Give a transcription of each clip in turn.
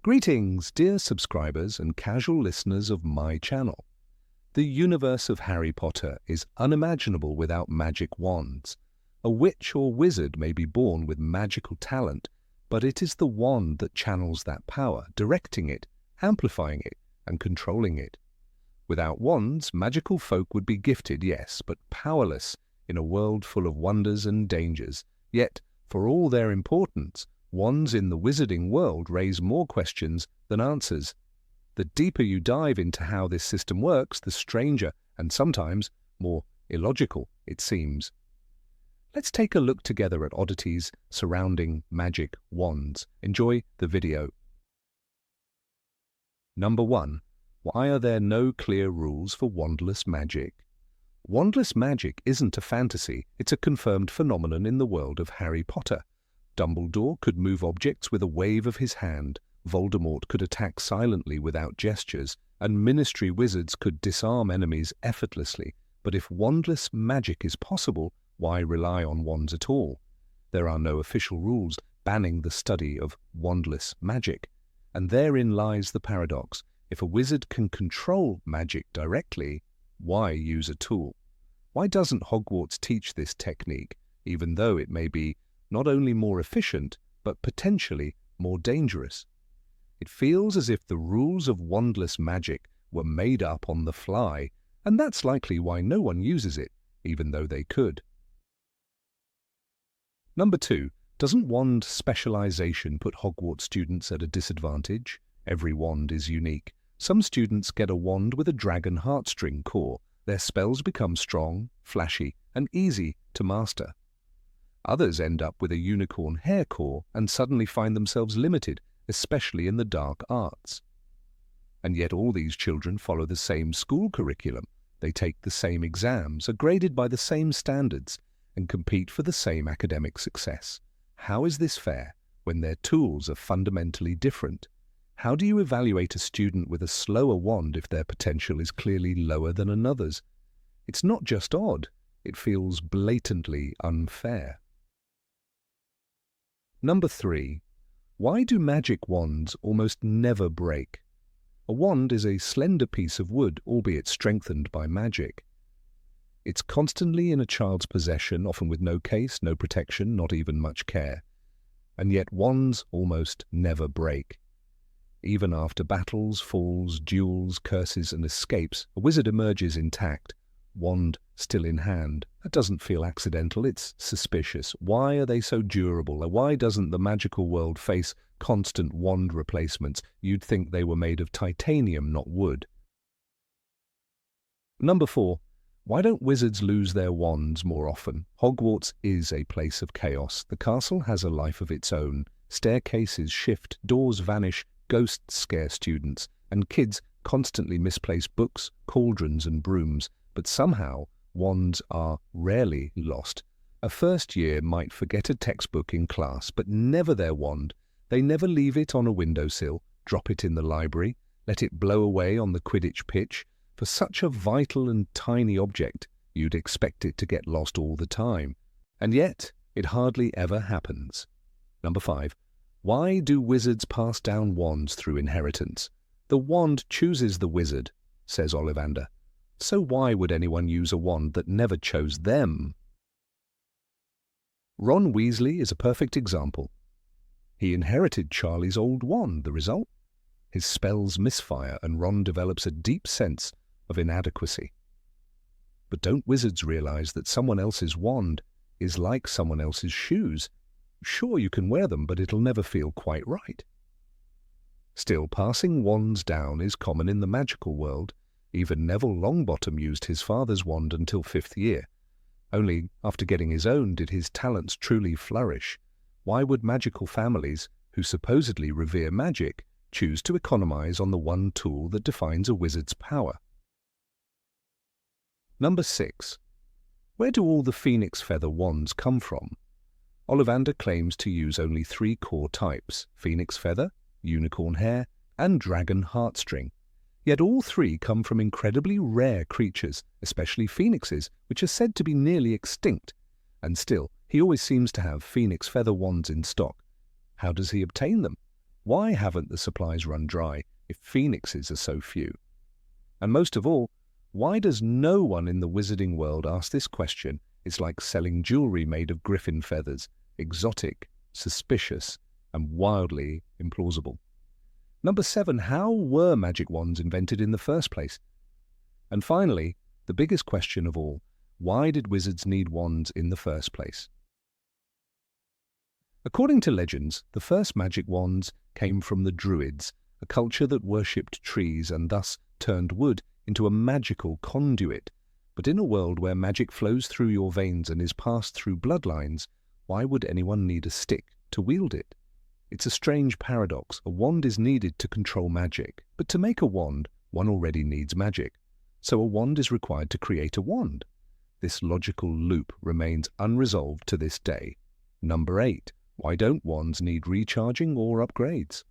Greetings, dear subscribers and casual listeners of my channel. The universe of Harry Potter is unimaginable without magic wands. A witch or wizard may be born with magical talent, but it is the wand that channels that power, directing it, amplifying it, and controlling it. Without wands, magical folk would be gifted, yes, but powerless in a world full of wonders and dangers. Yet, for all their importance, wands in the wizarding world raise more questions than answers. The deeper you dive into how this system works, the stranger and sometimes more illogical it seems. Let's take a look together at oddities surrounding magic wands. Enjoy the video. Number 1. Why are there no clear rules for wandless magic? Wandless magic isn't a fantasy, it's a confirmed phenomenon in the world of Harry Potter. Dumbledore could move objects with a wave of his hand, Voldemort could attack silently without gestures, and Ministry wizards could disarm enemies effortlessly. But if wandless magic is possible, why rely on wands at all? There are no official rules banning the study of wandless magic. And therein lies the paradox. If a wizard can control magic directly, why use a tool? Why doesn't Hogwarts teach this technique, even though it may be not only more efficient, but potentially more dangerous? It feels as if the rules of wandless magic were made up on the fly, and that's likely why no one uses it, even though they could. Number 2. Doesn't wand specialization put Hogwarts students at a disadvantage? Every wand is unique. Some students get a wand with a dragon heartstring core. Their spells become strong, flashy, and easy to master. Others end up with a unicorn hair core and suddenly find themselves limited, especially in the dark arts. And yet all these children follow the same school curriculum. They take the same exams, are graded by the same standards, and compete for the same academic success. How is this fair when their tools are fundamentally different? How do you evaluate a student with a slower wand if their potential is clearly lower than another's? It's not just odd, it feels blatantly unfair. Number 3. Why do magic wands almost never break? A wand is a slender piece of wood, albeit strengthened by magic. It's constantly in a child's possession, often with no case, no protection, not even much care. And yet wands almost never break. Even after battles, falls, duels, curses, and escapes, a wizard emerges intact, wand still in hand. That doesn't feel accidental, it's suspicious. Why are they so durable? Why doesn't the magical world face constant wand replacements? You'd think they were made of titanium, not wood. Number 4. Why don't wizards lose their wands more often? Hogwarts is a place of chaos. The castle has a life of its own. Staircases shift, doors vanish, ghosts scare students, and kids constantly misplace books, cauldrons, and brooms. But somehow, wands are rarely lost. A first year might forget a textbook in class, but never their wand. They never leave it on a windowsill, drop it in the library, let it blow away on the Quidditch pitch. For such a vital and tiny object, you'd expect it to get lost all the time. And yet, it hardly ever happens. Number 5. Why do wizards pass down wands through inheritance? The wand chooses the wizard, says Ollivander. So why would anyone use a wand that never chose them? Ron Weasley is a perfect example. He inherited Charlie's old wand. The result? His spells misfire and Ron develops a deep sense of inadequacy. But don't wizards realize that someone else's wand is like someone else's shoes? Sure, you can wear them, but it'll never feel quite right. Still, passing wands down is common in the magical world. Even Neville Longbottom used his father's wand until 5th year. Only after getting his own did his talents truly flourish. Why would magical families, who supposedly revere magic, choose to economize on the one tool that defines a wizard's power? Number 6. Where do all the phoenix feather wands come from? Ollivander claims to use only 3 core types: phoenix feather, unicorn hair, and dragon heartstring. Yet all 3 come from incredibly rare creatures, especially phoenixes, which are said to be nearly extinct. And still, he always seems to have phoenix feather wands in stock. How does he obtain them? Why haven't the supplies run dry if phoenixes are so few? And most of all, why does no one in the wizarding world ask this question? It's like selling jewelry made of griffin feathers, exotic, suspicious, and wildly implausible. Number 7, how were magic wands invented in the first place? And finally, the biggest question of all, why did wizards need wands in the first place? According to legends, the first magic wands came from the Druids, a culture that worshipped trees and thus turned wood into a magical conduit. But in a world where magic flows through your veins and is passed through bloodlines, why would anyone need a stick to wield it? It's a strange paradox. A wand is needed to control magic, but to make a wand, one already needs magic. So a wand is required to create a wand. This logical loop remains unresolved to this day. Number 8. Why don't wands need recharging or upgrades?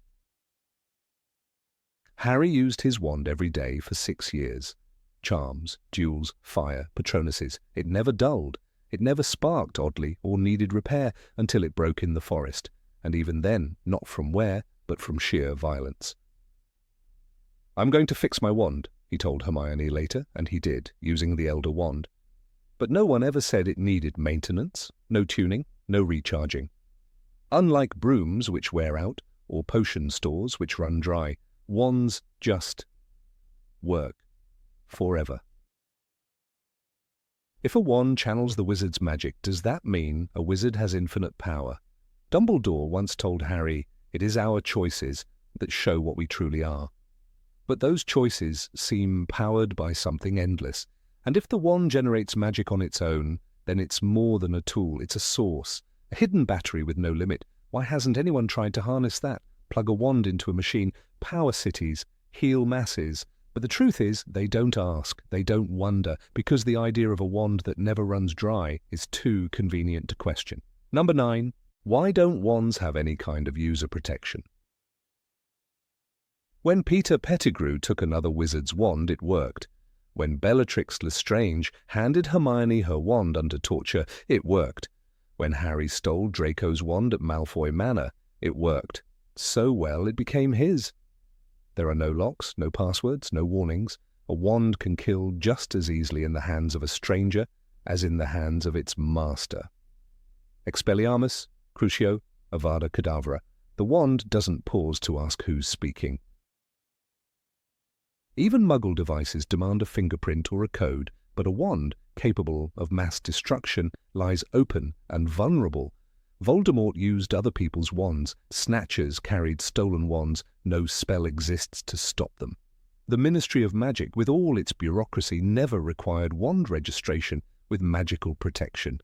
Harry used his wand every day for 6 years. Charms, duels, fire, patronuses. It never dulled. It never sparked oddly or needed repair until it broke in the forest. And even then, not from wear, but from sheer violence. "I'm going to fix my wand," he told Hermione later, and he did, using the Elder Wand. But no one ever said it needed maintenance, no tuning, no recharging. Unlike brooms which wear out, or potion stores which run dry, wands just work forever. If a wand channels the wizard's magic, does that mean a wizard has infinite power? Dumbledore once told Harry, "It is our choices that show what we truly are." But those choices seem powered by something endless. And if the wand generates magic on its own, then it's more than a tool, it's a source. A hidden battery with no limit. Why hasn't anyone tried to harness that? Plug a wand into a machine, power cities, heal masses. But the truth is, they don't ask, they don't wonder, because the idea of a wand that never runs dry is too convenient to question. Number 9. Why don't wands have any kind of user protection? When Peter Pettigrew took another wizard's wand, it worked. When Bellatrix Lestrange handed Hermione her wand under torture, it worked. When Harry stole Draco's wand at Malfoy Manor, it worked. So well it became his. There are no locks, no passwords, no warnings. A wand can kill just as easily in the hands of a stranger as in the hands of its master. Expelliarmus, Crucio, Avada Kedavra. The wand doesn't pause to ask who's speaking. Even Muggle devices demand a fingerprint or a code, but a wand, capable of mass destruction, lies open and vulnerable. Voldemort used other people's wands. Snatchers carried stolen wands. No spell exists to stop them. The Ministry of Magic, with all its bureaucracy, never required wand registration with magical protection.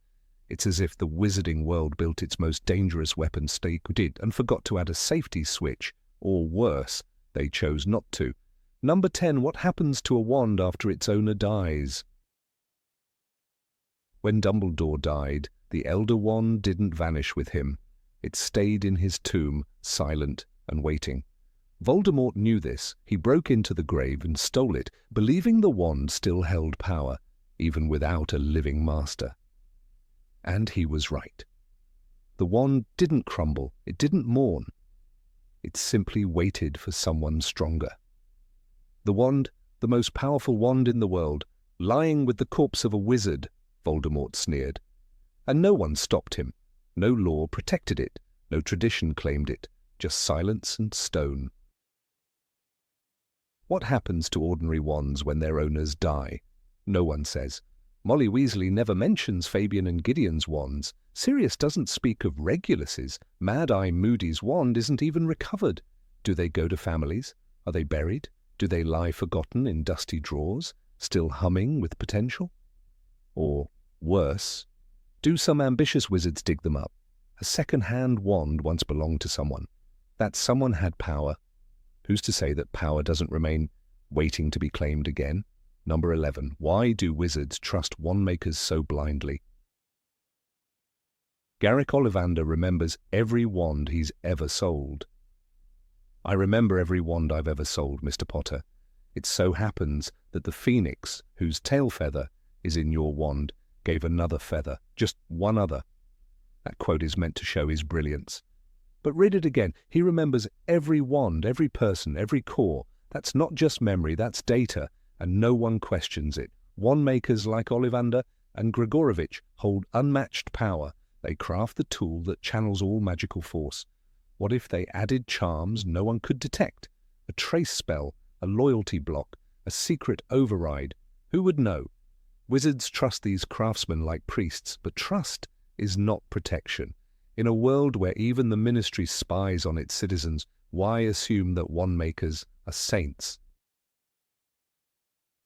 It's as if the wizarding world built its most dangerous weapons they did and forgot to add a safety switch, or worse, they chose not to. Number 10. What happens to a wand after its owner dies? When Dumbledore died, the Elder Wand didn't vanish with him. It stayed in his tomb, silent and waiting. Voldemort knew this. He broke into the grave and stole it, believing the wand still held power, even without a living master. And he was right. The wand didn't crumble. It didn't mourn. It simply waited for someone stronger. The wand, the most powerful wand in the world, lying with the corpse of a wizard, Voldemort sneered. And no one stopped him. No law protected it. No tradition claimed it. Just silence and stone. What happens to ordinary wands when their owners die? No one says. Molly Weasley never mentions Fabian and Gideon's wands. Sirius doesn't speak of Regulus's. Mad-Eye Moody's wand isn't even recovered. Do they go to families? Are they buried? Do they lie forgotten in dusty drawers, still humming with potential? Or, worse, do some ambitious wizards dig them up? A second-hand wand once belonged to someone. That someone had power. Who's to say that power doesn't remain waiting to be claimed again? Number 11. Why do wizards trust wand-makers so blindly? Garrick Ollivander remembers every wand he's ever sold. I remember every wand I've ever sold, Mr. Potter. It so happens that the phoenix, whose tail feather is in your wand, gave another feather, just one other. That quote is meant to show his brilliance. But read it again. He remembers every wand, every person, every core. That's not just memory, that's data, and no one questions it. Wand makers like Ollivander and Gregorovich hold unmatched power. They craft the tool that channels all magical force. What if they added charms no one could detect? A trace spell, a loyalty block, a secret override. Who would know? Wizards trust these craftsmen like priests, but trust is not protection. In a world where even the ministry spies on its citizens, why assume that wand makers are saints?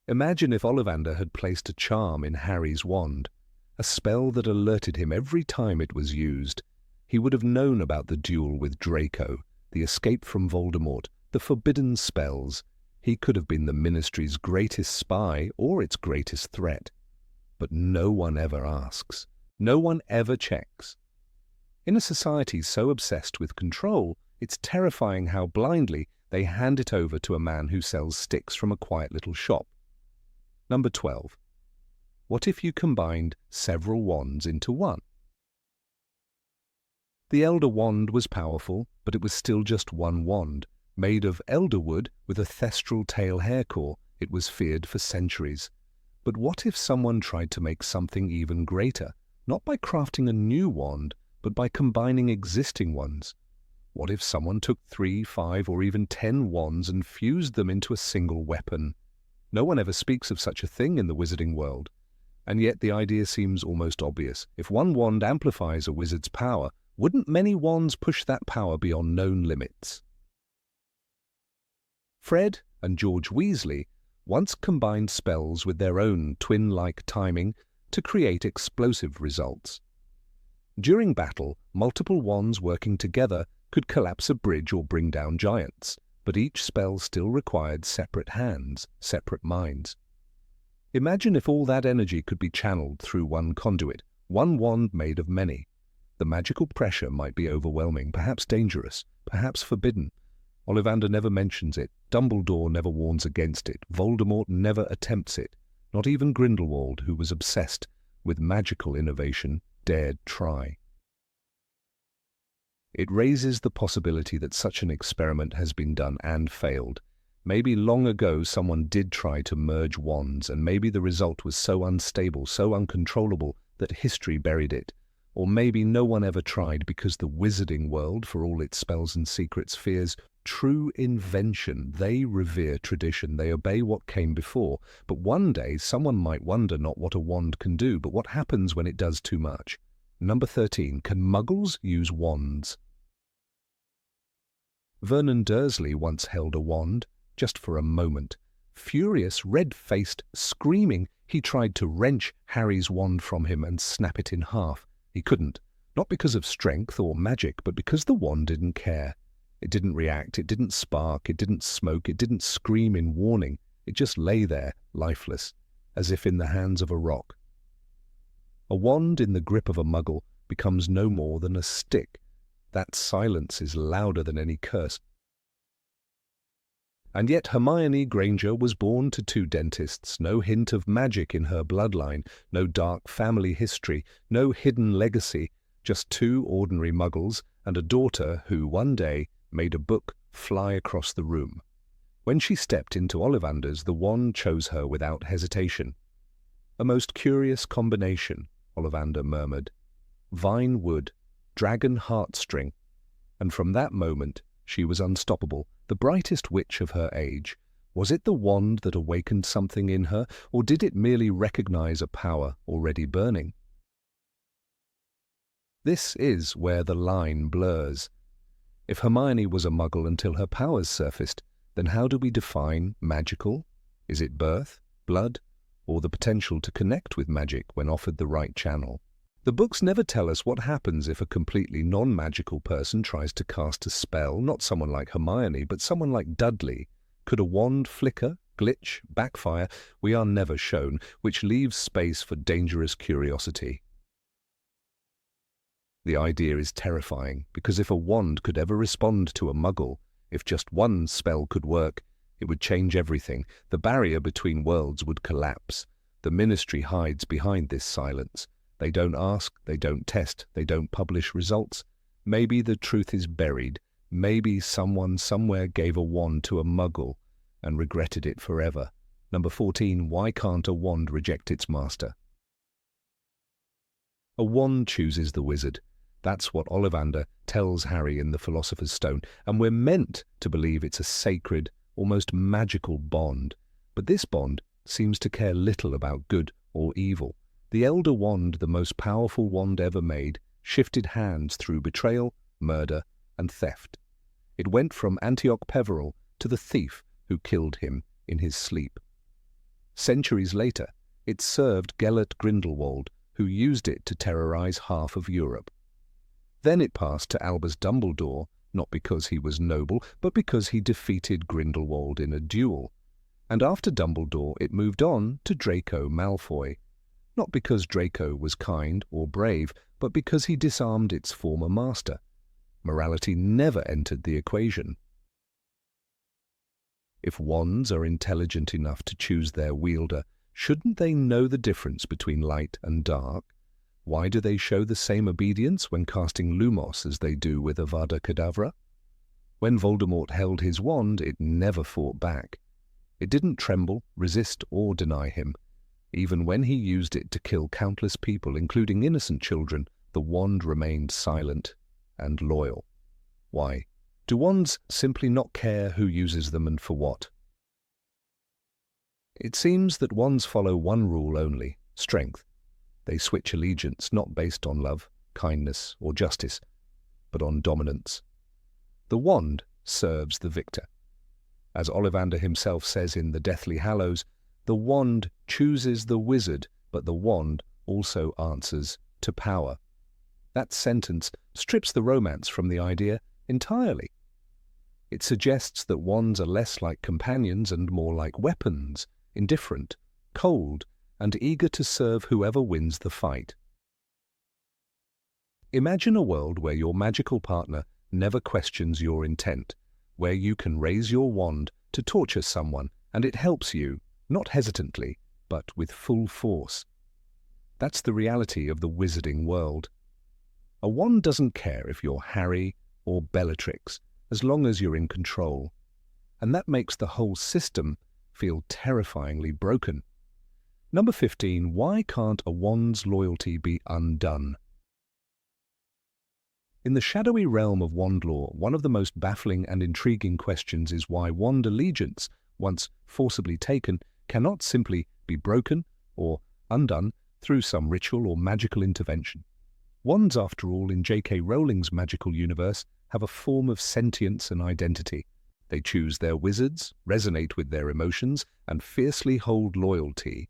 Imagine if Ollivander had placed a charm in Harry's wand, a spell that alerted him every time it was used. He would have known about the duel with Draco, the escape from Voldemort, the forbidden spells. He could have been the ministry's greatest spy or its greatest threat. But no one ever asks. No one ever checks. In a society so obsessed with control, it's terrifying how blindly they hand it over to a man who sells sticks from a quiet little shop. Number 12. What if you combined several wands into one? The Elder Wand was powerful, but it was still just one wand. Made of elderwood with a thestral tail hair core, it was feared for centuries. But what if someone tried to make something even greater, not by crafting a new wand, but by combining existing ones? What if someone took 3, 5, or even 10 wands and fused them into a single weapon? No one ever speaks of such a thing in the wizarding world. And yet the idea seems almost obvious. If one wand amplifies a wizard's power, wouldn't many wands push that power beyond known limits? Fred and George Weasley once combined spells with their own twin-like timing to create explosive results. During battle, multiple wands working together could collapse a bridge or bring down giants, but each spell still required separate hands, separate minds. Imagine if all that energy could be channeled through one conduit, one wand made of many. The magical pressure might be overwhelming, perhaps dangerous, perhaps forbidden. Ollivander never mentions it, Dumbledore never warns against it, Voldemort never attempts it. Not even Grindelwald, who was obsessed with magical innovation, dared try. It raises the possibility that such an experiment has been done and failed. Maybe long ago someone did try to merge wands, and maybe the result was so unstable, so uncontrollable, that history buried it. Or maybe no one ever tried because the wizarding world, for all its spells and secrets, fears true invention. They revere tradition. They obey what came before. But one day someone might wonder not what a wand can do, but what happens when it does too much. Number 13. Can Muggles use wands? Vernon Dursley once held a wand, just for a moment. Furious, red-faced, screaming, he tried to wrench Harry's wand from him and snap it in half. He couldn't, not because of strength or magic, but because the wand didn't care. It didn't react, it didn't spark, it didn't smoke, it didn't scream in warning. It just lay there, lifeless, as if in the hands of a rock. A wand in the grip of a Muggle becomes no more than a stick. That silence is louder than any curse. And yet Hermione Granger was born to 2 dentists, no hint of magic in her bloodline, no dark family history, no hidden legacy, just 2 ordinary Muggles and a daughter who one day made a book fly across the room. When she stepped into Ollivander's, the wand chose her without hesitation. "A most curious combination," Ollivander murmured. "Vine wood, dragon heartstring." And from that moment, she was unstoppable, the brightest witch of her age. Was it the wand that awakened something in her, or did it merely recognize a power already burning? This is where the line blurs. If Hermione was a Muggle until her powers surfaced, then how do we define magical? Is it birth, blood, or the potential to connect with magic when offered the right channel? The books never tell us what happens if a completely non-magical person tries to cast a spell, not someone like Hermione, but someone like Dudley. Could a wand flicker, glitch, backfire? We are never shown, which leaves space for dangerous curiosity. The idea is terrifying, because if a wand could ever respond to a Muggle, if just one spell could work, it would change everything. The barrier between worlds would collapse. The Ministry hides behind this silence. They don't ask, they don't test, they don't publish results. Maybe the truth is buried. Maybe someone somewhere gave a wand to a Muggle and regretted it forever. Number 14. Why can't a wand reject its master? A wand chooses the wizard. That's what Ollivander tells Harry in the Philosopher's Stone, and we're meant to believe it's a sacred, almost magical bond. But this bond seems to care little about good or evil. The Elder Wand, the most powerful wand ever made, shifted hands through betrayal, murder, and theft. It went from Antioch Peverell to the thief who killed him in his sleep. Centuries later, it served Gellert Grindelwald, who used it to terrorize half of Europe. Then it passed to Albus Dumbledore, not because he was noble, but because he defeated Grindelwald in a duel. And after Dumbledore, it moved on to Draco Malfoy, not because Draco was kind or brave, but because he disarmed its former master. Morality never entered the equation. If wands are intelligent enough to choose their wielder, shouldn't they know the difference between light and dark? Why do they show the same obedience when casting Lumos as they do with Avada Kedavra? When Voldemort held his wand, it never fought back. It didn't tremble, resist, or deny him. Even when he used it to kill countless people, including innocent children, the wand remained silent and loyal. Why? Do wands simply not care who uses them and for what? It seems that wands follow one rule only: strength. They switch allegiance not based on love, kindness, or justice, but on dominance. The wand serves the victor. As Ollivander himself says in The Deathly Hallows, the wand chooses the wizard, but the wand also answers to power. That sentence strips the romance from the idea entirely. It suggests that wands are less like companions and more like weapons, indifferent, cold, and eager to serve whoever wins the fight. Imagine a world where your magical partner never questions your intent, where you can raise your wand to torture someone and it helps you, not hesitantly, but with full force. That's the reality of the wizarding world. A wand doesn't care if you're Harry or Bellatrix, as long as you're in control. And that makes the whole system feel terrifyingly broken. Number 15. Why can't a wand's loyalty be undone? In the shadowy realm of wand lore, one of the most baffling and intriguing questions is why wand allegiance, once forcibly taken, cannot simply be broken or undone through some ritual or magical intervention. Wands, after all, in J.K. Rowling's magical universe, have a form of sentience and identity. They choose their wizards, resonate with their emotions, and fiercely hold loyalty.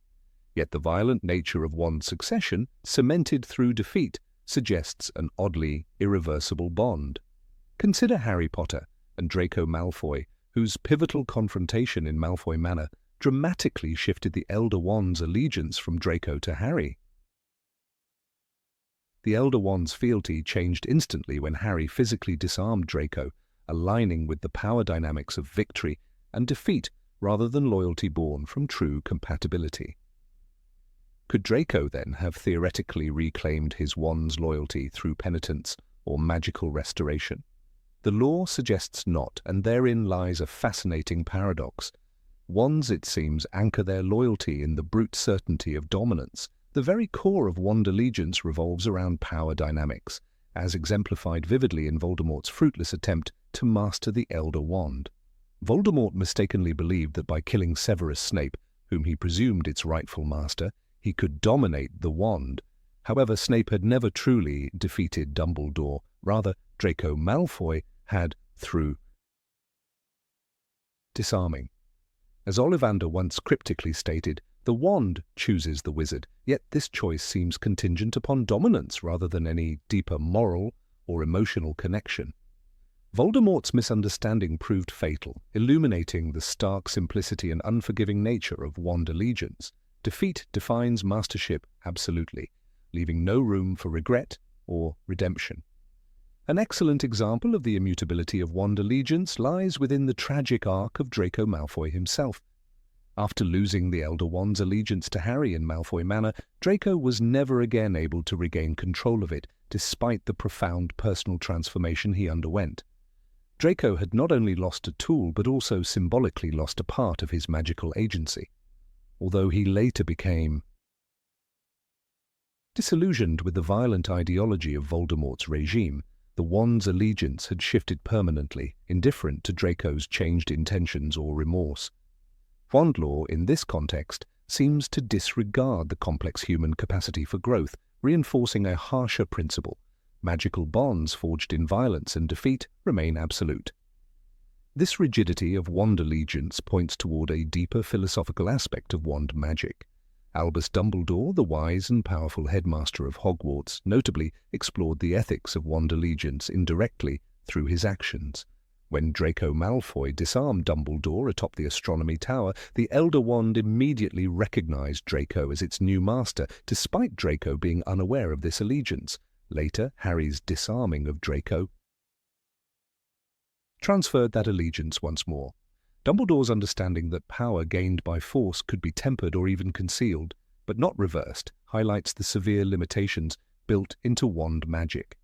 Yet the violent nature of wand succession, cemented through defeat, suggests an oddly irreversible bond. Consider Harry Potter and Draco Malfoy, whose pivotal confrontation in Malfoy Manor dramatically shifted the Elder Wand's allegiance from Draco to Harry. The Elder Wand's fealty changed instantly when Harry physically disarmed Draco, aligning with the power dynamics of victory and defeat rather than loyalty born from true compatibility. Could Draco then have theoretically reclaimed his wand's loyalty through penitence or magical restoration? The lore suggests not, and therein lies a fascinating paradox. Wands, it seems, anchor their loyalty in the brute certainty of dominance. The very core of wand allegiance revolves around power dynamics, as exemplified vividly in Voldemort's fruitless attempt to master the Elder Wand. Voldemort mistakenly believed that by killing Severus Snape, whom he presumed its rightful master, he could dominate the wand. However, Snape had never truly defeated Dumbledore. Rather, Draco Malfoy had through disarming. As Ollivander once cryptically stated, the wand chooses the wizard, yet this choice seems contingent upon dominance rather than any deeper moral or emotional connection. Voldemort's misunderstanding proved fatal, illuminating the stark simplicity and unforgiving nature of wand allegiance. Defeat defines mastership absolutely, leaving no room for regret or redemption. An excellent example of the immutability of wand allegiance lies within the tragic arc of Draco Malfoy himself. After losing the Elder Wand's allegiance to Harry in Malfoy Manor, Draco was never again able to regain control of it, despite the profound personal transformation he underwent. Draco had not only lost a tool but also symbolically lost a part of his magical agency, although he later became disillusioned with the violent ideology of Voldemort's regime. The wand's allegiance had shifted permanently, indifferent to Draco's changed intentions or remorse. Wand law, in this context, seems to disregard the complex human capacity for growth, reinforcing a harsher principle. Magical bonds forged in violence and defeat remain absolute. This rigidity of wand allegiance points toward a deeper philosophical aspect of wand magic. Albus Dumbledore, the wise and powerful headmaster of Hogwarts, notably explored the ethics of wand allegiance indirectly through his actions. When Draco Malfoy disarmed Dumbledore atop the astronomy tower, the Elder Wand immediately recognized Draco as its new master, despite Draco being unaware of this allegiance. Later, Harry's disarming of Draco transferred that allegiance once more. Dumbledore's understanding that power gained by force could be tempered or even concealed, but not reversed, highlights the severe limitations built into wand magic.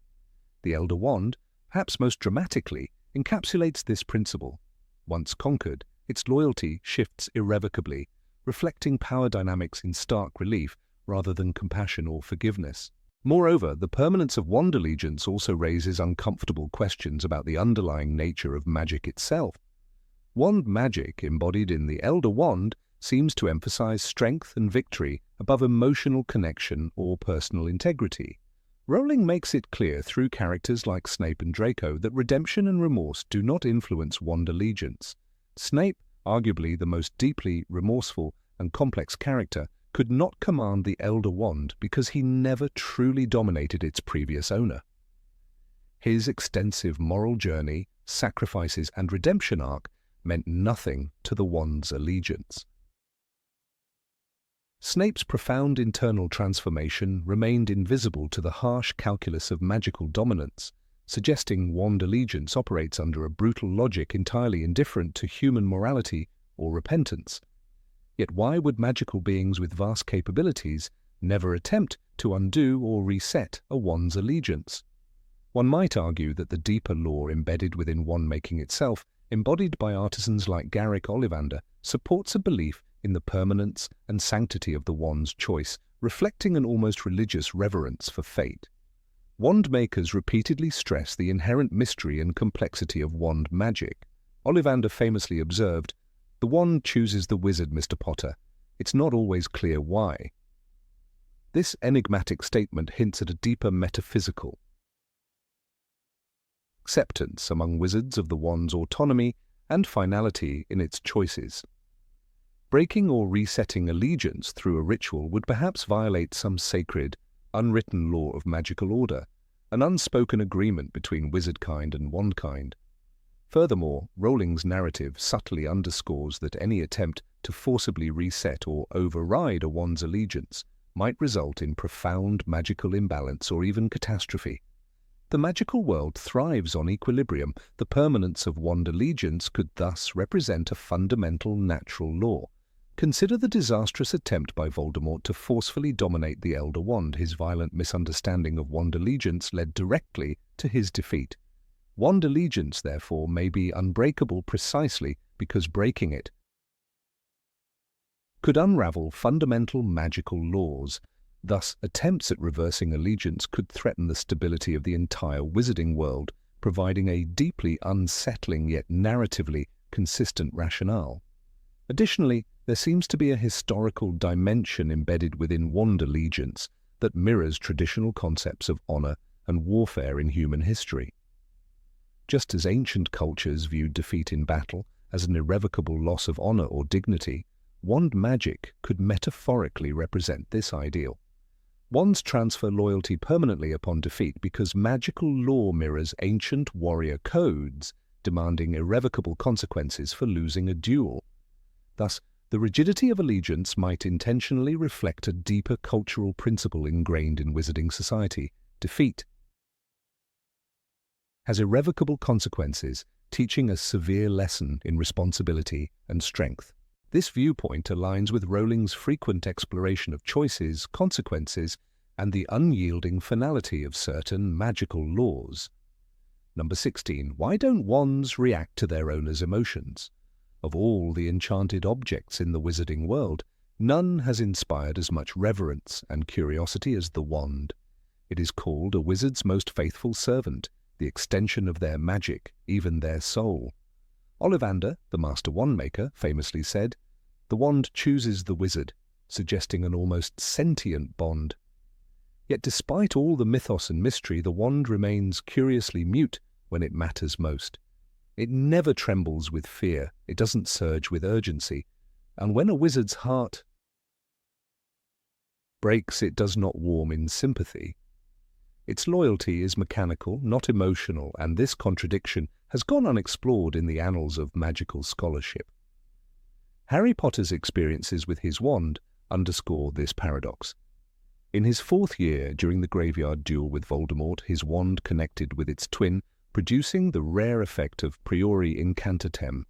The Elder Wand, perhaps most dramatically, encapsulates this principle. Once conquered, its loyalty shifts irrevocably, reflecting power dynamics in stark relief rather than compassion or forgiveness. Moreover, the permanence of wand allegiance also raises uncomfortable questions about the underlying nature of magic itself. Wand magic, embodied in the Elder Wand, seems to emphasize strength and victory above emotional connection or personal integrity. Rowling makes it clear through characters like Snape and Draco that redemption and remorse do not influence wand allegiance. Snape, arguably the most deeply remorseful and complex character, could not command the Elder Wand because he never truly dominated its previous owner. His extensive moral journey, sacrifices, and redemption arc meant nothing to the wand's allegiance. Snape's profound internal transformation remained invisible to the harsh calculus of magical dominance, suggesting wand allegiance operates under a brutal logic entirely indifferent to human morality or repentance. Yet why would magical beings with vast capabilities never attempt to undo or reset a wand's allegiance? One might argue that the deeper lore embedded within wand-making itself, embodied by artisans like Garrick Ollivander, supports a belief in the permanence and sanctity of the wand's choice, reflecting an almost religious reverence for fate. Wand makers repeatedly stress the inherent mystery and complexity of wand magic. Ollivander famously observed, "The wand chooses the wizard, Mr. Potter. It's not always clear why." This enigmatic statement hints at a deeper metaphysical acceptance among wizards of the wand's autonomy and finality in its choices. Breaking or resetting allegiance through a ritual would perhaps violate some sacred, unwritten law of magical order, an unspoken agreement between wizardkind and wandkind. Furthermore, Rowling's narrative subtly underscores that any attempt to forcibly reset or override a wand's allegiance might result in profound magical imbalance or even catastrophe. The magical world thrives on equilibrium. The permanence of wand allegiance could thus represent a fundamental natural law. Consider the disastrous attempt by Voldemort to forcefully dominate the Elder Wand. His violent misunderstanding of wand allegiance led directly to his defeat. Wand allegiance, therefore, may be unbreakable precisely because breaking it could unravel fundamental magical laws. Thus, attempts at reversing allegiance could threaten the stability of the entire wizarding world, providing a deeply unsettling yet narratively consistent rationale. Additionally, there seems to be a historical dimension embedded within wand allegiance that mirrors traditional concepts of honor and warfare in human history. Just as ancient cultures viewed defeat in battle as an irrevocable loss of honor or dignity, wand magic could metaphorically represent this ideal. Wands transfer loyalty permanently upon defeat because magical law mirrors ancient warrior codes, demanding irrevocable consequences for losing a duel. Thus, the rigidity of allegiance might intentionally reflect a deeper cultural principle ingrained in wizarding society. Defeat has irrevocable consequences, teaching a severe lesson in responsibility and strength. This viewpoint aligns with Rowling's frequent exploration of choices, consequences, and the unyielding finality of certain magical laws. Number 16. Why don't wands react to their owner's emotions? Of all the enchanted objects in the wizarding world, none has inspired as much reverence and curiosity as the wand. It is called a wizard's most faithful servant, the extension of their magic, even their soul. Ollivander, the master wand-maker, famously said, "The wand chooses the wizard," suggesting an almost sentient bond. Yet despite all the mythos and mystery, the wand remains curiously mute when it matters most. It never trembles with fear, it doesn't surge with urgency, and when a wizard's heart breaks, it does not warm in sympathy. Its loyalty is mechanical, not emotional, and this contradiction has gone unexplored in the annals of magical scholarship. Harry Potter's experiences with his wand underscore this paradox. In his 4th year, during the graveyard duel with Voldemort, his wand connected with its twin, producing the rare effect of priori incantatem.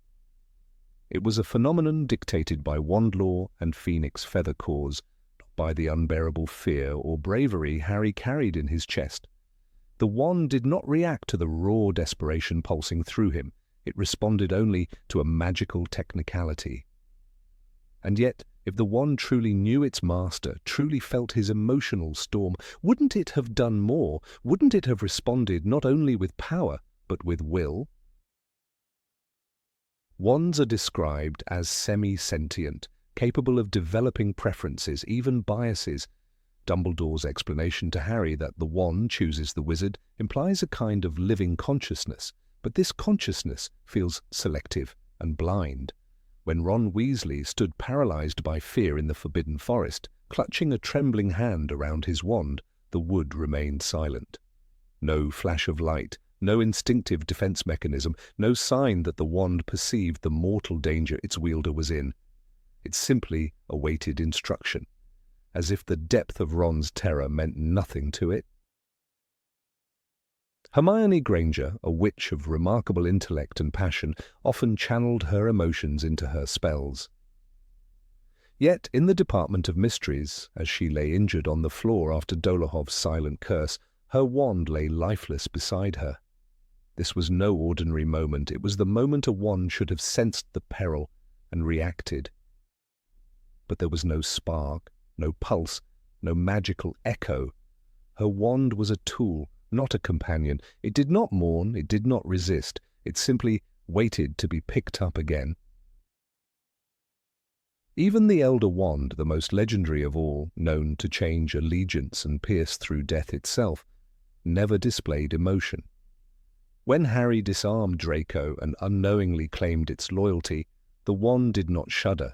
It was a phenomenon dictated by wand law and phoenix feather cause, not by the unbearable fear or bravery Harry carried in his chest. The wand did not react to the raw desperation pulsing through him. It responded only to a magical technicality. And yet, if the wand truly knew its master, truly felt his emotional storm, wouldn't it have done more? Wouldn't it have responded not only with power, but with will? Wands are described as semi-sentient, capable of developing preferences, even biases. Dumbledore's explanation to Harry that the wand chooses the wizard implies a kind of living consciousness, but this consciousness feels selective and blind. When Ron Weasley stood paralyzed by fear in the Forbidden Forest, clutching a trembling hand around his wand, the wood remained silent. No flash of light, no instinctive defense mechanism, no sign that the wand perceived the mortal danger its wielder was in. It simply awaited instruction, as if the depth of Ron's terror meant nothing to it. Hermione Granger, a witch of remarkable intellect and passion, often channeled her emotions into her spells. Yet, in the Department of Mysteries, as she lay injured on the floor after Dolohov's silent curse, her wand lay lifeless beside her. This was no ordinary moment. It was the moment a wand should have sensed the peril and reacted. But there was no spark, no pulse, no magical echo. Her wand was a tool, not a companion. It did not mourn, it did not resist. It simply waited to be picked up again. Even the Elder Wand, the most legendary of all, known to change allegiance and pierce through death itself, never displayed emotion. When Harry disarmed Draco and unknowingly claimed its loyalty, the wand did not shudder.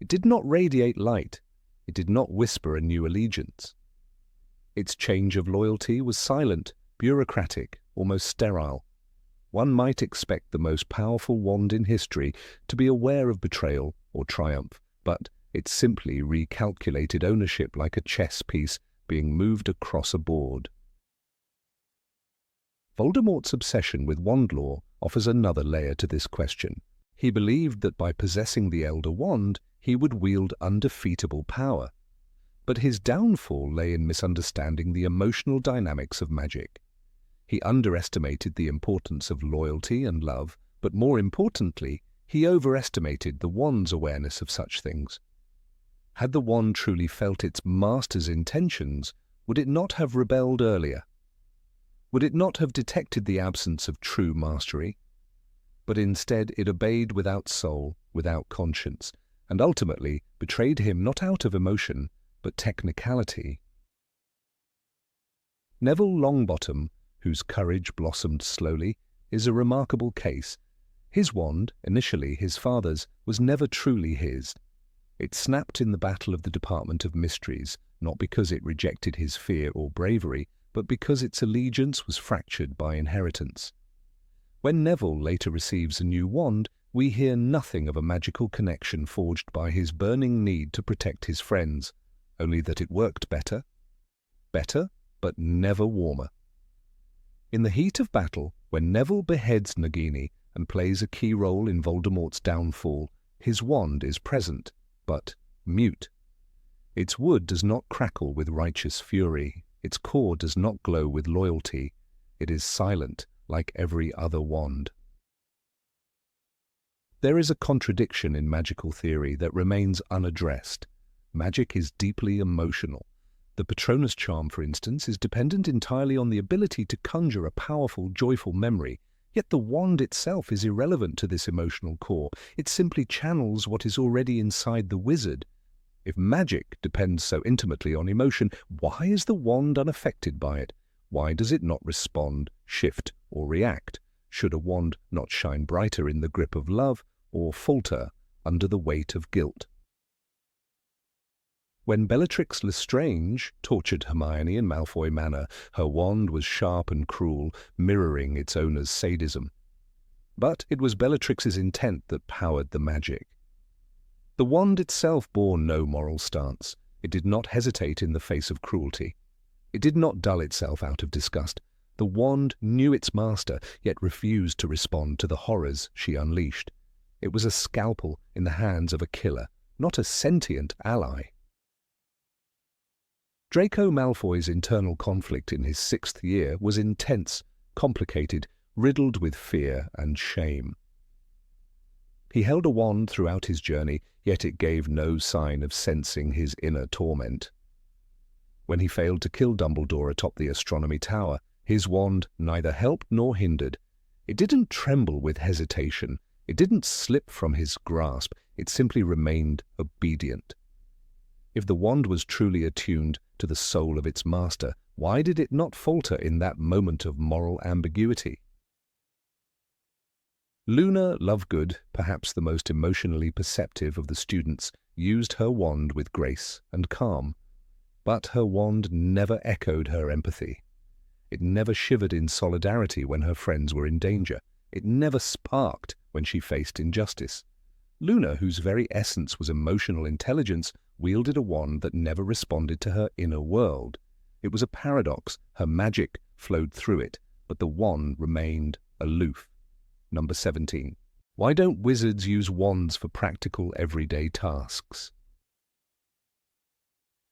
It did not radiate light. It did not whisper a new allegiance. Its change of loyalty was silent, bureaucratic, almost sterile. One might expect the most powerful wand in history to be aware of betrayal or triumph, but it simply recalculated ownership like a chess piece being moved across a board. Voldemort's obsession with wand law offers another layer to this question. He believed that by possessing the Elder Wand, he would wield undefeatable power. But his downfall lay in misunderstanding the emotional dynamics of magic. He underestimated the importance of loyalty and love, but more importantly, he overestimated the wand's awareness of such things. Had the wand truly felt its master's intentions, would it not have rebelled earlier? Would it not have detected the absence of true mastery? But instead it obeyed without soul, without conscience, and ultimately betrayed him not out of emotion, but technicality. Neville Longbottom, whose courage blossomed slowly, is a remarkable case. His wand, initially his father's, was never truly his. It snapped in the battle of the Department of Mysteries, not because it rejected his fear or bravery, but because its allegiance was fractured by inheritance. When Neville later receives a new wand, we hear nothing of a magical connection forged by his burning need to protect his friends, only that it worked better, but never warmer. In the heat of battle, when Neville beheads Nagini and plays a key role in Voldemort's downfall, his wand is present, but mute. Its wood does not crackle with righteous fury. Its core does not glow with loyalty. It is silent, like every other wand. There is a contradiction in magical theory that remains unaddressed. Magic is deeply emotional. The Patronus charm, for instance, is dependent entirely on the ability to conjure a powerful, joyful memory, yet the wand itself is irrelevant to this emotional core. It simply channels what is already inside the wizard. If magic depends so intimately on emotion, why is the wand unaffected by it? Why does it not respond, shift, or react? Should a wand not shine brighter in the grip of love, or falter under the weight of guilt? When Bellatrix Lestrange tortured Hermione in Malfoy Manor, her wand was sharp and cruel, mirroring its owner's sadism. But it was Bellatrix's intent that powered the magic. The wand itself bore no moral stance. It did not hesitate in the face of cruelty. It did not dull itself out of disgust. The wand knew its master, yet refused to respond to the horrors she unleashed. It was a scalpel in the hands of a killer, not a sentient ally. Draco Malfoy's internal conflict in his 6th year was intense, complicated, riddled with fear and shame. He held a wand throughout his journey, yet it gave no sign of sensing his inner torment. When he failed to kill Dumbledore atop the astronomy tower, his wand neither helped nor hindered. It didn't tremble with hesitation. It didn't slip from his grasp. It simply remained obedient. If the wand was truly attuned to the soul of its master, why did it not falter in that moment of moral ambiguity? Luna Lovegood, perhaps the most emotionally perceptive of the students, used her wand with grace and calm. But her wand never echoed her empathy. It never shivered in solidarity when her friends were in danger. It never sparked when she faced injustice. Luna, whose very essence was emotional intelligence, wielded a wand that never responded to her inner world. It was a paradox. Her magic flowed through it, but the wand remained aloof. Number 17. Why don't wizards use wands for practical, everyday tasks?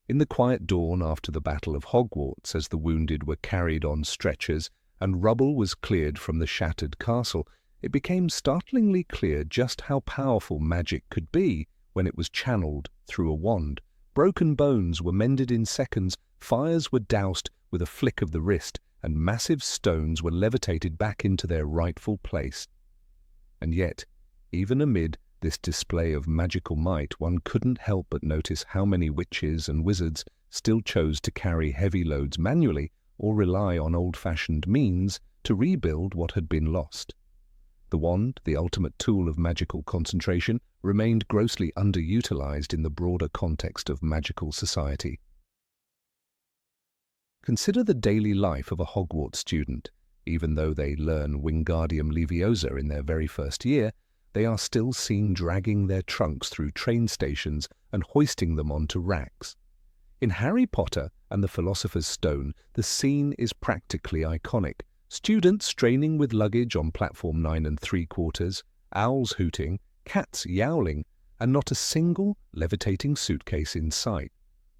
In the quiet dawn after the Battle of Hogwarts, as the wounded were carried on stretchers and rubble was cleared from the shattered castle, it became startlingly clear just how powerful magic could be when it was channeled through a wand. Broken bones were mended in seconds, fires were doused with a flick of the wrist, and massive stones were levitated back into their rightful place. And yet, even amid this display of magical might, one couldn't help but notice how many witches and wizards still chose to carry heavy loads manually or rely on old-fashioned means to rebuild what had been lost. The wand, the ultimate tool of magical concentration, remained grossly underutilized in the broader context of magical society. Consider the daily life of a Hogwarts student. Even though they learn Wingardium Leviosa in their very first year, they are still seen dragging their trunks through train stations and hoisting them onto racks. In Harry Potter and the Philosopher's Stone, the scene is practically iconic. Students straining with luggage on platform 9 3/4, owls hooting, cats yowling, and not a single levitating suitcase in sight.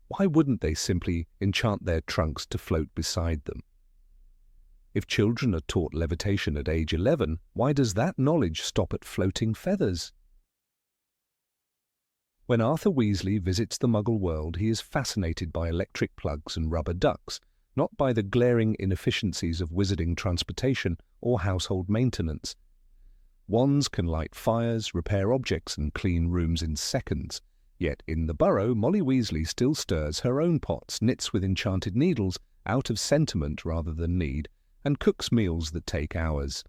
Why wouldn't they simply enchant their trunks to float beside them? If children are taught levitation at age 11, why does that knowledge stop at floating feathers? When Arthur Weasley visits the Muggle world, he is fascinated by electric plugs and rubber ducks, not by the glaring inefficiencies of wizarding transportation or household maintenance. Wands can light fires, repair objects, and clean rooms in seconds. Yet in the Burrow, Molly Weasley still stirs her own pots, knits with enchanted needles out of sentiment rather than need, and cooks meals that take hours.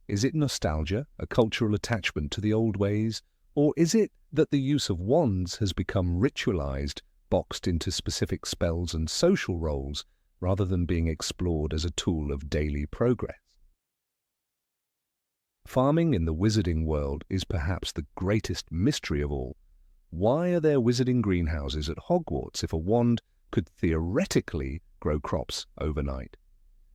Is it nostalgia, a cultural attachment to the old ways, or is it that the use of wands has become ritualized, boxed into specific spells and social roles, rather than being explored as a tool of daily progress? Farming in the wizarding world is perhaps the greatest mystery of all. Why are there wizarding greenhouses at Hogwarts if a wand could theoretically grow crops overnight?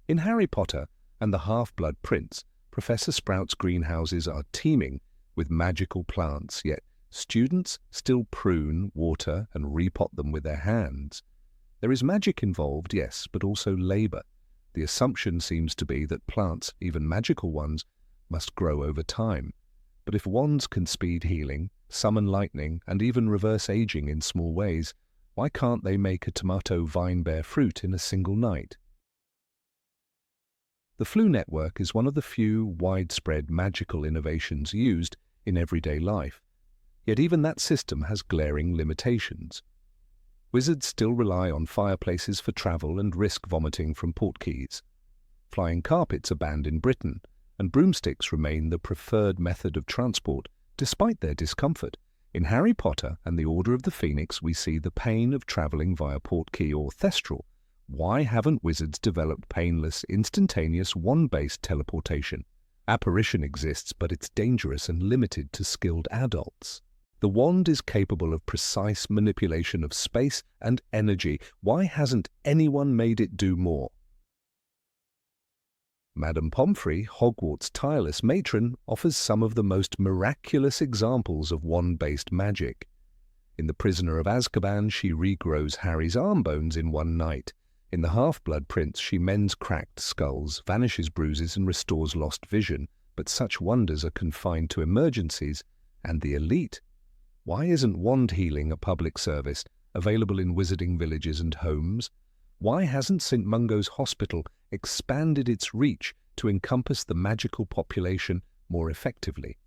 In Harry Potter and the Half-Blood Prince, Professor Sprout's greenhouses are teeming with magical plants, yet Students still prune, water, and repot them with their hands. There is magic involved, yes, but also labor. The assumption seems to be that plants, even magical ones, must grow over time. But if wands can speed healing, summon lightning, and even reverse aging in small ways, why can't they make a tomato vine bear fruit in a single night? The Flu network is one of the few widespread magical innovations used in everyday life, yet even that system has glaring limitations. Wizards still rely on fireplaces for travel and risk vomiting from portkeys. Flying carpets are banned in Britain, and broomsticks remain the preferred method of transport, despite their discomfort. In Harry Potter and the Order of the Phoenix, we see the pain of travelling via portkey or thestral. Why haven't wizards developed painless, instantaneous, wand-based teleportation? Apparition exists, but it's dangerous and limited to skilled adults. The wand is capable of precise manipulation of space and energy. Why hasn't anyone made it do more? Madame Pomfrey, Hogwarts' tireless matron, offers some of the most miraculous examples of wand-based magic. In The Prisoner of Azkaban, she regrows Harry's arm bones in one night. In The Half-Blood Prince, she mends cracked skulls, vanishes bruises, and restores lost vision. But such wonders are confined to emergencies and the elite. Why isn't wand healing a public service, available in wizarding villages and homes? Why hasn't St. Mungo's Hospital expanded its reach to encompass the magical population more effectively?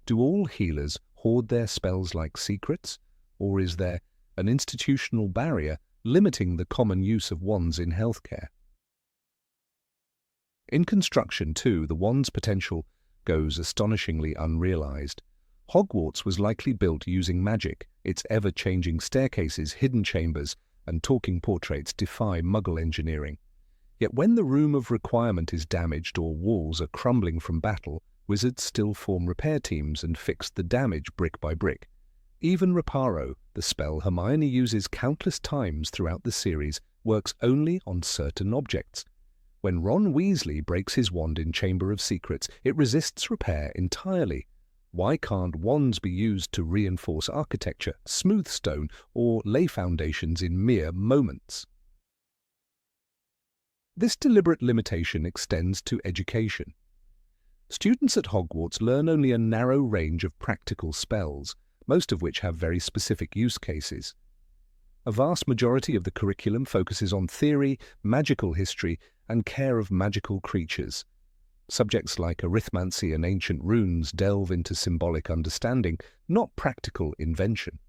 Do all healers hoard their spells like secrets, or is there an institutional barrier limiting the common use of wands in healthcare? In construction, too, the wand's potential goes astonishingly unrealized. Hogwarts was likely built using magic. Its ever-changing staircases, hidden chambers, and talking portraits defy Muggle engineering. Yet when the room of requirement is damaged or walls are crumbling from battle, wizards still form repair teams and fix the damage brick by brick. Even Reparo, the spell Hermione uses countless times throughout the series, works only on certain objects. When Ron Weasley breaks his wand in Chamber of Secrets, it resists repair entirely. Why can't wands be used to reinforce architecture, smooth stone, or lay foundations in mere moments? This deliberate limitation extends to education. Students at Hogwarts learn only a narrow range of practical spells, most of which have very specific use cases. A vast majority of the curriculum focuses on theory, magical history, and care of magical creatures. Subjects like arithmancy and ancient runes delve into symbolic understanding, not practical invention.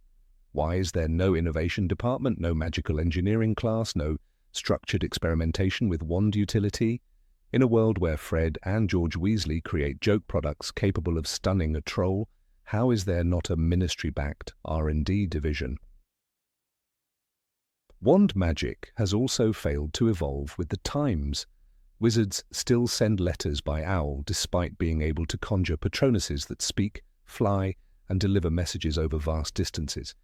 Why is there no innovation department, no magical engineering class, no structured experimentation with wand utility? In a world where Fred and George Weasley create joke products capable of stunning a troll, how is there not a ministry-backed R&D division? Wand magic has also failed to evolve with the times. Wizards still send letters by owl despite being able to conjure patronuses that speak, fly, and deliver messages over vast distances.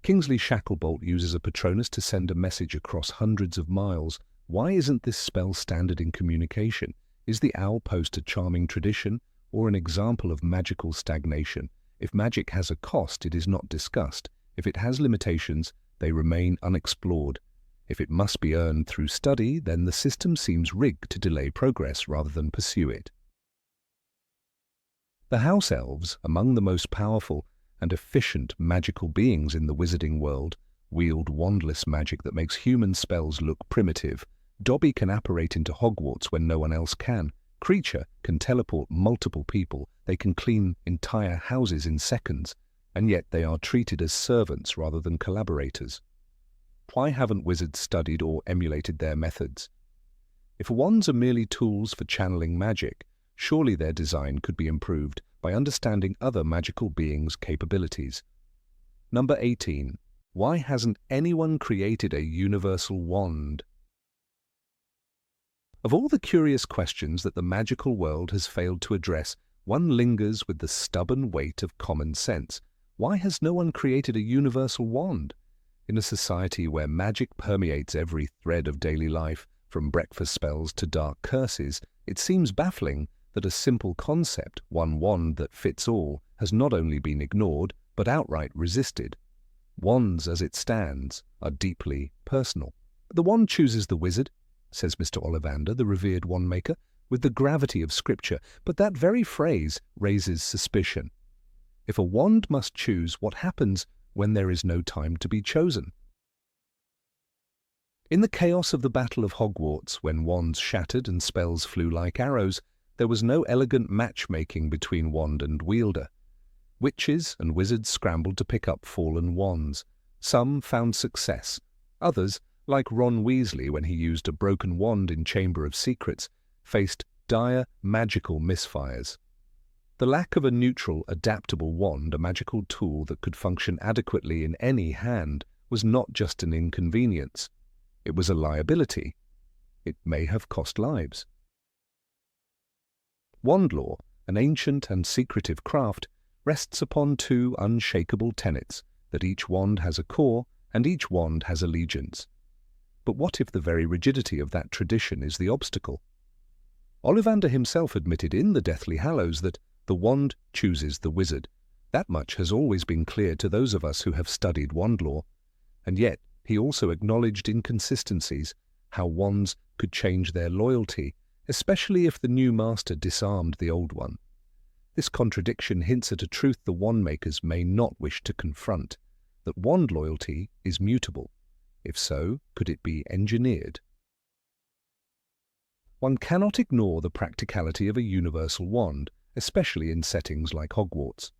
Kingsley Shacklebolt uses a patronus to send a message across hundreds of miles. Why isn't this spell standard in communication? Is the owl post a charming tradition or an example of magical stagnation? If magic has a cost, it is not discussed. If it has limitations, they remain unexplored. If it must be earned through study, then the system seems rigged to delay progress rather than pursue it. The house elves, among the most powerful and efficient magical beings in the wizarding world, wield wandless magic that makes human spells look primitive. Dobby can apparate into Hogwarts when no one else can. Creature can teleport multiple people. They can clean entire houses in seconds, and yet they are treated as servants rather than collaborators. Why haven't wizards studied or emulated their methods? If wands are merely tools for channeling magic, surely their design could be improved by understanding other magical beings' capabilities. Number 18. Why hasn't anyone created a universal wand? Of all the curious questions that the magical world has failed to address, one lingers with the stubborn weight of common sense. Why has no one created a universal wand? In a society where magic permeates every thread of daily life, from breakfast spells to dark curses, it seems baffling that a simple concept, one wand that fits all, has not only been ignored, but outright resisted. Wands, as it stands, are deeply personal. "The wand chooses the wizard," says Mr. Ollivander, the revered wand-maker, with the gravity of Scripture, but that very phrase raises suspicion. If a wand must choose, what happens when there is no time to be chosen? In the chaos of the Battle of Hogwarts, when wands shattered and spells flew like arrows, there was no elegant matchmaking between wand and wielder. Witches and wizards scrambled to pick up fallen wands. Some found success. Others, like Ron Weasley when he used a broken wand in Chamber of Secrets, faced dire magical misfires. The lack of a neutral, adaptable wand, a magical tool that could function adequately in any hand, was not just an inconvenience. It was a liability. It may have cost lives. Wand lore, an ancient and secretive craft, rests upon two unshakable tenets, that each wand has a core and each wand has allegiance. But what if the very rigidity of that tradition is the obstacle? Ollivander himself admitted in the Deathly Hallows that the wand chooses the wizard. That much has always been clear to those of us who have studied wand lore, and yet he also acknowledged inconsistencies, how wands could change their loyalty, especially if the new master disarmed the old one. This contradiction hints at a truth the wand-makers may not wish to confront, that wand loyalty is mutable. If so, could it be engineered? One cannot ignore the practicality of a universal wand, especially in settings like Hogwarts.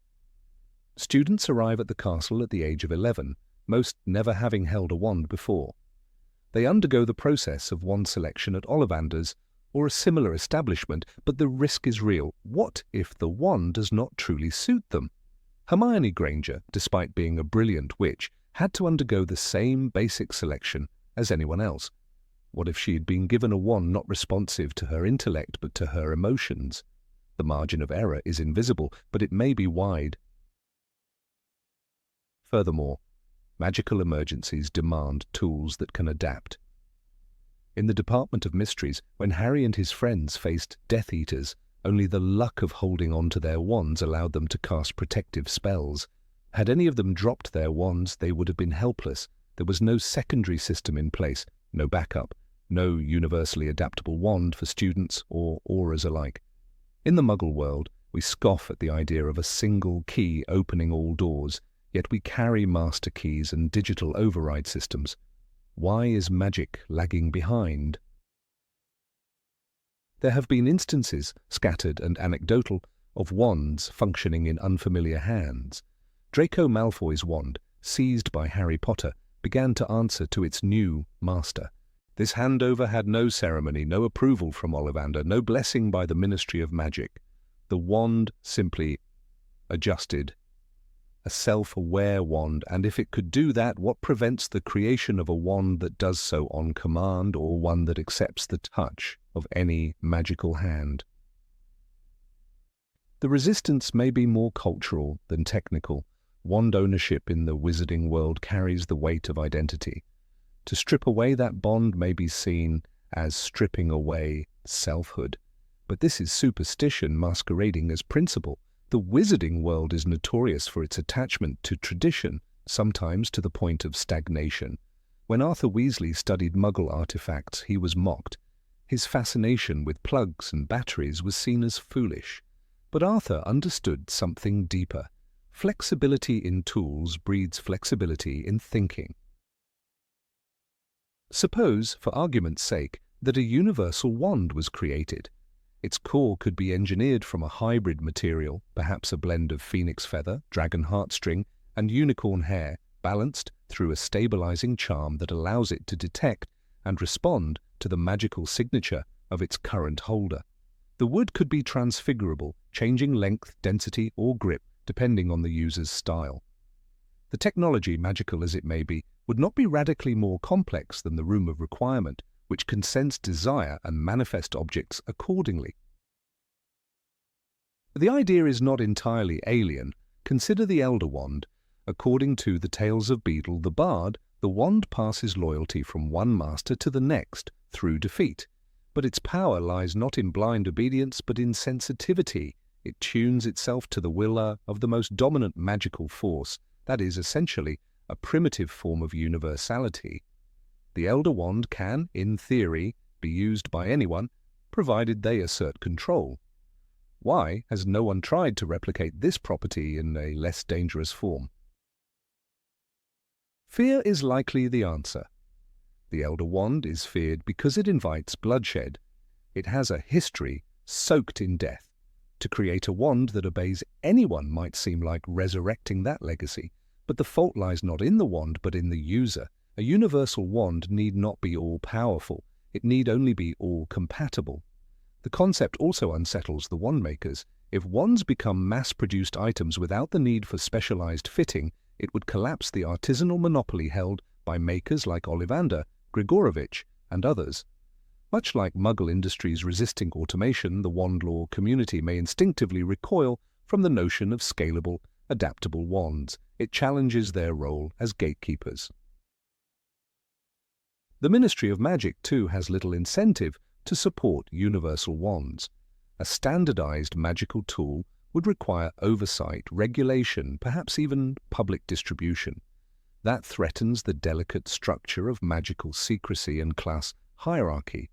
Students arrive at the castle at the age of 11, most never having held a wand before. They undergo the process of wand selection at Ollivander's or a similar establishment, but the risk is real. What if the wand does not truly suit them? Hermione Granger, despite being a brilliant witch, had to undergo the same basic selection as anyone else. What if she had been given a wand not responsive to her intellect but to her emotions? The margin of error is invisible, but it may be wide. Furthermore, magical emergencies demand tools that can adapt. In the Department of Mysteries, when Harry and his friends faced Death Eaters, only the luck of holding on to their wands allowed them to cast protective spells. Had any of them dropped their wands, they would have been helpless. There was no secondary system in place, no backup, no universally adaptable wand for students or aurors alike. In the Muggle world, we scoff at the idea of a single key opening all doors, yet we carry master keys and digital override systems. Why is magic lagging behind? There have been instances, scattered and anecdotal, of wands functioning in unfamiliar hands. Draco Malfoy's wand, seized by Harry Potter, began to answer to its new master. This handover had no ceremony, no approval from Ollivander, no blessing by the Ministry of Magic. The wand simply adjusted. A self-aware wand, and if it could do that, what prevents the creation of a wand that does so on command, or one that accepts the touch of any magical hand? The resistance may be more cultural than technical. Wand ownership in the wizarding world carries the weight of identity. To strip away that bond may be seen as stripping away selfhood. But this is superstition masquerading as principle. The wizarding world is notorious for its attachment to tradition, sometimes to the point of stagnation. When Arthur Weasley studied Muggle artifacts, he was mocked. His fascination with plugs and batteries was seen as foolish. But Arthur understood something deeper. Flexibility in tools breeds flexibility in thinking. Suppose, for argument's sake, that a universal wand was created. Its core could be engineered from a hybrid material, perhaps a blend of phoenix feather, dragon heartstring, and unicorn hair, balanced through a stabilizing charm that allows it to detect and respond to the magical signature of its current holder. The wood could be transfigurable, changing length, density, or grip, depending on the user's style. The technology, magical as it may be, would not be radically more complex than the Room of Requirement, which can sense desire and manifest objects accordingly. The idea is not entirely alien. Consider the Elder Wand. According to the Tales of Beedle the Bard, the wand passes loyalty from one master to the next through defeat. But its power lies not in blind obedience but in sensitivity, It tunes itself to the will of the most dominant magical force, that is essentially a primitive form of universality. The Elder Wand can, in theory, be used by anyone, provided they assert control. Why has no one tried to replicate this property in a less dangerous form? Fear is likely the answer. The Elder Wand is feared because it invites bloodshed. It has a history soaked in death. To create a wand that obeys anyone might seem like resurrecting that legacy, but the fault lies not in the wand but in the user. A universal wand need not be all-powerful. It need only be all-compatible. The concept also unsettles the wand makers. If wands become mass-produced items without the need for specialized fitting, it would collapse the artisanal monopoly held by makers like Ollivander, Grigorovich, and others. Much like Muggle industries resisting automation, the wand law community may instinctively recoil from the notion of scalable, adaptable wands. It challenges their role as gatekeepers. The Ministry of Magic, too, has little incentive to support universal wands. A standardized magical tool would require oversight, regulation, perhaps even public distribution. That threatens the delicate structure of magical secrecy and class hierarchy.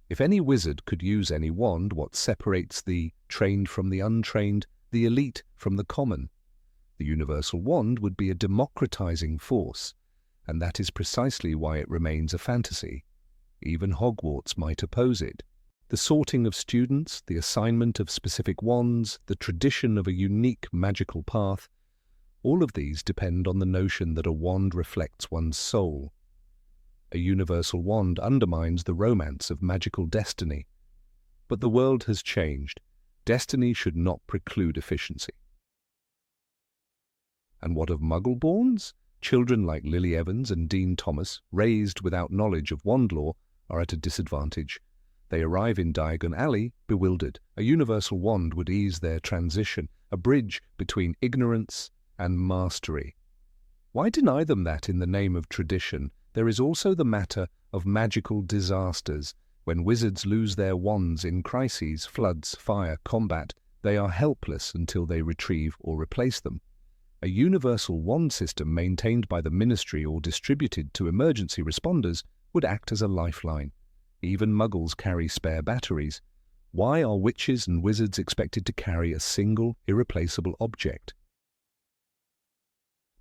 If any wizard could use any wand, what separates the trained from the untrained, the elite from the common? The universal wand would be a democratizing force, and that is precisely why it remains a fantasy. Even Hogwarts might oppose it. The sorting of students, the assignment of specific wands, the tradition of a unique magical path, all of these depend on the notion that a wand reflects one's soul. A universal wand undermines the romance of magical destiny. But the world has changed. Destiny should not preclude efficiency. And what of Muggle-borns? Children like Lily Evans and Dean Thomas, raised without knowledge of wand law, are at a disadvantage. They arrive in Diagon Alley bewildered. A universal wand would ease their transition, a bridge between ignorance and mastery. Why deny them that in the name of tradition? There is also the matter of magical disasters. When wizards lose their wands in crises, floods, fire, combat, they are helpless until they retrieve or replace them. A universal wand system maintained by the ministry or distributed to emergency responders would act as a lifeline. Even Muggles carry spare batteries. Why are witches and wizards expected to carry a single, irreplaceable object?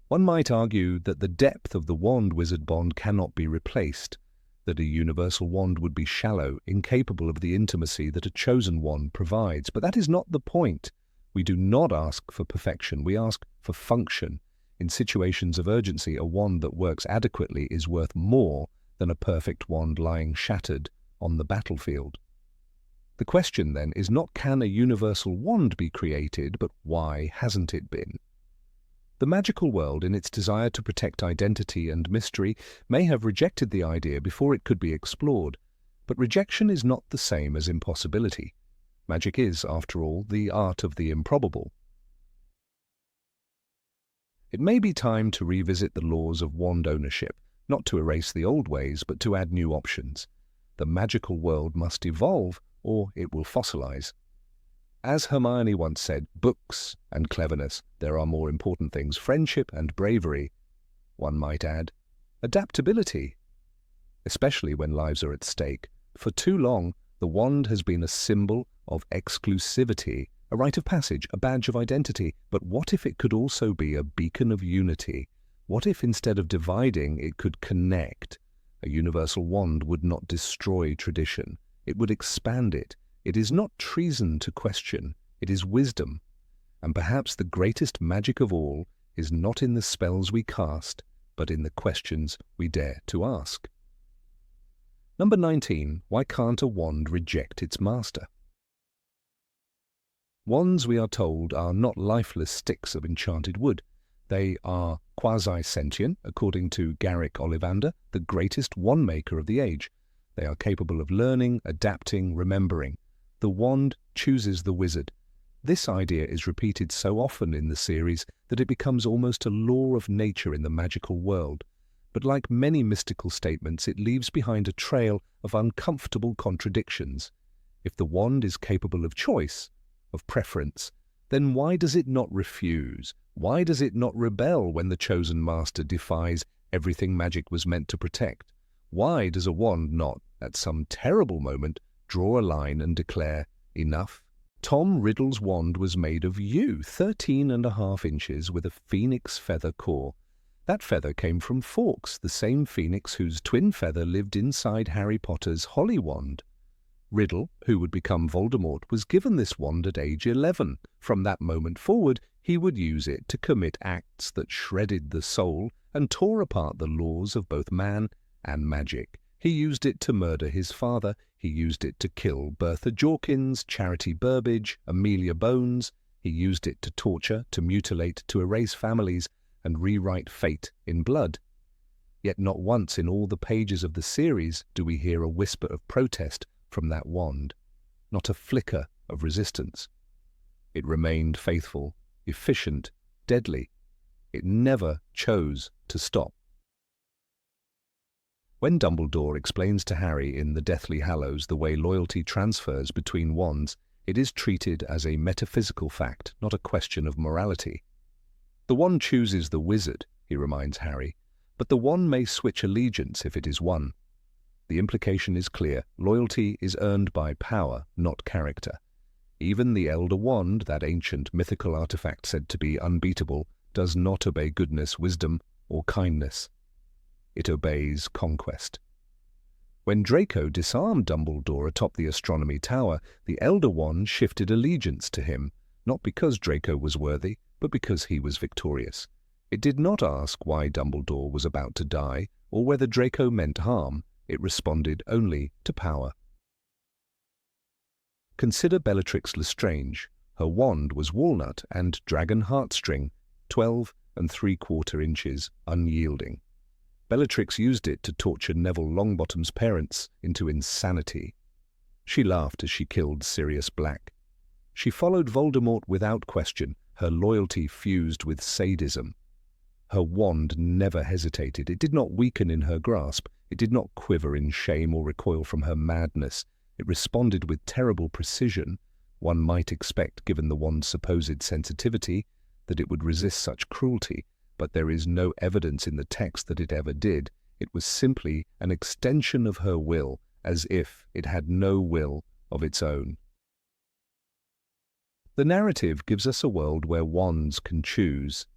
One might argue that the depth of the wand-wizard bond cannot be replaced, that a universal wand would be shallow, incapable of the intimacy that a chosen wand provides. But that is not the point. We do not ask for perfection, we ask for function. In situations of urgency, a wand that works adequately is worth more than a perfect wand lying shattered on the battlefield. The question, then, is not can a universal wand be created, but why hasn't it been? The magical world, in its desire to protect identity and mystery, may have rejected the idea before it could be explored. But rejection is not the same as impossibility. Magic is, after all, the art of the improbable. It may be time to revisit the laws of wand ownership, not to erase the old ways, but to add new options. The magical world must evolve, or it will fossilize. As Hermione once said, books and cleverness, there are more important things, friendship and bravery. One might add, adaptability, especially when lives are at stake. For too long, the wand has been a symbol of exclusivity, a rite of passage, a badge of identity. But what if it could also be a beacon of unity? What if instead of dividing, it could connect? A universal wand would not destroy tradition. It would expand it. It is not treason to question, it is wisdom. And perhaps the greatest magic of all is not in the spells we cast, but in the questions we dare to ask. Number 19. Why can't a wand reject its master? Wands, we are told, are not lifeless sticks of enchanted wood. They are quasi-sentient, according to Garrick Ollivander, the greatest wand-maker of the age. They are capable of learning, adapting, remembering. The wand chooses the wizard. This idea is repeated so often in the series that it becomes almost a law of nature in the magical world. But like many mystical statements, it leaves behind a trail of uncomfortable contradictions. If the wand is capable of choice, of preference, then why does it not refuse? Why does it not rebel when the chosen master defies everything magic was meant to protect? Why does a wand not, at some terrible moment, draw a line and declare, enough? Tom Riddle's wand was made of yew, 13.5 inches, with a phoenix feather core. That feather came from Fawkes, the same phoenix whose twin feather lived inside Harry Potter's holly wand. Riddle, who would become Voldemort, was given this wand at age 11. From that moment forward, he would use it to commit acts that shredded the soul and tore apart the laws of both man and magic. He used it to murder his father. He used it to kill Bertha Jorkins, Charity Burbage, Amelia Bones. He used it to torture, to mutilate, to erase families, and rewrite fate in blood. Yet not once in all the pages of the series do we hear a whisper of protest from that wand, not a flicker of resistance. It remained faithful, efficient, deadly. It never chose to stop. When Dumbledore explains to Harry in the Deathly Hallows the way loyalty transfers between wands, it is treated as a metaphysical fact, not a question of morality. The wand chooses the wizard, he reminds Harry, but the wand may switch allegiance if it is won. The implication is clear. Loyalty is earned by power, not character. Even the Elder Wand, that ancient mythical artifact said to be unbeatable, does not obey goodness, wisdom, or kindness. It obeys conquest. When Draco disarmed Dumbledore atop the astronomy tower, the Elder Wand shifted allegiance to him, not because Draco was worthy, but because he was victorious. It did not ask why Dumbledore was about to die, or whether Draco meant harm. It responded only to power. Consider Bellatrix Lestrange. Her wand was walnut and dragon heartstring, 12 3/4 inches, unyielding. Bellatrix used it to torture Neville Longbottom's parents into insanity. She laughed as she killed Sirius Black. She followed Voldemort without question, her loyalty fused with sadism. Her wand never hesitated. It did not weaken in her grasp. It did not quiver in shame or recoil from her madness. It responded with terrible precision. One might expect, given the wand's supposed sensitivity, that it would resist such cruelty, but there is no evidence in the text that it ever did. It was simply an extension of her will, as if it had no will of its own. The narrative gives us a world where wands can choose,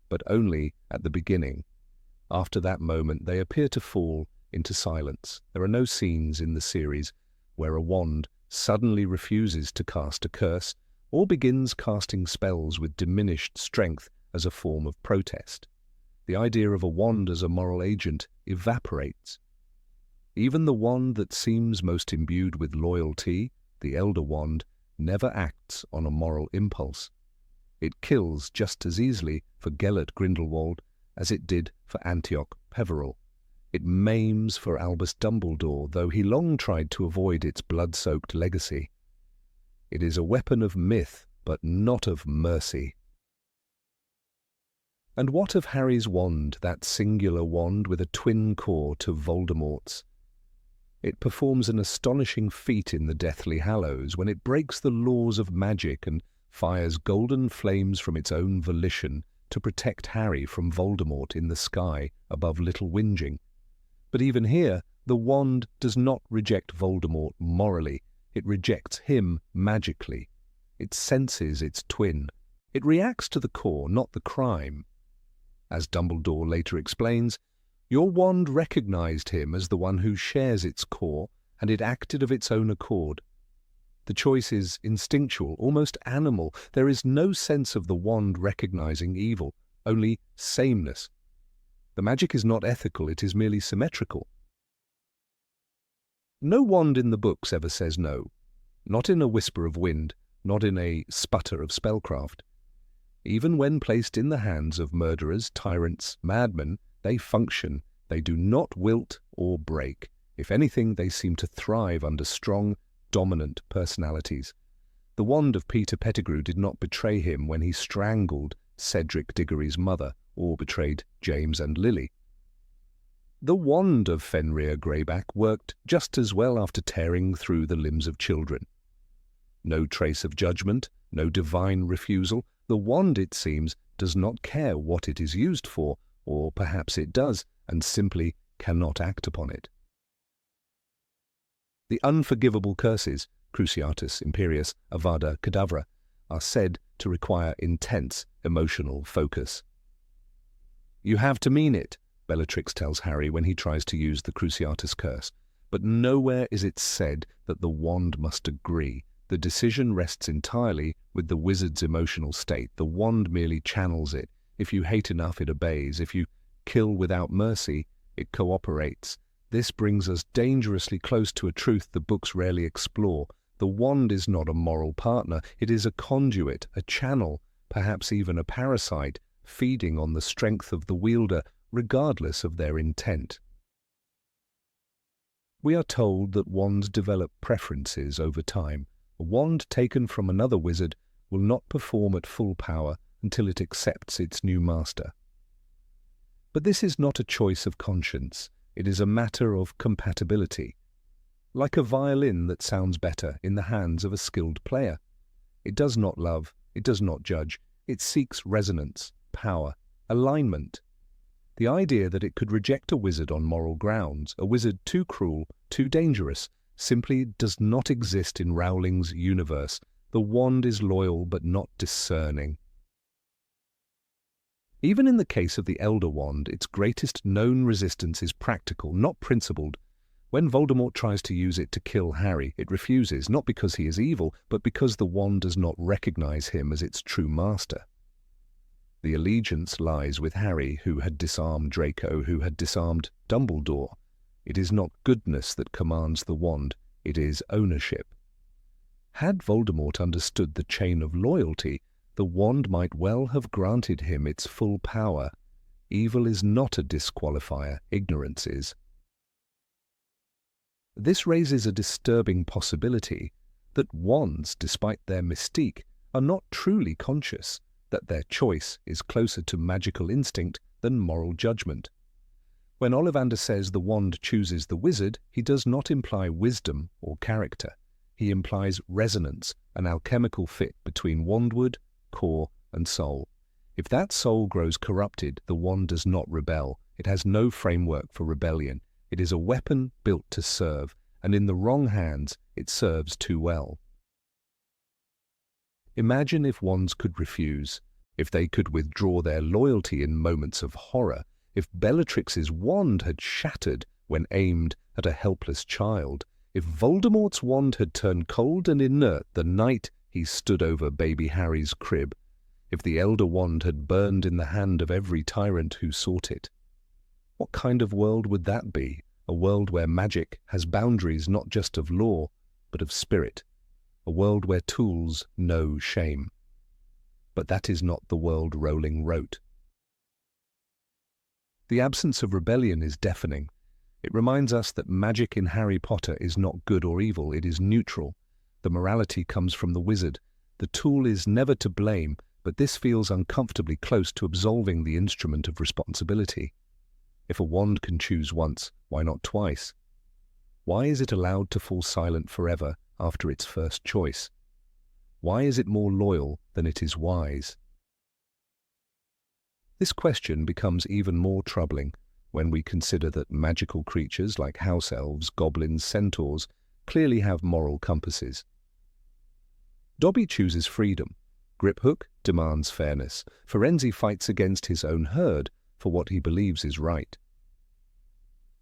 but only at the beginning. After that moment, they appear to fall into silence. There are no scenes in the series where a wand suddenly refuses to cast a curse or begins casting spells with diminished strength as a form of protest. The idea of a wand as a moral agent evaporates. Even the wand that seems most imbued with loyalty, the Elder Wand, never acts on a moral impulse. It kills just as easily for Gellert Grindelwald as it did for Antioch Peverell. It maims for Albus Dumbledore, though he long tried to avoid its blood-soaked legacy. It is a weapon of myth, but not of mercy. And what of Harry's wand, that singular wand with a twin core to Voldemort's? It performs an astonishing feat in the Deathly Hallows when it breaks the laws of magic and fires golden flames from its own volition to protect Harry from Voldemort in the sky above Little Whinging. But even here, the wand does not reject Voldemort morally. It rejects him magically. It senses its twin. It reacts to the core, not the crime. As Dumbledore later explains, your wand recognized him as the one who shares its core, and it acted of its own accord. The choice is instinctual, almost animal. There is no sense of the wand recognizing evil, only sameness. The magic is not ethical, it is merely symmetrical. No wand in the books ever says no. Not in a whisper of wind, not in a sputter of spellcraft. Even when placed in the hands of murderers, tyrants, madmen, they function. They do not wilt or break. If anything, they seem to thrive under strong, dominant personalities. The wand of Peter Pettigrew did not betray him when he strangled Cedric Diggory's mother or betrayed James and Lily. The wand of Fenrir Greyback worked just as well after tearing through the limbs of children. No trace of judgment, no divine refusal. The wand, it seems, does not care what it is used for, or perhaps it does, and simply cannot act upon it. The unforgivable curses, Cruciatus, Imperius, Avada, Kedavra, are said to require intense emotional focus. You have to mean it, Bellatrix tells Harry when he tries to use the Cruciatus curse, but nowhere is it said that the wand must agree. The decision rests entirely with the wizard's emotional state. The wand merely channels it. If you hate enough, it obeys. If you kill without mercy, it cooperates. This brings us dangerously close to a truth the books rarely explore. The wand is not a moral partner. It is a conduit, a channel, perhaps even a parasite, feeding on the strength of the wielder, regardless of their intent. We are told that wands develop preferences over time. A wand taken from another wizard will not perform at full power until it accepts its new master. But this is not a choice of conscience. It is a matter of compatibility. Like a violin that sounds better in the hands of a skilled player. It does not love, it does not judge, it seeks resonance, power, alignment. The idea that it could reject a wizard on moral grounds, a wizard too cruel, too dangerous, simply does not exist in Rowling's universe. The wand is loyal but not discerning. Even in the case of the Elder Wand, its greatest known resistance is practical, not principled. When Voldemort tries to use it to kill Harry, it refuses, not because he is evil, but because the wand does not recognize him as its true master. The allegiance lies with Harry, who had disarmed Draco, who had disarmed Dumbledore. It is not goodness that commands the wand, it is ownership. Had Voldemort understood the chain of loyalty, the wand might well have granted him its full power. Evil is not a disqualifier, ignorance is. This raises a disturbing possibility that wands, despite their mystique, are not truly conscious, that their choice is closer to magical instinct than moral judgment. When Ollivander says the wand chooses the wizard, he does not imply wisdom or character. He implies resonance, an alchemical fit between wandwood, core, and soul. If that soul grows corrupted, the wand does not rebel. It has no framework for rebellion. It is a weapon built to serve, and in the wrong hands, it serves too well. Imagine if wands could refuse, if they could withdraw their loyalty in moments of horror, if Bellatrix's wand had shattered when aimed at a helpless child, if Voldemort's wand had turned cold and inert the night he stood over baby Harry's crib, if the Elder Wand had burned in the hand of every tyrant who sought it. What kind of world would that be? A world where magic has boundaries not just of law, but of spirit. A world where tools know shame. But that is not the world Rowling wrote. The absence of rebellion is deafening. It reminds us that magic in Harry Potter is not good or evil, it is neutral. The morality comes from the wizard. The tool is never to blame, but this feels uncomfortably close to absolving the instrument of responsibility. If a wand can choose once, why not twice? Why is it allowed to fall silent forever after its first choice? Why is it more loyal than it is wise? This question becomes even more troubling when we consider that magical creatures like house elves, goblins, centaurs clearly have moral compasses. Dobby chooses freedom. Griphook demands fairness. Firenze fights against his own herd for what he believes is right.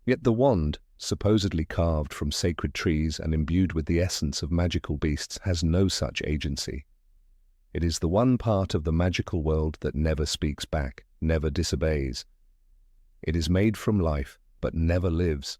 Yet the wand, supposedly carved from sacred trees and imbued with the essence of magical beasts, has no such agency. It is the one part of the magical world that never speaks back, never disobeys. It is made from life, but never lives.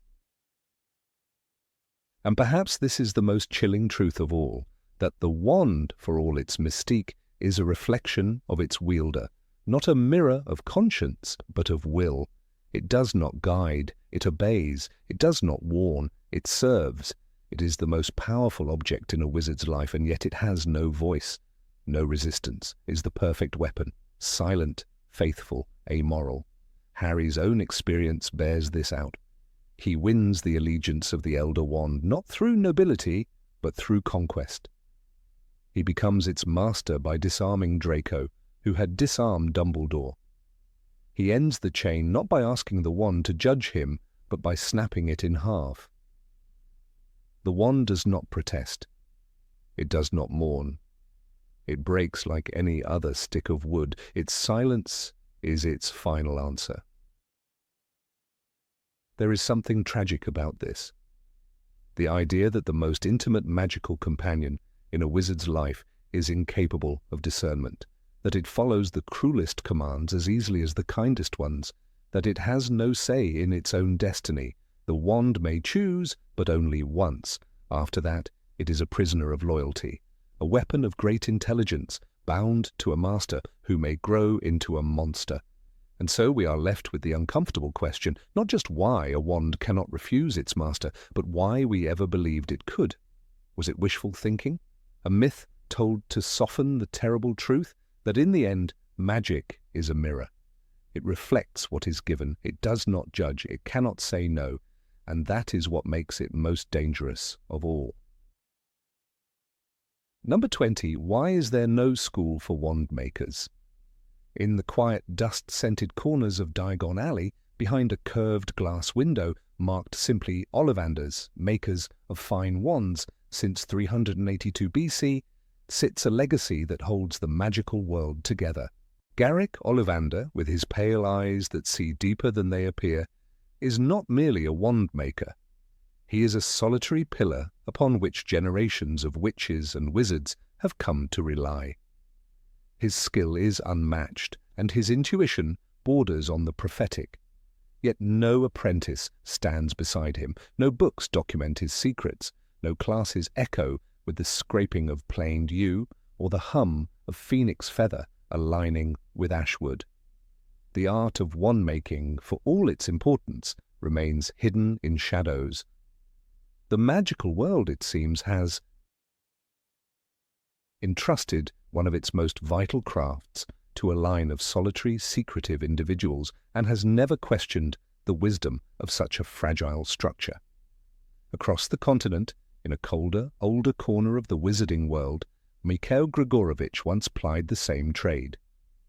And perhaps this is the most chilling truth of all, that the wand, for all its mystique, is a reflection of its wielder, not a mirror of conscience, but of will. It does not guide, it obeys, it does not warn, it serves. It is the most powerful object in a wizard's life, and yet it has no voice, no resistance, is the perfect weapon, silent, faithful, amoral. Harry's own experience bears this out. He wins the allegiance of the Elder Wand, not through nobility, but through conquest. He becomes its master by disarming Draco, who had disarmed Dumbledore. He ends the chain not by asking the wand to judge him, but by snapping it in half. The wand does not protest. It does not mourn. It breaks like any other stick of wood. Its silence is its final answer. There is something tragic about this. The idea that the most intimate magical companion in a wizard's life is incapable of discernment, that it follows the cruelest commands as easily as the kindest ones, that it has no say in its own destiny. The wand may choose, but only once. After that, it is a prisoner of loyalty, a weapon of great intelligence, bound to a master who may grow into a monster. And so we are left with the uncomfortable question, not just why a wand cannot refuse its master, but why we ever believed it could. Was it wishful thinking? A myth told to soften the terrible truth that in the end, magic is a mirror. It reflects what is given. It does not judge. It cannot say no. And that is what makes it most dangerous of all. Number 20. Why is there no school for wand makers? In the quiet, dust-scented corners of Diagon Alley, behind a curved glass window marked simply Ollivanders, makers of fine wands since 382 BC, sits a legacy that holds the magical world together. Garrick Ollivander, with his pale eyes that see deeper than they appear, is not merely a wand maker. He is a solitary pillar upon which generations of witches and wizards have come to rely. His skill is unmatched, and his intuition borders on the prophetic. Yet no apprentice stands beside him, no books document his secrets, no classes echo with the scraping of planed yew or the hum of phoenix feather aligning with ashwood. The art of wand-making, for all its importance, remains hidden in shadows. The magical world, it seems, has entrusted one of its most vital crafts to a line of solitary, secretive individuals, and has never questioned the wisdom of such a fragile structure. Across the continent, in a colder, older corner of the wizarding world, Mikhail Grigorovich once plied the same trade.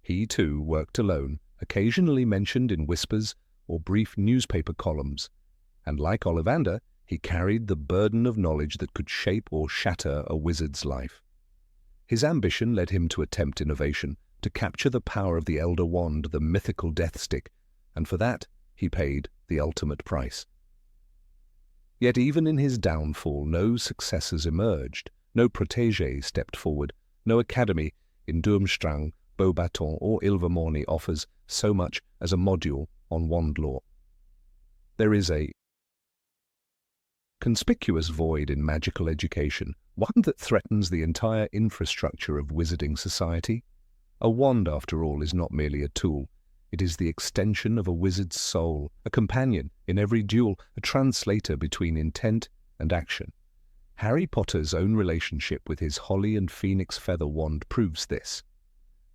He, too, worked alone, occasionally mentioned in whispers or brief newspaper columns, and like Ollivander, he carried the burden of knowledge that could shape or shatter a wizard's life. His ambition led him to attempt innovation, to capture the power of the Elder Wand, the mythical death stick, and for that he paid the ultimate price. Yet even in his downfall, no successors emerged, no protégé stepped forward, no academy in Durmstrang, Beauxbatons or Ilvermorny offers so much as a module on wand lore. There is a conspicuous void in magical education, one that threatens the entire infrastructure of wizarding society. A wand, after all, is not merely a tool. It is the extension of a wizard's soul, a companion in every duel, a translator between intent and action. Harry Potter's own relationship with his holly and phoenix feather wand proves this.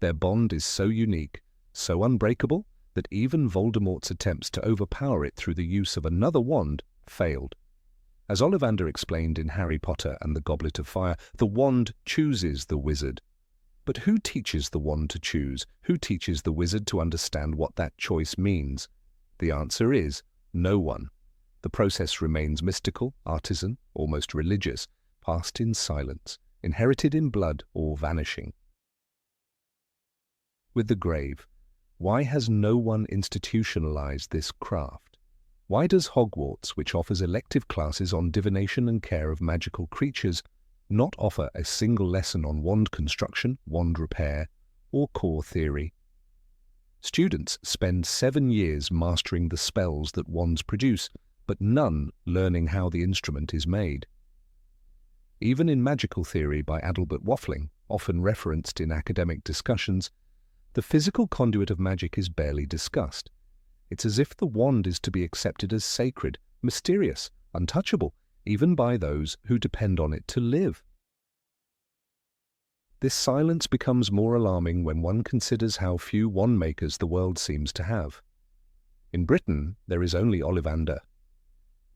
Their bond is so unique, so unbreakable, that even Voldemort's attempts to overpower it through the use of another wand failed. As Ollivander explained in Harry Potter and the Goblet of Fire, the wand chooses the wizard. But who teaches the wand to choose? Who teaches the wizard to understand what that choice means? The answer is no one. The process remains mystical, artisan, almost religious, passed in silence, inherited in blood or vanishing. With the grave, why has no one institutionalized this craft? Why does Hogwarts, which offers elective classes on divination and care of magical creatures, not offer a single lesson on wand construction, wand repair, or core theory? Students spend 7 years mastering the spells that wands produce, but none learning how the instrument is made. Even in magical theory by Adalbert Waffling, often referenced in academic discussions, the physical conduit of magic is barely discussed. It's as if the wand is to be accepted as sacred, mysterious, untouchable, even by those who depend on it to live. This silence becomes more alarming when one considers how few wand makers the world seems to have. In Britain, there is only Ollivander.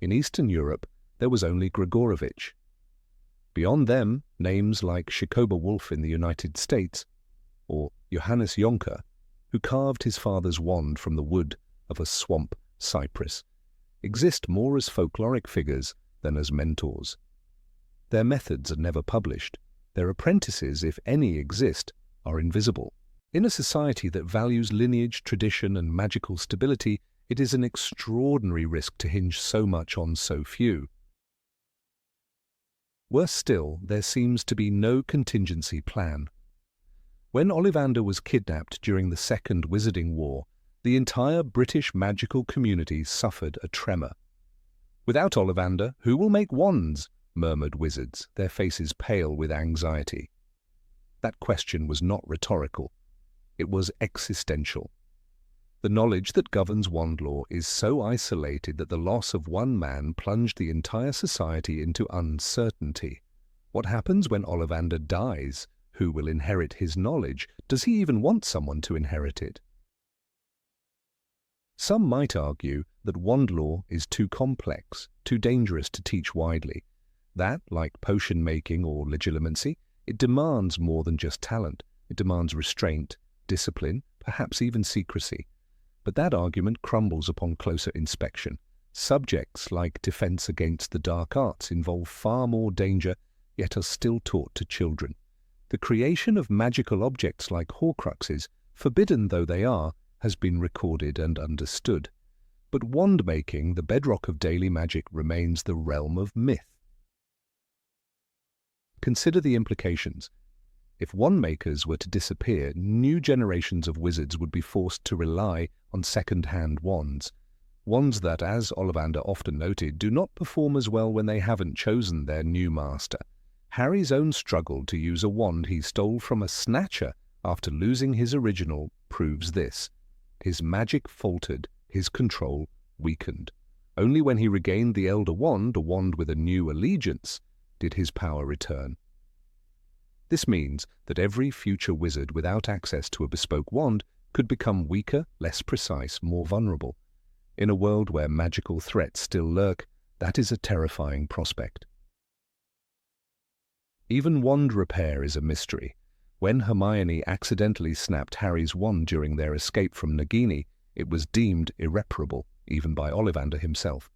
In Eastern Europe, there was only Grigorovich. Beyond them, names like Shikoba Wolf in the United States, or Johannes Jonker, who carved his father's wand from the wood of a swamp cypress, exist more as folkloric figures than as mentors. Their methods are never published. Their apprentices, if any exist, are invisible. In a society that values lineage, tradition, and magical stability, it is an extraordinary risk to hinge so much on so few. Worse still, there seems to be no contingency plan. When Ollivander was kidnapped during the Second Wizarding War, the entire British magical community suffered a tremor. "Without Ollivander, who will make wands?" murmured wizards, their faces pale with anxiety. That question was not rhetorical. It was existential. The knowledge that governs wand law is so isolated that the loss of one man plunged the entire society into uncertainty. What happens when Ollivander dies? Who will inherit his knowledge? Does he even want someone to inherit it? Some might argue that wand law is too complex, too dangerous to teach widely. That, like potion making or legilimency, it demands more than just talent. It demands restraint, discipline, perhaps even secrecy. But that argument crumbles upon closer inspection. Subjects like defense against the dark arts involve far more danger, yet are still taught to children. The creation of magical objects like Horcruxes, forbidden though they are, has been recorded and understood. But wand-making, the bedrock of daily magic, remains the realm of myth. Consider the implications. If wand-makers were to disappear, new generations of wizards would be forced to rely on second-hand wands. Wands that, as Ollivander often noted, do not perform as well when they haven't chosen their new master. Harry's own struggle to use a wand he stole from a snatcher after losing his original proves this. His magic faltered, his control weakened. Only when he regained the Elder Wand, a wand with a new allegiance, did his power return. This means that every future wizard without access to a bespoke wand could become weaker, less precise, more vulnerable. In a world where magical threats still lurk, that is a terrifying prospect. Even wand repair is a mystery. When Hermione accidentally snapped Harry's wand during their escape from Nagini, it was deemed irreparable, even by Ollivander himself.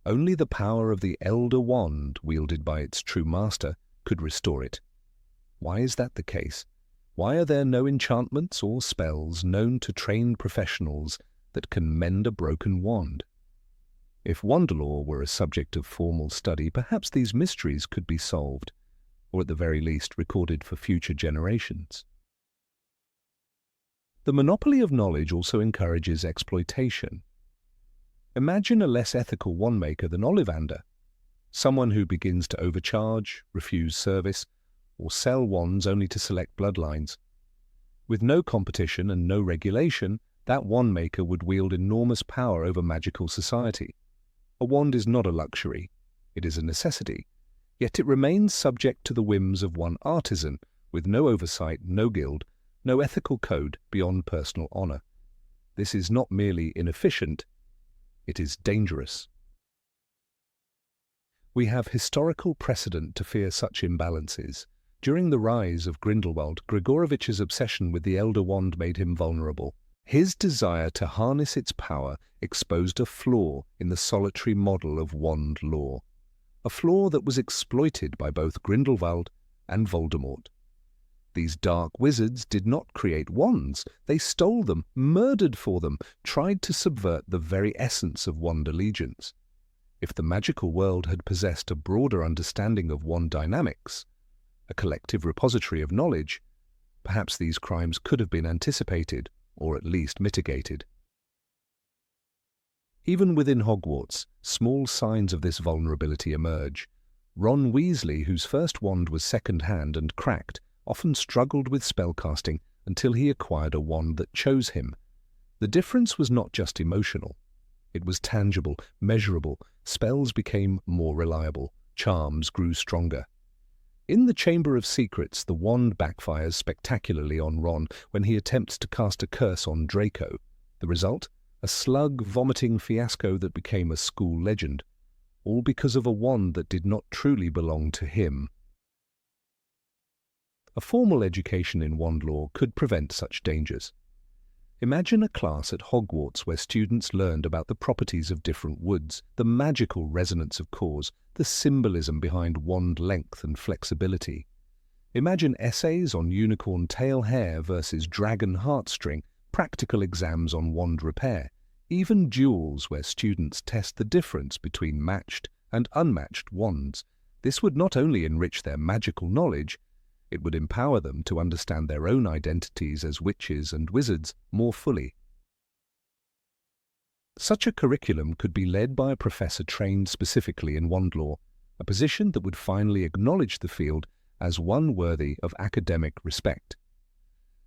Only the power of the Elder Wand, wielded by its true master, could restore it. Why is that the case? Why are there no enchantments or spells known to trained professionals that can mend a broken wand? If wand law were a subject of formal study, perhaps these mysteries could be solved, or at the very least recorded for future generations. The monopoly of knowledge also encourages exploitation. Imagine a less ethical wand-maker than Ollivander, someone who begins to overcharge, refuse service, or sell wands only to select bloodlines. With no competition and no regulation, that wand-maker would wield enormous power over magical society. A wand is not a luxury, it is a necessity, yet it remains subject to the whims of one artisan, with no oversight, no guild, no ethical code beyond personal honor. This is not merely inefficient, it is dangerous. We have historical precedent to fear such imbalances. During the rise of Grindelwald, Gregorovich's obsession with the Elder Wand made him vulnerable. His desire to harness its power exposed a flaw in the solitary model of wand law, a flaw that was exploited by both Grindelwald and Voldemort. These dark wizards did not create wands, they stole them, murdered for them, tried to subvert the very essence of wand allegiance. If the magical world had possessed a broader understanding of wand dynamics, a collective repository of knowledge, perhaps these crimes could have been anticipated, or at least mitigated. Even within Hogwarts, small signs of this vulnerability emerge. Ron Weasley, whose first wand was second-hand and cracked, often struggled with spellcasting until he acquired a wand that chose him. The difference was not just emotional. It was tangible, measurable. Spells became more reliable. Charms grew stronger. In the Chamber of Secrets, the wand backfires spectacularly on Ron when he attempts to cast a curse on Draco. The result? A slug-vomiting fiasco that became a school legend, all because of a wand that did not truly belong to him. A formal education in wand lore could prevent such dangers. Imagine a class at Hogwarts where students learned about the properties of different woods, the magical resonance of cores, the symbolism behind wand length and flexibility. Imagine essays on unicorn tail hair versus dragon heartstring, practical exams on wand repair, even duels where students test the difference between matched and unmatched wands. This would not only enrich their magical knowledge, it would empower them to understand their own identities as witches and wizards more fully. Such a curriculum could be led by a professor trained specifically in wand lore, a position that would finally acknowledge the field as one worthy of academic respect.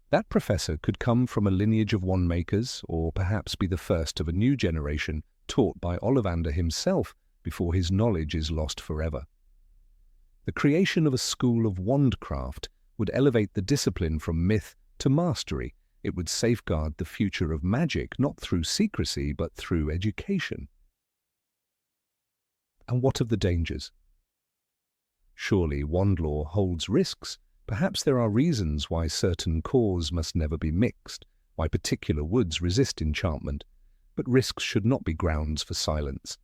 That professor could come from a lineage of wand makers, or perhaps be the first of a new generation taught by Ollivander himself before his knowledge is lost forever. The creation of a school of wandcraft would elevate the discipline from myth to mastery. It would safeguard the future of magic, not through secrecy, but through education. And what of the dangers? Surely wand lore holds risks. Perhaps there are reasons why certain cores must never be mixed, why particular woods resist enchantment, but risks should not be grounds for silence.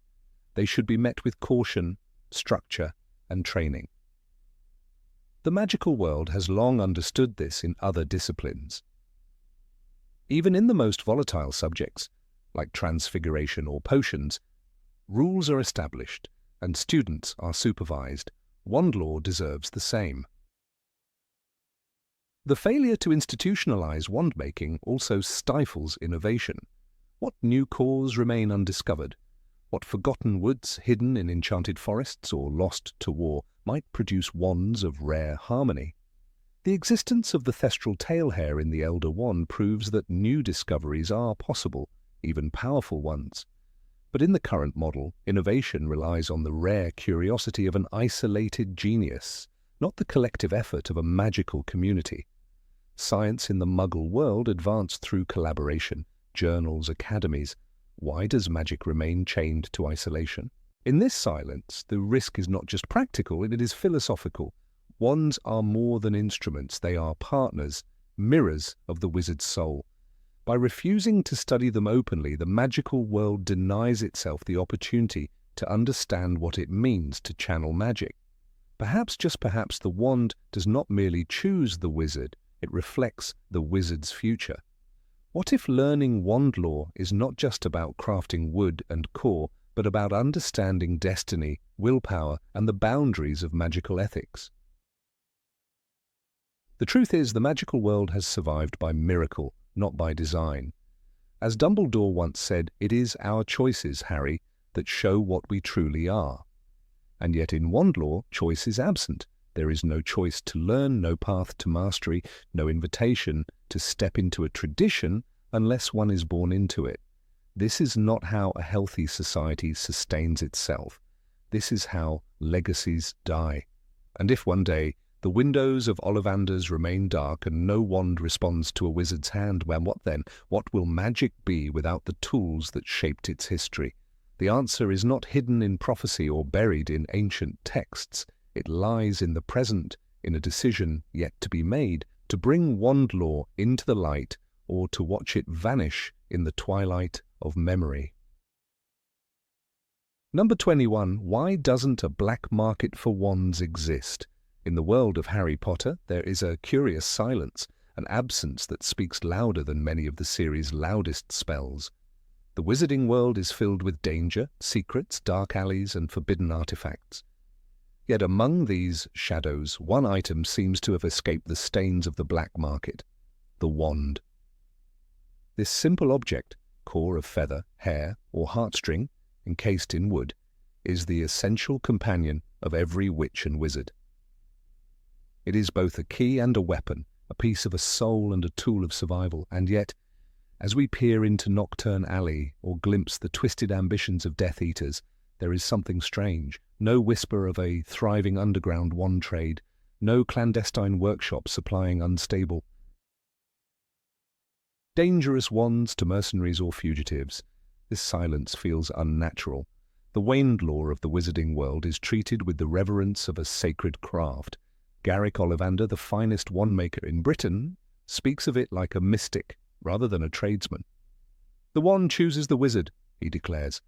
They should be met with caution, structure, and training. The magical world has long understood this in other disciplines. Even in the most volatile subjects, like transfiguration or potions, rules are established and students are supervised. Wand lore deserves the same. The failure to institutionalize wand-making also stifles innovation. What new cores remain undiscovered? What forgotten woods hidden in enchanted forests or lost to war might produce wands of rare harmony? The existence of the thestral tail hair in the Elder Wand proves that new discoveries are possible, even powerful ones. But in the current model, innovation relies on the rare curiosity of an isolated genius, not the collective effort of a magical community. Science in the Muggle world advanced through collaboration, journals, academies. Why does magic remain chained to isolation? In this silence, the risk is not just practical, it is philosophical. Wands are more than instruments, they are partners, mirrors of the wizard's soul. By refusing to study them openly, the magical world denies itself the opportunity to understand what it means to channel magic. Perhaps, just perhaps, the wand does not merely choose the wizard, it reflects the wizard's future. What if learning wand lore is not just about crafting wood and core, but about understanding destiny, willpower, and the boundaries of magical ethics? The truth is, the magical world has survived by miracle, not by design. As Dumbledore once said, it is our choices, Harry, that show what we truly are. And yet in wand lore, choice is absent. There is no choice to learn, no path to mastery, no invitation to step into a tradition unless one is born into it. This is not how a healthy society sustains itself. This is how legacies die. And if one day the windows of Ollivanders remain dark and no wand responds to a wizard's hand, well, what then? What will magic be without the tools that shaped its history? The answer is not hidden in prophecy or buried in ancient texts. It lies in the present, in a decision yet to be made, to bring wand lore into the light or to watch it vanish in the twilight of memory. Number 21. Why doesn't a black market for wands exist? In the world of Harry Potter, there is a curious silence, an absence that speaks louder than many of the series' loudest spells. The wizarding world is filled with danger, secrets, dark alleys, and forbidden artifacts. Yet among these shadows, one item seems to have escaped the stains of the black market: the wand. This simple object, core of feather, hair, or heartstring, encased in wood, is the essential companion of every witch and wizard. It is both a key and a weapon, a piece of a soul and a tool of survival, and yet, as we peer into Nocturne Alley or glimpse the twisted ambitions of Death Eaters, there is something strange. No whisper of a thriving underground wand trade, no clandestine workshop supplying unstable, dangerous wands to mercenaries or fugitives. This silence feels unnatural. The wand lore of the wizarding world is treated with the reverence of a sacred craft. Garrick Ollivander, the finest wand-maker in Britain, speaks of it like a mystic rather than a tradesman. "The wand chooses the wizard," he declares,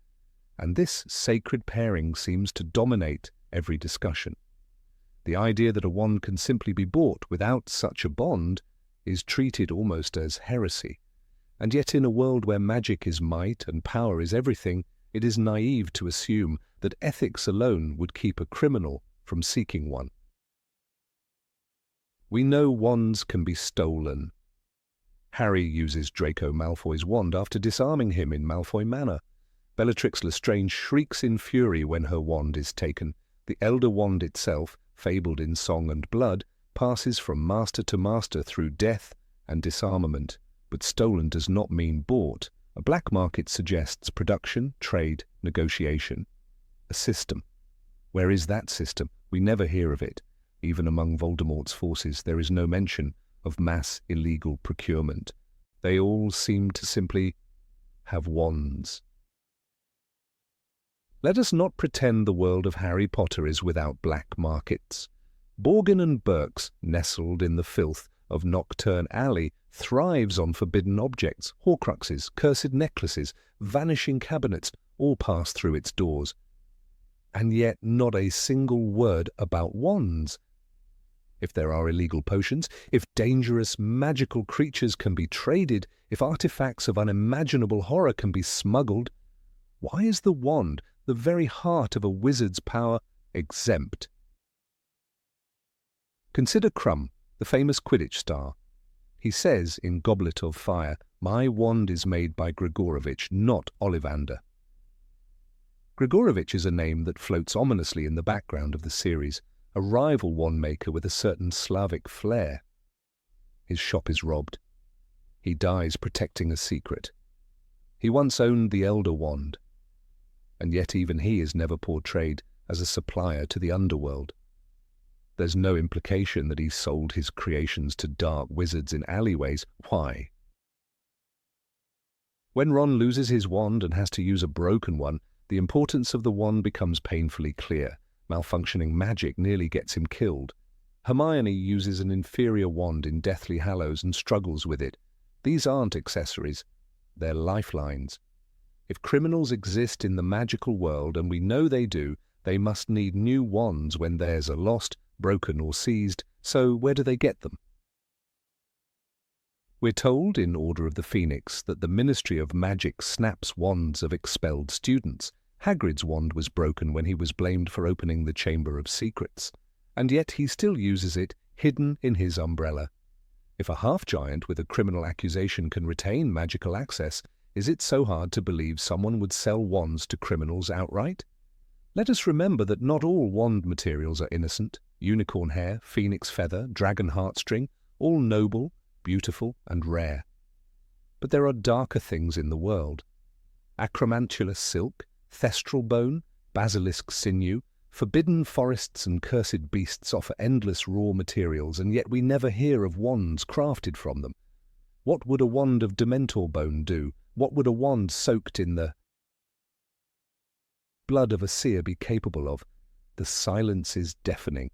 and this sacred pairing seems to dominate every discussion. The idea that a wand can simply be bought without such a bond is treated almost as heresy, and yet in a world where magic is might and power is everything, it is naive to assume that ethics alone would keep a criminal from seeking one. We know wands can be stolen. Harry uses Draco Malfoy's wand after disarming him in Malfoy Manor. Bellatrix Lestrange shrieks in fury when her wand is taken. The Elder Wand itself, fabled in Song and Blood, passes from master to master through death and disarmament, but stolen does not mean bought. A black market suggests production, trade, negotiation. A system. Where is that system? We never hear of it. Even among Voldemort's forces, there is no mention of mass illegal procurement. They all seem to simply have wands. Let us not pretend the world of Harry Potter is without black markets. Borgin and Burke's, nestled in the filth of Knockturn Alley, thrives on forbidden objects, horcruxes, cursed necklaces, vanishing cabinets, all pass through its doors. And yet not a single word about wands. If there are illegal potions, if dangerous magical creatures can be traded, if artifacts of unimaginable horror can be smuggled, why is the wand, the very heart of a wizard's power, exempt? Consider Crumb, the famous Quidditch star. He says in Goblet of Fire, "My wand is made by Grigorovich, not Ollivander." Grigorovich is a name that floats ominously in the background of the series, a rival wand-maker with a certain Slavic flair. His shop is robbed. He dies protecting a secret. He once owned the Elder Wand, and yet even he is never portrayed as a supplier to the underworld. There's no implication that he sold his creations to dark wizards in alleyways. Why? When Ron loses his wand and has to use a broken one, the importance of the wand becomes painfully clear. Malfunctioning magic nearly gets him killed. Hermione uses an inferior wand in Deathly Hallows and struggles with it. These aren't accessories, they're lifelines. If criminals exist in the magical world, and we know they do, they must need new wands when theirs are lost, broken or seized, so where do they get them? We're told in Order of the Phoenix that the Ministry of Magic snaps wands of expelled students. Hagrid's wand was broken when he was blamed for opening the Chamber of Secrets, and yet he still uses it hidden in his umbrella. If a half-giant with a criminal accusation can retain magical access, is it so hard to believe someone would sell wands to criminals outright? Let us remember that not all wand materials are innocent. Unicorn hair, phoenix feather, dragon heartstring, all noble, beautiful, and rare. But there are darker things in the world. Acromantula silk, thestral bone, basilisk sinew, forbidden forests and cursed beasts offer endless raw materials, and yet we never hear of wands crafted from them. What would a wand of Dementor bone do? What would a wand soaked in the blood of a seer be capable of? The silence is deafening.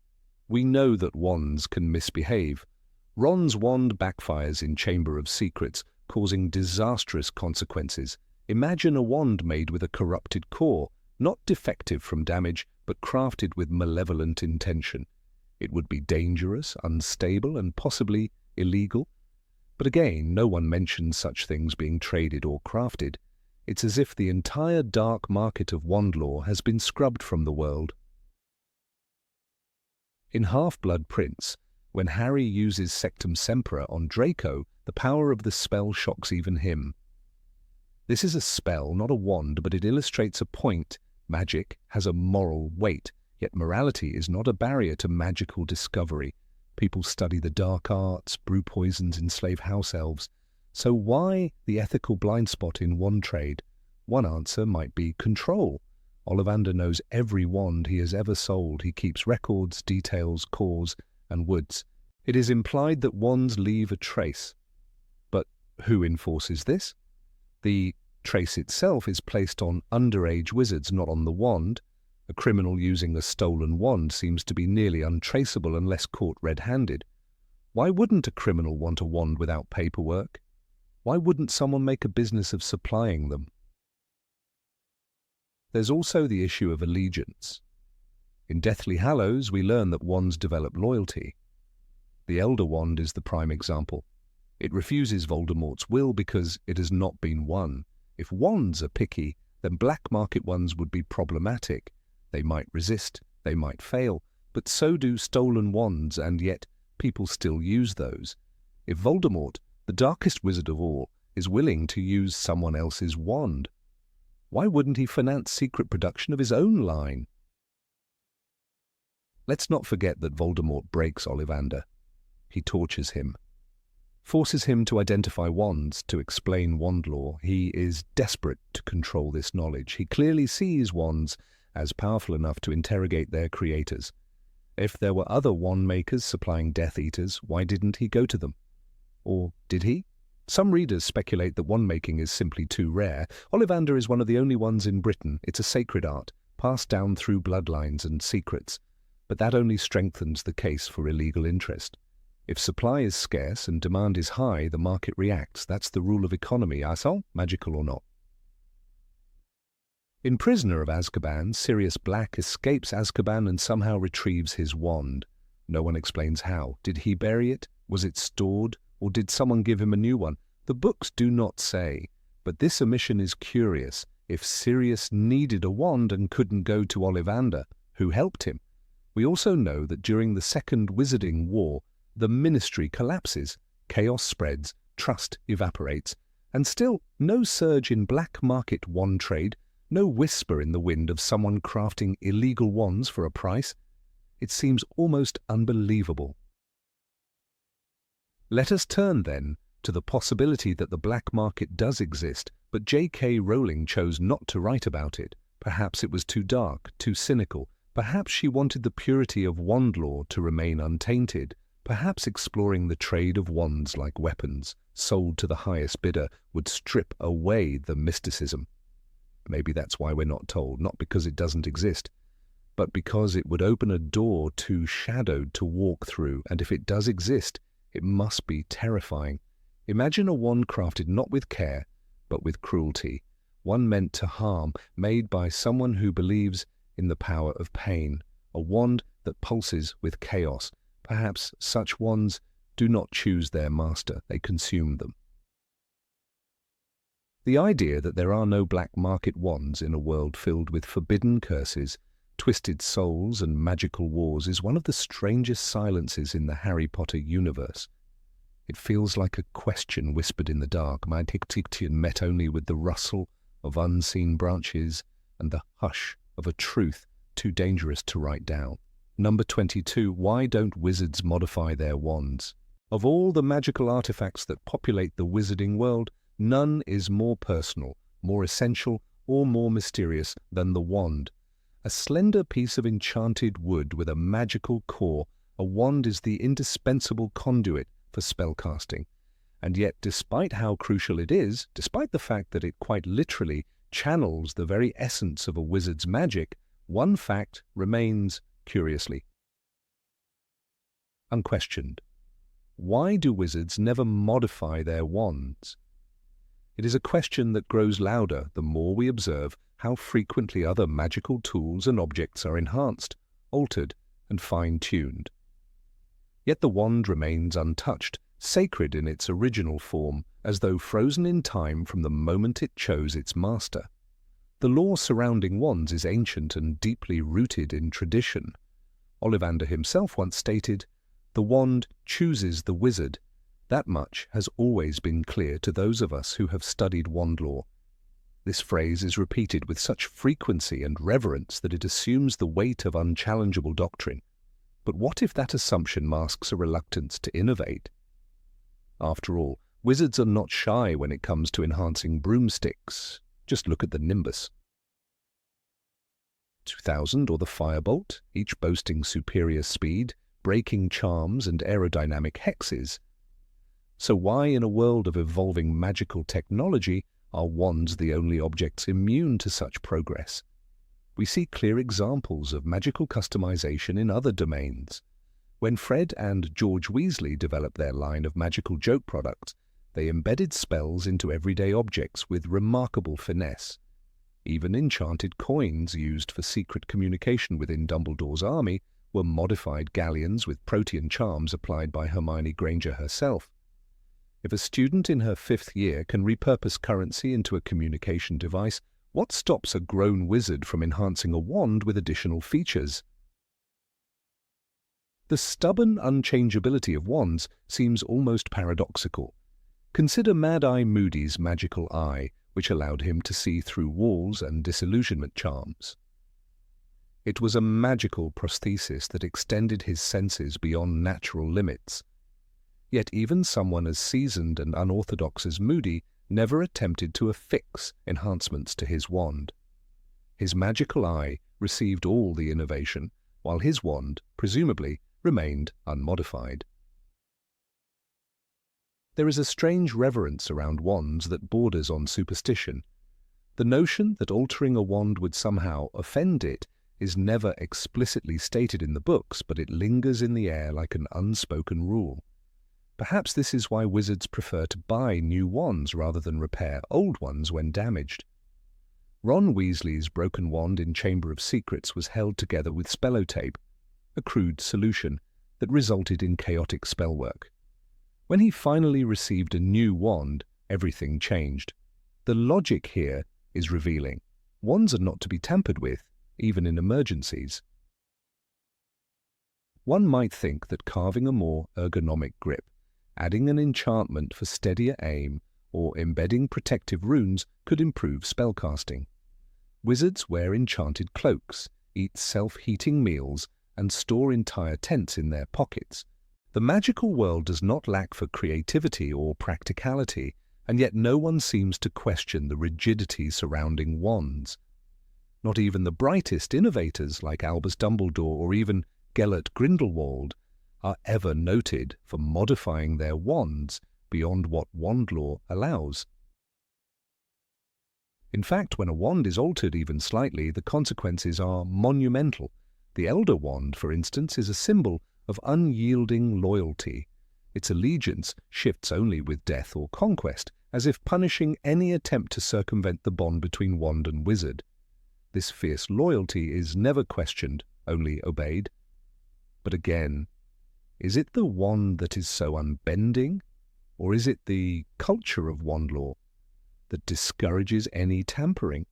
We know that wands can misbehave. Ron's wand backfires in Chamber of Secrets, causing disastrous consequences. Imagine a wand made with a corrupted core, not defective from damage, but crafted with malevolent intention. It would be dangerous, unstable, and possibly illegal. But again, no one mentions such things being traded or crafted. It's as if the entire dark market of wand lore has been scrubbed from the world. In Half-Blood Prince, when Harry uses Sectum Sempra on Draco, the power of the spell shocks even him. This is a spell, not a wand, but it illustrates a point. Magic has a moral weight, yet morality is not a barrier to magical discovery. People study the dark arts, brew poisons, enslave house elves. So why the ethical blind spot in wand trade? One answer might be control. Ollivander knows every wand he has ever sold. He keeps records, details, cores, and woods. It is implied that wands leave a trace. But who enforces this? The trace itself is placed on underage wizards, not on the wand. A criminal using a stolen wand seems to be nearly untraceable unless caught red-handed. Why wouldn't a criminal want a wand without paperwork? Why wouldn't someone make a business of supplying them? There's also the issue of allegiance. In Deathly Hallows, we learn that wands develop loyalty. The Elder Wand is the prime example. It refuses Voldemort's will because it has not been won. If wands are picky, then black market ones would be problematic. They might resist, they might fail, but so do stolen wands, and yet people still use those. If Voldemort, the darkest wizard of all, is willing to use someone else's wand, why wouldn't he finance secret production of his own line? Let's not forget that Voldemort breaks Ollivander. He tortures him, forces him to identify wands to explain wand lore. He is desperate to control this knowledge. He clearly sees wands as powerful enough to interrogate their creators. If there were other wand makers supplying Death Eaters, why didn't he go to them? Or did he? Some readers speculate that wand making is simply too rare. Ollivander is one of the only ones in Britain. It's a sacred art, passed down through bloodlines and secrets. But that only strengthens the case for illegal interest. If supply is scarce and demand is high, the market reacts. That's the rule of economy, asal, magical or not. In Prisoner of Azkaban, Sirius Black escapes Azkaban and somehow retrieves his wand. No one explains how. Did he bury it? Was it stored? Or did someone give him a new one? The books do not say, but this omission is curious. If Sirius needed a wand and couldn't go to Ollivander, who helped him? We also know that during the Second Wizarding War, the Ministry collapses, chaos spreads, trust evaporates, and still no surge in black market wand trade, no whisper in the wind of someone crafting illegal wands for a price. It seems almost unbelievable. Let us turn, then, to the possibility that the black market does exist, but J.K. Rowling chose not to write about it. Perhaps it was too dark, too cynical. Perhaps she wanted the purity of wand lore to remain untainted. Perhaps exploring the trade of wands like weapons, sold to the highest bidder, would strip away the mysticism. Maybe that's why we're not told, not because it doesn't exist, but because it would open a door too shadowed to walk through, and if it does exist, it must be terrifying. Imagine a wand crafted not with care, but with cruelty, one meant to harm, made by someone who believes in the power of pain, a wand that pulses with chaos. Perhaps such wands do not choose their master, they consume them. The idea that there are no black market wands in a world filled with forbidden curses, twisted souls and magical wars is one of the strangest silences in the Harry Potter universe. It feels like a question whispered in the dark, met only with the rustle of unseen branches and the hush of a truth too dangerous to write down. Number 22. Why don't wizards modify their wands? Of all the magical artifacts that populate the wizarding world, none is more personal, more essential, or more mysterious than the wand. A slender piece of enchanted wood with a magical core, a wand is the indispensable conduit for spellcasting. And yet, despite how crucial it is, despite the fact that it quite literally channels the very essence of a wizard's magic, one fact remains, curiously, unquestioned. Why do wizards never modify their wands? It is a question that grows louder the more we observe how frequently other magical tools and objects are enhanced, altered, and fine-tuned. Yet the wand remains untouched, sacred in its original form, as though frozen in time from the moment it chose its master. The lore surrounding wands is ancient and deeply rooted in tradition. Ollivander himself once stated, "The wand chooses the wizard." That much has always been clear to those of us who have studied wand lore. This phrase is repeated with such frequency and reverence that it assumes the weight of unchallengeable doctrine. But what if that assumption masks a reluctance to innovate? After all, wizards are not shy when it comes to enhancing broomsticks. Just look at the Nimbus 2000 or the Firebolt, each boasting superior speed, breaking charms and aerodynamic hexes. So why, in a world of evolving magical technology, are wands the only objects immune to such progress? We see clear examples of magical customization in other domains. When Fred and George Weasley developed their line of magical joke products, they embedded spells into everyday objects with remarkable finesse. Even enchanted coins used for secret communication within Dumbledore's army were modified galleons with protean charms applied by Hermione Granger herself. If a student in her 5th year can repurpose currency into a communication device, what stops a grown wizard from enhancing a wand with additional features? The stubborn unchangeability of wands seems almost paradoxical. Consider Mad-Eye Moody's magical eye, which allowed him to see through walls and disillusionment charms. It was a magical prosthesis that extended his senses beyond natural limits. Yet even someone as seasoned and unorthodox as Moody never attempted to affix enhancements to his wand. His magical eye received all the innovation, while his wand, presumably, remained unmodified. There is a strange reverence around wands that borders on superstition. The notion that altering a wand would somehow offend it is never explicitly stated in the books, but it lingers in the air like an unspoken rule. Perhaps this is why wizards prefer to buy new wands rather than repair old ones when damaged. Ron Weasley's broken wand in Chamber of Secrets was held together with spellotape, a crude solution that resulted in chaotic spellwork. When he finally received a new wand, everything changed. The logic here is revealing. Wands are not to be tampered with, even in emergencies. One might think that carving a more ergonomic grip, adding an enchantment for steadier aim, or embedding protective runes could improve spellcasting. Wizards wear enchanted cloaks, eat self-heating meals, and store entire tents in their pockets. The magical world does not lack for creativity or practicality, and yet no one seems to question the rigidity surrounding wands. Not even the brightest innovators like Albus Dumbledore or even Gellert Grindelwald are ever noted for modifying their wands beyond what wand law allows. In fact, when a wand is altered even slightly, the consequences are monumental. The Elder Wand, for instance, is a symbol of unyielding loyalty. Its allegiance shifts only with death or conquest, as if punishing any attempt to circumvent the bond between wand and wizard. This fierce loyalty is never questioned, only obeyed. But again, is it the wand that is so unbending, or is it the culture of wand law that discourages any tampering?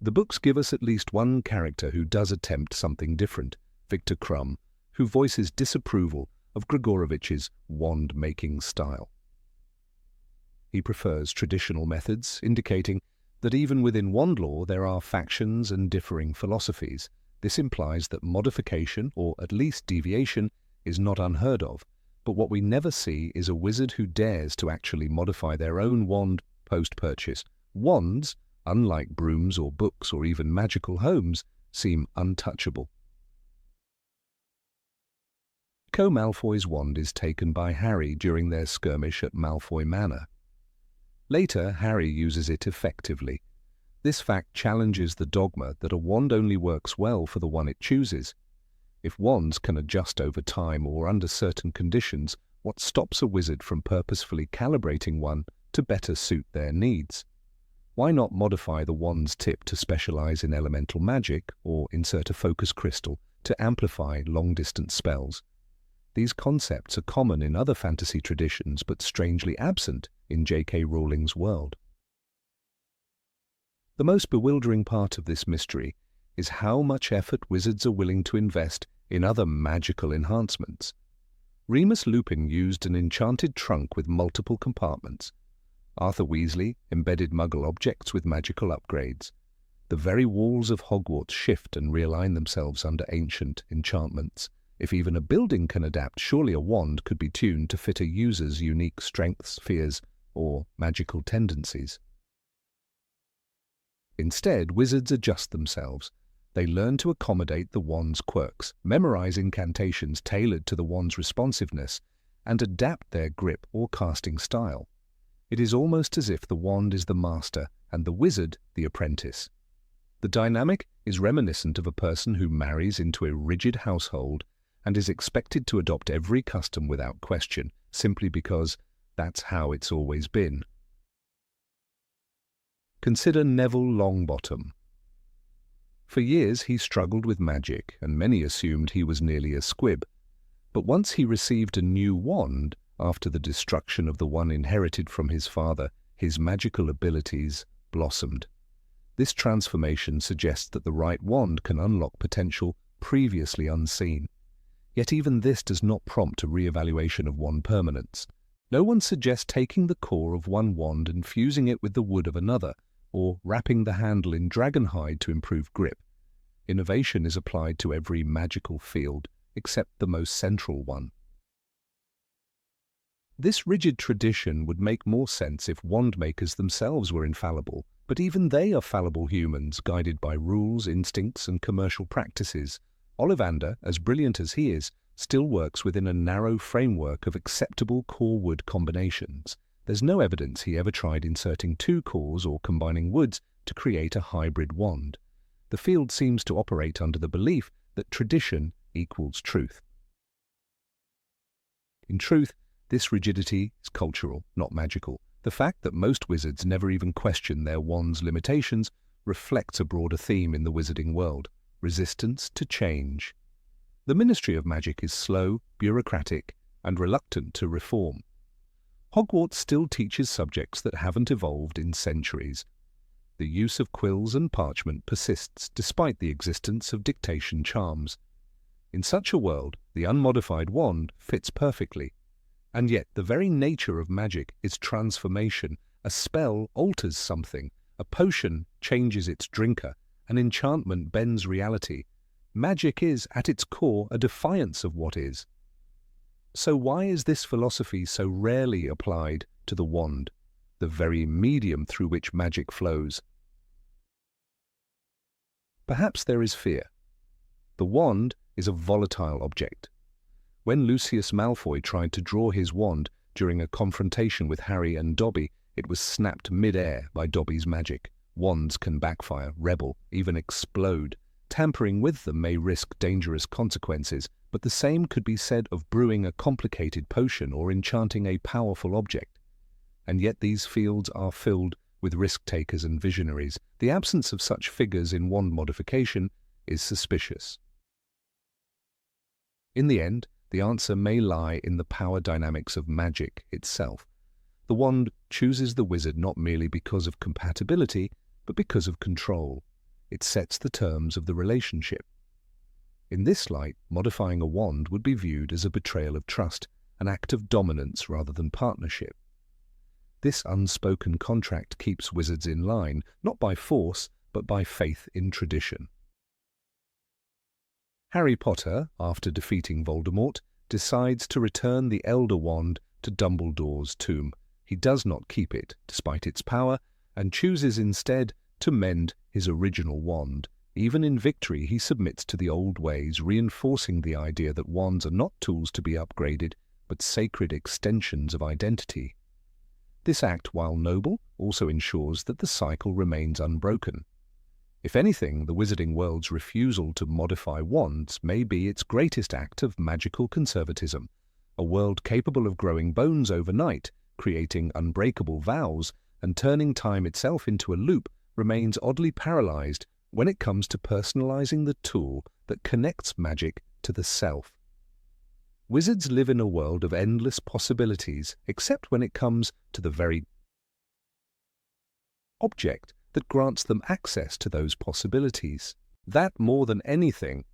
The books give us at least one character who does attempt something different, Victor Crumb, who voices disapproval of Gregorovich's wand-making style. He prefers traditional methods, indicating that even within wand law there are factions and differing philosophies. This implies that modification, or at least deviation, is not unheard of, but what we never see is a wizard who dares to actually modify their own wand post-purchase. Wands, unlike brooms or books or even magical homes, seem untouchable. Draco Malfoy's wand is taken by Harry during their skirmish at Malfoy Manor. Later, Harry uses it effectively. This fact challenges the dogma that a wand only works well for the one it chooses. If wands can adjust over time or under certain conditions, what stops a wizard from purposefully calibrating one to better suit their needs? Why not modify the wand's tip to specialize in elemental magic, or insert a focus crystal to amplify long-distance spells? These concepts are common in other fantasy traditions, but strangely absent in J.K. Rowling's world. The most bewildering part of this mystery is how much effort wizards are willing to invest in other magical enhancements. Remus Lupin used an enchanted trunk with multiple compartments. Arthur Weasley embedded Muggle objects with magical upgrades. The very walls of Hogwarts shift and realign themselves under ancient enchantments. If even a building can adapt, surely a wand could be tuned to fit a user's unique strengths, fears, or magical tendencies. Instead, wizards adjust themselves. They learn to accommodate the wand's quirks, memorize incantations tailored to the wand's responsiveness, and adapt their grip or casting style. It is almost as if the wand is the master and the wizard the apprentice. The dynamic is reminiscent of a person who marries into a rigid household and is expected to adopt every custom without question, simply because that's how it's always been. Consider Neville Longbottom. For years he struggled with magic, and many assumed he was nearly a squib. But once he received a new wand, after the destruction of the one inherited from his father, his magical abilities blossomed. This transformation suggests that the right wand can unlock potential previously unseen. Yet even this does not prompt a re-evaluation of wand permanence. No one suggests taking the core of one wand and fusing it with the wood of another, or wrapping the handle in dragon hide to improve grip. Innovation is applied to every magical field, except the most central one. This rigid tradition would make more sense if wand makers themselves were infallible, but even they are fallible humans, guided by rules, instincts, and commercial practices. Ollivander, as brilliant as he is, still works within a narrow framework of acceptable core-wood combinations. There's no evidence he ever tried inserting two cores or combining woods to create a hybrid wand. The field seems to operate under the belief that tradition equals truth. In truth, this rigidity is cultural, not magical. The fact that most wizards never even question their wand's limitations reflects a broader theme in the wizarding world: resistance to change. The Ministry of Magic is slow, bureaucratic, and reluctant to reform. Hogwarts still teaches subjects that haven't evolved in centuries. The use of quills and parchment persists despite the existence of dictation charms. In such a world, the unmodified wand fits perfectly. And yet the very nature of magic is transformation. A spell alters something, a potion changes its drinker, an enchantment bends reality. Magic is, at its core, a defiance of what is. So why is this philosophy so rarely applied to the wand, the very medium through which magic flows? Perhaps there is fear. The wand is a volatile object. When Lucius Malfoy tried to draw his wand during a confrontation with Harry and Dobby, it was snapped mid-air by Dobby's magic. Wands can backfire, rebel, even explode. Tampering with them may risk dangerous consequences, but the same could be said of brewing a complicated potion or enchanting a powerful object. And yet these fields are filled with risk-takers and visionaries. The absence of such figures in wand modification is suspicious. In the end, the answer may lie in the power dynamics of magic itself. The wand chooses the wizard not merely because of compatibility, but because of control. It sets the terms of the relationship. In this light, modifying a wand would be viewed as a betrayal of trust, an act of dominance rather than partnership. This unspoken contract keeps wizards in line, not by force, but by faith in tradition. Harry Potter, after defeating Voldemort, decides to return the Elder Wand to Dumbledore's tomb. He does not keep it, despite its power, and chooses instead to mend his original wand. Even in victory, he submits to the old ways, reinforcing the idea that wands are not tools to be upgraded, but sacred extensions of identity. This act, while noble, also ensures that the cycle remains unbroken. If anything, the wizarding world's refusal to modify wands may be its greatest act of magical conservatism. A world capable of growing bones overnight, creating unbreakable vows, and turning time itself into a loop remains oddly paralyzed when it comes to personalizing the tool that connects magic to the self. Wizards live in a world of endless possibilities, except when it comes to the very object that grants them access to those possibilities. That, more than anything,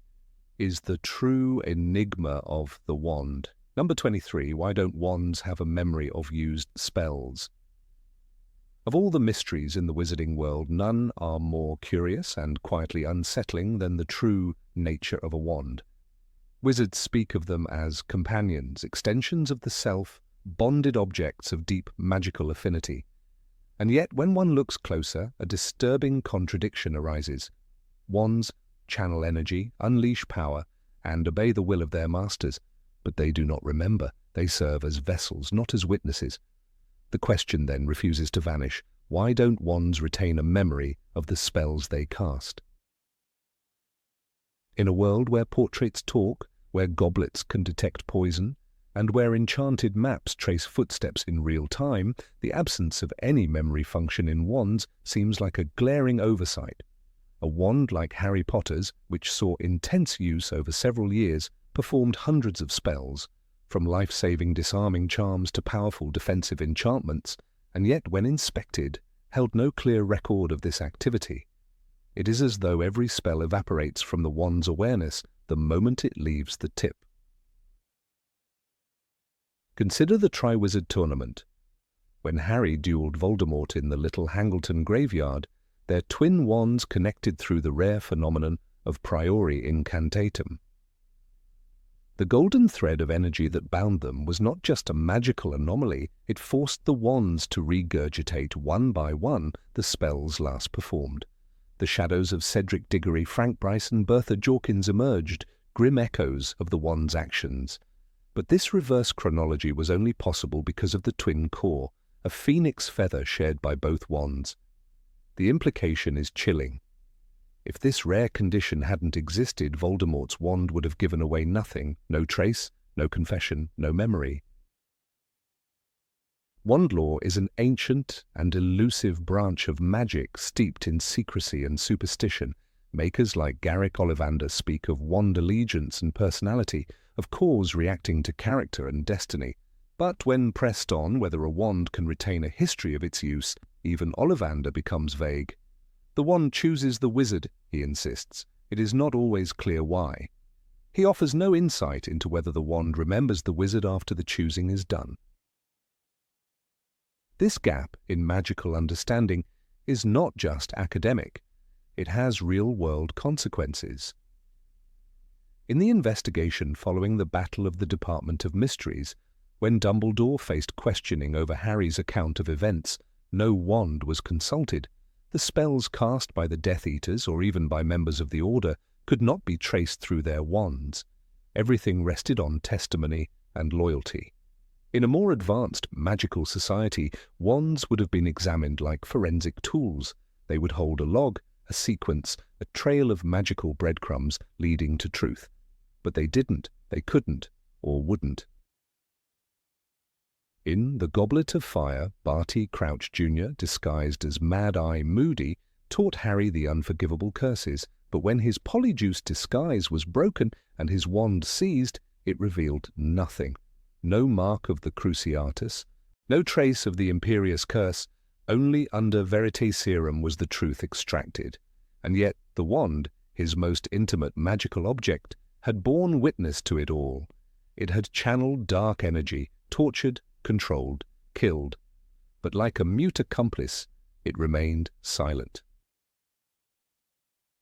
is the true enigma of the wand. Number 23, why don't wands have a memory of used spells? Of all the mysteries in the wizarding world, none are more curious and quietly unsettling than the true nature of a wand. Wizards speak of them as companions, extensions of the self, bonded objects of deep magical affinity. And yet, when one looks closer, a disturbing contradiction arises. Wands channel energy, unleash power, and obey the will of their masters, but they do not remember. They serve as vessels, not as witnesses. The question then refuses to vanish. Why don't wands retain a memory of the spells they cast? In a world where portraits talk, where goblets can detect poison, and where enchanted maps trace footsteps in real time, the absence of any memory function in wands seems like a glaring oversight. A wand like Harry Potter's, which saw intense use over several years, performed hundreds of spells, from life-saving disarming charms to powerful defensive enchantments, and yet when inspected, held no clear record of this activity. It is as though every spell evaporates from the wand's awareness the moment it leaves the tip. Consider the Triwizard Tournament. When Harry duelled Voldemort in the Little Hangleton graveyard, their twin wands connected through the rare phenomenon of priori incantatem. The golden thread of energy that bound them was not just a magical anomaly, it forced the wands to regurgitate one by one the spells last performed. The shadows of Cedric Diggory, Frank Bryce and Bertha Jorkins emerged, grim echoes of the wand's actions. But this reverse chronology was only possible because of the twin core, a phoenix feather shared by both wands. The implication is chilling. If this rare condition hadn't existed, Voldemort's wand would have given away nothing, no trace, no confession, no memory. Wand lore is an ancient and elusive branch of magic steeped in secrecy and superstition. Makers like Garrick Ollivander speak of wand allegiance and personality, of cause reacting to character and destiny. But when pressed on whether a wand can retain a history of its use, even Ollivander becomes vague. The wand chooses the wizard, he insists. It is not always clear why. He offers no insight into whether the wand remembers the wizard after the choosing is done. This gap in magical understanding is not just academic. It has real-world consequences. In the investigation following the Battle of the Department of Mysteries, when Dumbledore faced questioning over Harry's account of events, no wand was consulted. The spells cast by the Death Eaters or even by members of the Order could not be traced through their wands. Everything rested on testimony and loyalty. In a more advanced magical society, wands would have been examined like forensic tools. They would hold a log, a sequence, a trail of magical breadcrumbs leading to truth. But they didn't, they couldn't, or wouldn't. In The Goblet of Fire, Barty Crouch Jr., disguised as Mad-Eye Moody, taught Harry the unforgivable curses, but when his polyjuice disguise was broken and his wand seized, it revealed nothing. No mark of the Cruciatus, no trace of the Imperious Curse, only under Verite Serum was the truth extracted. And yet the wand, his most intimate magical object, had borne witness to it all. It had channeled dark energy, tortured, controlled, killed. But like a mute accomplice, it remained silent.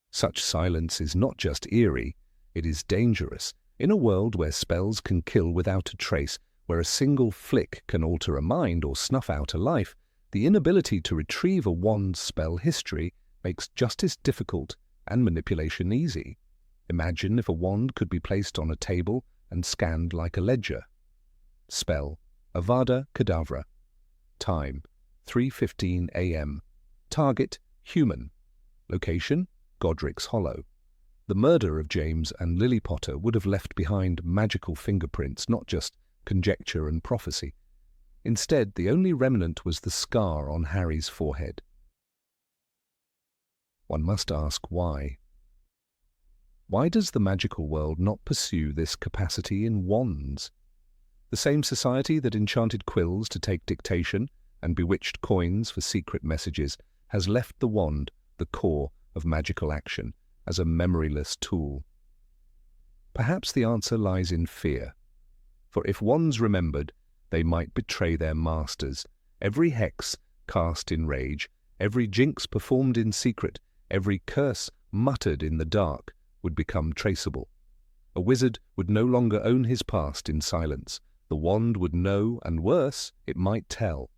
Such silence is not just eerie, it is dangerous. In a world where spells can kill without a trace, where a single flick can alter a mind or snuff out a life, the inability to retrieve a wand's spell history makes justice difficult and manipulation easy. Imagine if a wand could be placed on a table and scanned like a ledger. Spell: Avada Kedavra. Time: 3:15 a.m. Target: human. Location: Godric's Hollow. The murder of James and Lily Potter would have left behind magical fingerprints, not just conjecture and prophecy. Instead, the only remnant was the scar on Harry's forehead. One must ask why. Why does the magical world not pursue this capacity in wands? The same society that enchanted quills to take dictation and bewitched coins for secret messages has left the wand, the core of magical action, as a memoryless tool. Perhaps the answer lies in fear. For if wands remembered, they might betray their masters. Every hex cast in rage, every jinx performed in secret, every curse muttered in the dark would become traceable. A wizard would no longer own his past in silence. The wand would know, and worse, it might tell.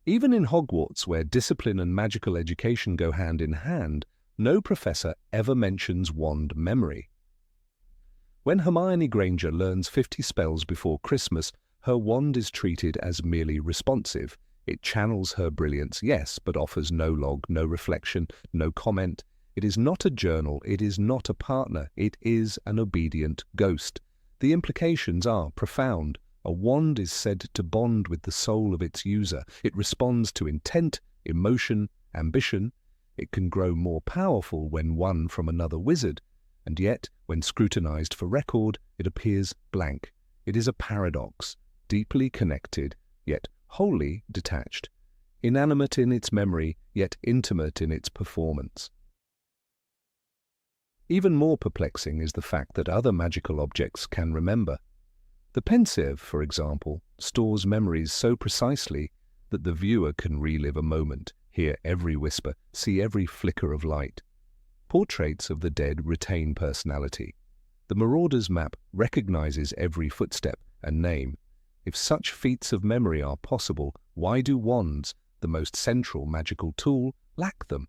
Even in Hogwarts, where discipline and magical education go hand in hand, no professor ever mentions wand memory. When Hermione Granger learns 50 spells before Christmas, her wand is treated as merely responsive. It channels her brilliance, yes, but offers no log, no reflection, no comment. It is not a journal, it is not a partner, it is an obedient ghost. The implications are profound. A wand is said to bond with the soul of its user. It responds to intent, emotion, ambition. It can grow more powerful when won from another wizard, and yet, when scrutinized for record, it appears blank. It is a paradox, deeply connected, yet wholly detached, inanimate in its memory, yet intimate in its performance. Even more perplexing is the fact that other magical objects can remember. The pensieve, for example, stores memories so precisely that the viewer can relive a moment, hear every whisper, see every flicker of light. Portraits of the dead retain personality. The marauder's map recognizes every footstep and name. If such feats of memory are possible, why do wands, the most central magical tool, lack them?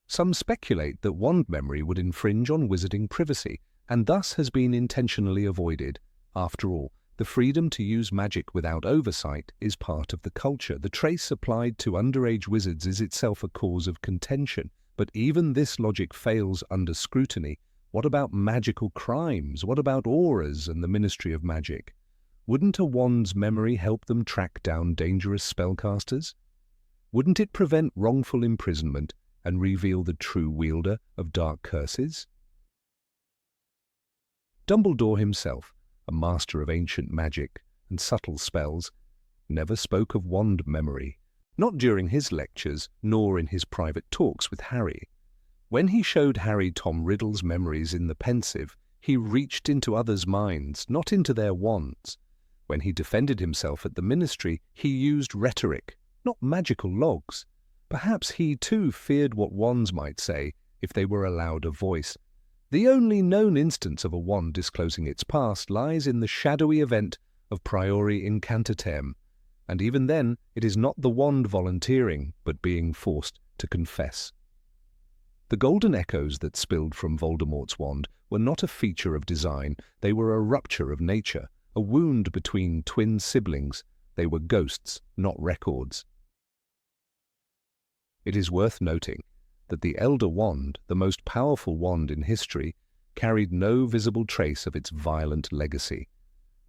Some speculate that wand memory would infringe on wizarding privacy, and thus has been intentionally avoided. After all, the freedom to use magic without oversight is part of the culture. The trace applied to underage wizards is itself a cause of contention, but even this logic fails under scrutiny. What about magical crimes? What about auras and the Ministry of Magic? Wouldn't a wand's memory help them track down dangerous spellcasters? Wouldn't it prevent wrongful imprisonment and reveal the true wielder of dark curses? Dumbledore himself, a master of ancient magic and subtle spells, never spoke of wand memory, not during his lectures nor in his private talks with Harry. When he showed Harry Tom Riddle's memories in the pensieve, he reached into others' minds, not into their wands. When he defended himself at the ministry, he used rhetoric, not magical logs. Perhaps he too feared what wands might say if they were allowed a voice. The only known instance of a wand disclosing its past lies in the shadowy event of priori incantatem, and even then it is not the wand volunteering, but being forced to confess. The golden echoes that spilled from Voldemort's wand were not a feature of design, they were a rupture of nature, a wound between twin siblings. They were ghosts, not records. It is worth noting that the Elder Wand, the most powerful wand in history, carried no visible trace of its violent legacy.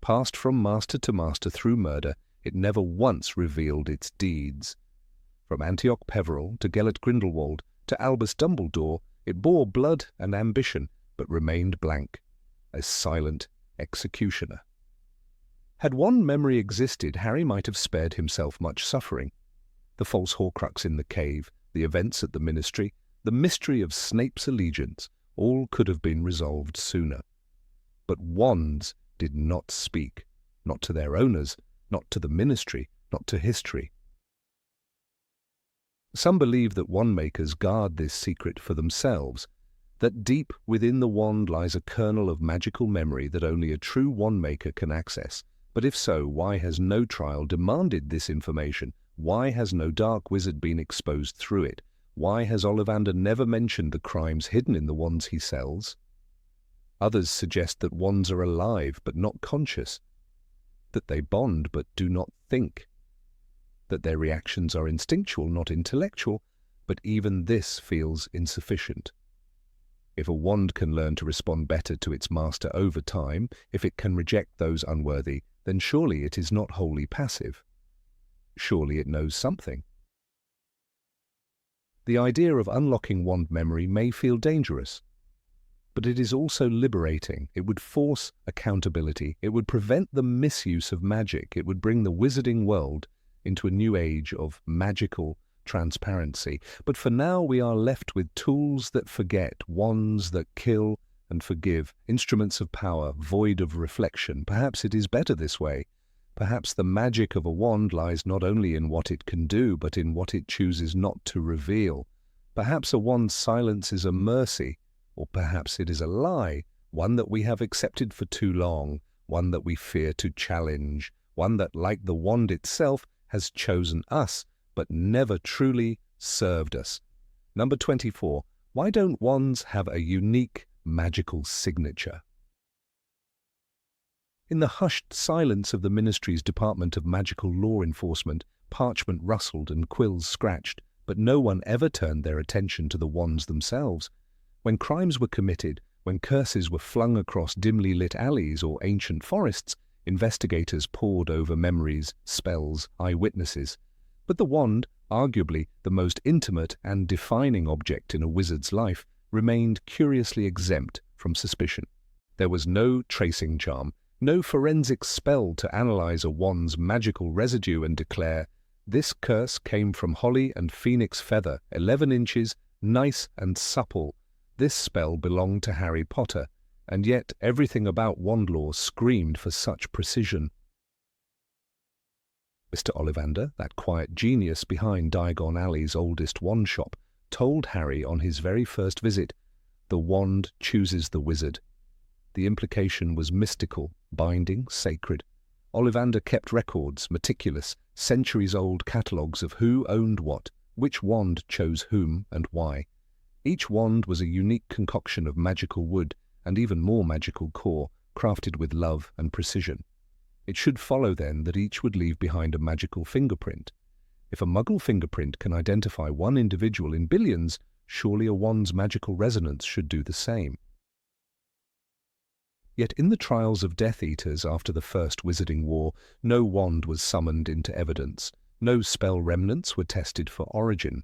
Passed from master to master through murder, it never once revealed its deeds. From Antioch Peverell to Gellert Grindelwald to Albus Dumbledore, it bore blood and ambition, but remained blank, a silent executioner. Had wand memory existed, Harry might have spared himself much suffering. The false Horcrux in the cave, the events at the ministry, the mystery of Snape's allegiance, all could have been resolved sooner. But wands did not speak, not to their owners, not to the ministry, not to history. Some believe that wand-makers guard this secret for themselves, that deep within the wand lies a kernel of magical memory that only a true wand-maker can access. But if so, why has no trial demanded this information? Why has no dark wizard been exposed through it? Why has Ollivander never mentioned the crimes hidden in the wands he sells? Others suggest that wands are alive but not conscious, that they bond but do not think, that their reactions are instinctual, not intellectual, but even this feels insufficient. If a wand can learn to respond better to its master over time, if it can reject those unworthy, then surely it is not wholly passive. Surely it knows something. The idea of unlocking wand memory may feel dangerous, but it is also liberating. It would force accountability. It would prevent the misuse of magic. It would bring the wizarding world into a new age of magical transparency. But for now we are left with tools that forget, wands that kill and forgive, instruments of power void of reflection. Perhaps it is better this way. Perhaps the magic of a wand lies not only in what it can do, but in what it chooses not to reveal. Perhaps a wand's silence is a mercy, or perhaps it is a lie, one that we have accepted for too long, one that we fear to challenge, one that, like the wand itself, has chosen us, but never truly served us. Number 24. Why don't wands have a unique magical signature? In the hushed silence of the Ministry's Department of Magical Law Enforcement, parchment rustled and quills scratched, but no one ever turned their attention to the wands themselves. When crimes were committed, when curses were flung across dimly lit alleys or ancient forests, investigators pored over memories, spells, eyewitnesses. But the wand, arguably the most intimate and defining object in a wizard's life, remained curiously exempt from suspicion. There was no tracing charm, no forensic spell to analyze a wand's magical residue and declare, "This curse came from holly and phoenix feather, 11 inches, nice and supple. This spell belonged to Harry Potter," and yet everything about wand law screamed for such precision. Mr. Ollivander, that quiet genius behind Diagon Alley's oldest wand shop, told Harry on his very first visit, "The wand chooses the wizard." The implication was mystical, binding, sacred. Ollivander kept records, meticulous, centuries-old catalogues of who owned what, which wand chose whom and why. Each wand was a unique concoction of magical wood and even more magical core, crafted with love and precision. It should follow, then, that each would leave behind a magical fingerprint. If a Muggle fingerprint can identify one individual in billions, surely a wand's magical resonance should do the same. Yet in the trials of Death Eaters after the First Wizarding War, no wand was summoned into evidence. No spell remnants were tested for origin.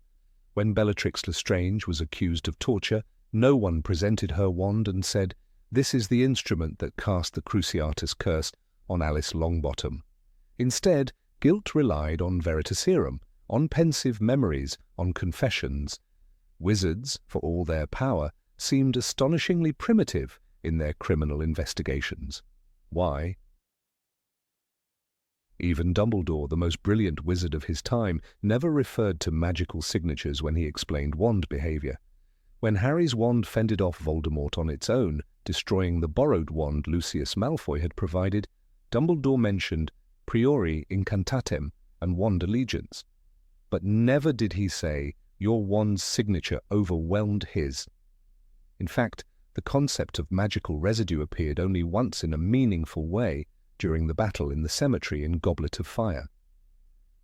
When Bellatrix Lestrange was accused of torture, no one presented her wand and said, "This is the instrument that cast the Cruciatus curse on Alice Longbottom." Instead, guilt relied on veritaserum, on pensive memories, on confessions. Wizards, for all their power, seemed astonishingly primitive in their criminal investigations. Why? Even Dumbledore, the most brilliant wizard of his time, never referred to magical signatures when he explained wand behavior. When Harry's wand fended off Voldemort on its own, destroying the borrowed wand Lucius Malfoy had provided, Dumbledore mentioned priori incantatem and wand allegiance. But never did he say, "Your wand's signature overwhelmed his." In fact, the concept of magical residue appeared only once in a meaningful way during the battle in the cemetery in Goblet of Fire.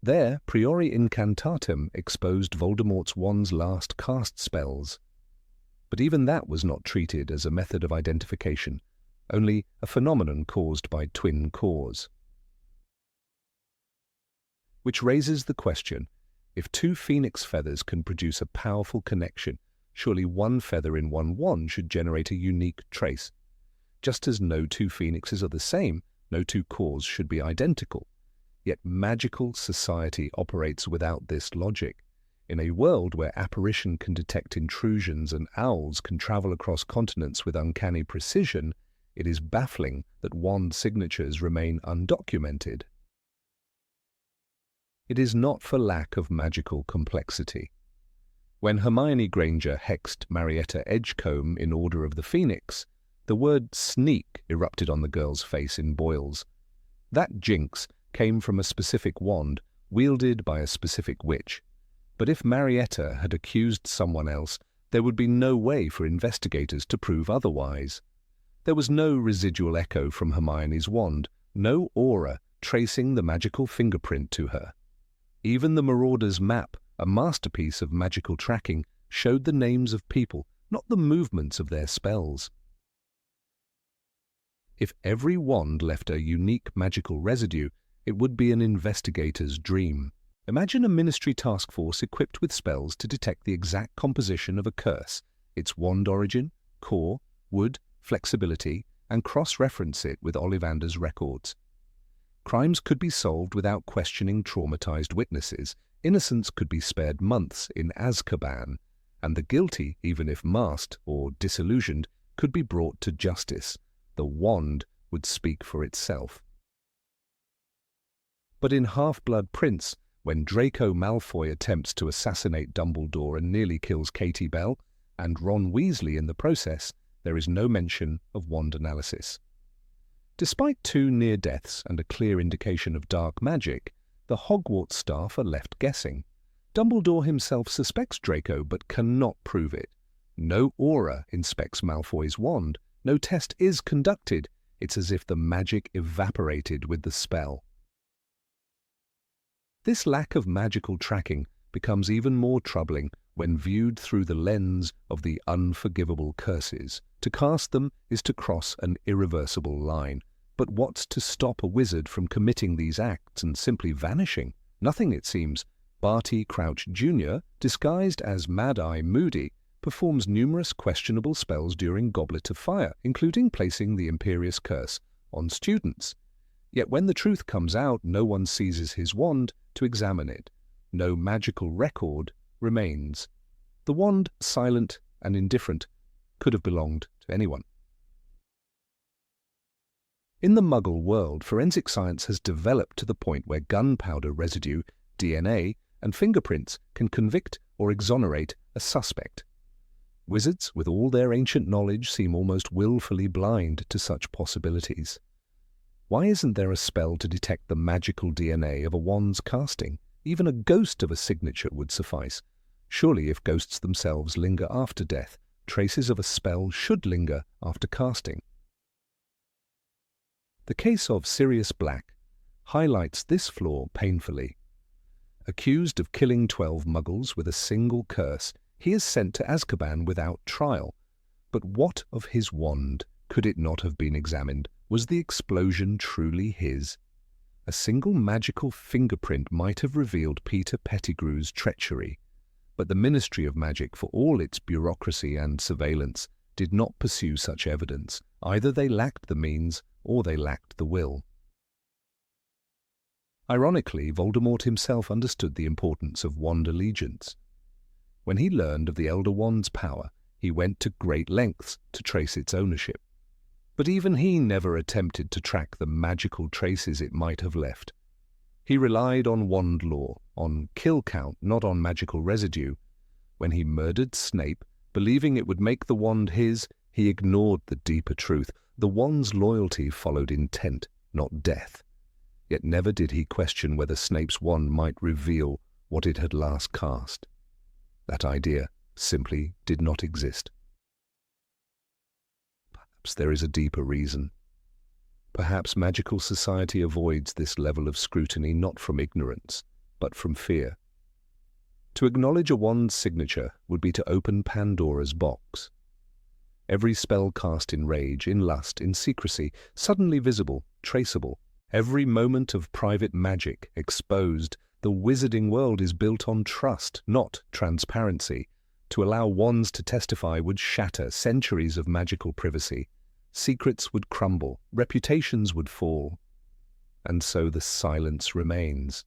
There, priori incantatem exposed Voldemort's wand's last cast spells. But even that was not treated as a method of identification, only a phenomenon caused by twin cores. Which raises the question, if two phoenix feathers can produce a powerful connection, surely one feather in one wand should generate a unique trace. Just as no two phoenixes are the same, no two cores should be identical. Yet magical society operates without this logic. In a world where apparition can detect intrusions and owls can travel across continents with uncanny precision, it is baffling that wand signatures remain undocumented. It is not for lack of magical complexity. When Hermione Granger hexed Marietta Edgecombe in Order of the Phoenix, the word sneak erupted on the girl's face in boils. That jinx came from a specific wand wielded by a specific witch. But if Marietta had accused someone else, there would be no way for investigators to prove otherwise. There was no residual echo from Hermione's wand, no aura tracing the magical fingerprint to her. Even the Marauder's map, a masterpiece of magical tracking, showed the names of people, not the movements of their spells. If every wand left a unique magical residue, it would be an investigator's dream. Imagine a ministry task force equipped with spells to detect the exact composition of a curse, its wand origin, core, wood, flexibility, and cross-reference it with Ollivander's records. Crimes could be solved without questioning traumatized witnesses, innocents could be spared months in Azkaban, and the guilty, even if masked or disillusioned, could be brought to justice. The wand would speak for itself. But in Half-Blood Prince, when Draco Malfoy attempts to assassinate Dumbledore and nearly kills Katie Bell, and Ron Weasley in the process, there is no mention of wand analysis. Despite 2 near deaths and a clear indication of dark magic, the Hogwarts staff are left guessing. Dumbledore himself suspects Draco but cannot prove it. No aura inspects Malfoy's wand. No test is conducted. It's as if the magic evaporated with the spell. This lack of magical tracking becomes even more troubling when viewed through the lens of the unforgivable curses. To cast them is to cross an irreversible line. But what's to stop a wizard from committing these acts and simply vanishing? Nothing, it seems. Barty Crouch Jr., disguised as Mad-Eye Moody, performs numerous questionable spells during Goblet of Fire, including placing the Imperious Curse on students. Yet when the truth comes out, no one seizes his wand to examine it. No magical record remains. The wand, silent and indifferent, could have belonged to anyone. In the Muggle world, forensic science has developed to the point where gunpowder residue, DNA, and fingerprints can convict or exonerate a suspect. Wizards, with all their ancient knowledge, seem almost willfully blind to such possibilities. Why isn't there a spell to detect the magical DNA of a wand's casting? Even a ghost of a signature would suffice. Surely, if ghosts themselves linger after death, traces of a spell should linger after casting. The case of Sirius Black highlights this flaw painfully. Accused of killing 12 Muggles with a single curse, he is sent to Azkaban without trial. But what of his wand? Could it not have been examined? Was the explosion truly his? A single magical fingerprint might have revealed Peter Pettigrew's treachery. But the Ministry of Magic, for all its bureaucracy and surveillance, did not pursue such evidence. Either they lacked the means or they lacked the will. Ironically, Voldemort himself understood the importance of wand allegiance. When he learned of the Elder Wand's power, he went to great lengths to trace its ownership. But even he never attempted to track the magical traces it might have left. He relied on wand lore, on kill count, not on magical residue. When he murdered Snape, believing it would make the wand his, he ignored the deeper truth. The wand's loyalty followed intent, not death. Yet never did he question whether Snape's wand might reveal what it had last cast. That idea simply did not exist. Perhaps there is a deeper reason. Perhaps magical society avoids this level of scrutiny not from ignorance, but from fear. To acknowledge a wand's signature would be to open Pandora's box. Every spell cast in rage, in lust, in secrecy, suddenly visible, traceable. Every moment of private magic exposed. The wizarding world is built on trust, not transparency. To allow wands to testify would shatter centuries of magical privacy. Secrets would crumble, reputations would fall. And so the silence remains.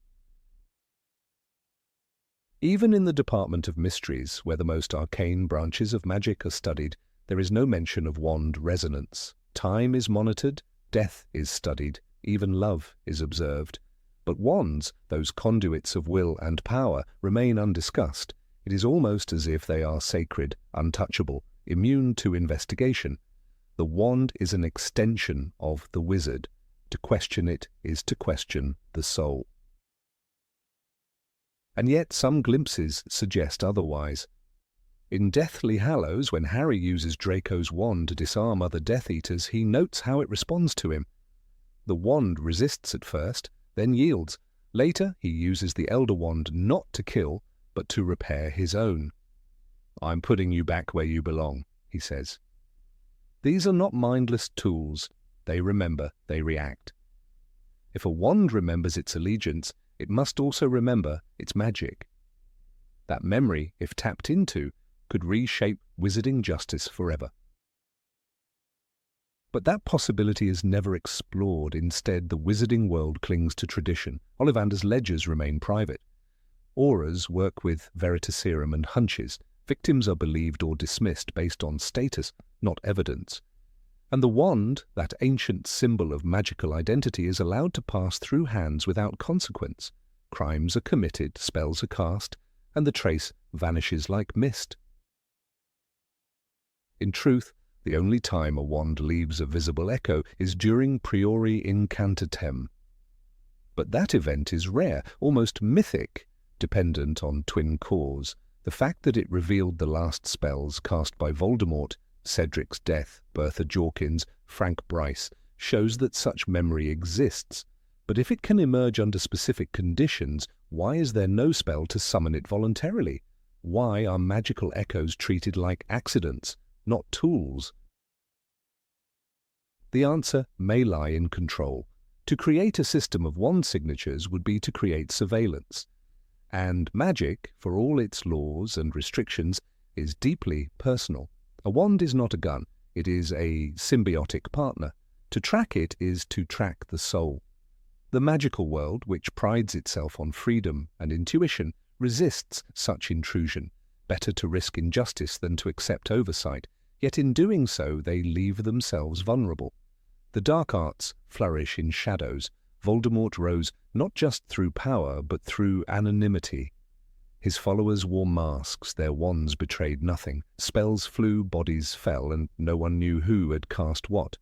Even in the Department of Mysteries, where the most arcane branches of magic are studied, there is no mention of wand resonance. Time is monitored, death is studied, even love is observed. But wands, those conduits of will and power, remain undiscussed. It is almost as if they are sacred, untouchable, immune to investigation. The wand is an extension of the wizard. To question it is to question the soul. And yet some glimpses suggest otherwise. In Deathly Hallows, when Harry uses Draco's wand to disarm other Death Eaters, he notes how it responds to him. The wand resists at first, then yields. Later, he uses the Elder Wand not to kill, but to repair his own. "I'm putting you back where you belong," he says. These are not mindless tools. They remember, they react. If a wand remembers its allegiance, it must also remember its magic. That memory, if tapped into, could reshape wizarding justice forever. But that possibility is never explored. Instead, the wizarding world clings to tradition. Ollivander's ledgers remain private. Auras work with veritaserum and hunches. Victims are believed or dismissed based on status, not evidence. And the wand, that ancient symbol of magical identity, is allowed to pass through hands without consequence. Crimes are committed, spells are cast, and the trace vanishes like mist. In truth, the only time a wand leaves a visible echo is during priori incantatem. But that event is rare, almost mythic, dependent on twin cause. The fact that it revealed the last spells cast by Voldemort, Cedric's death, Bertha Jorkins, Frank Bryce, shows that such memory exists. But if it can emerge under specific conditions, why is there no spell to summon it voluntarily? Why are magical echoes treated like accidents, not tools? The answer may lie in control. To create a system of wand signatures would be to create surveillance. And magic, for all its laws and restrictions, is deeply personal. A wand is not a gun, it is a symbiotic partner. To track it is to track the soul. The magical world, which prides itself on freedom and intuition, resists such intrusion. Better to risk injustice than to accept oversight, yet in doing so they leave themselves vulnerable. The dark arts flourish in shadows. Voldemort rose not just through power, but through anonymity. His followers wore masks, their wands betrayed nothing. Spells flew, bodies fell, and no one knew who had cast what.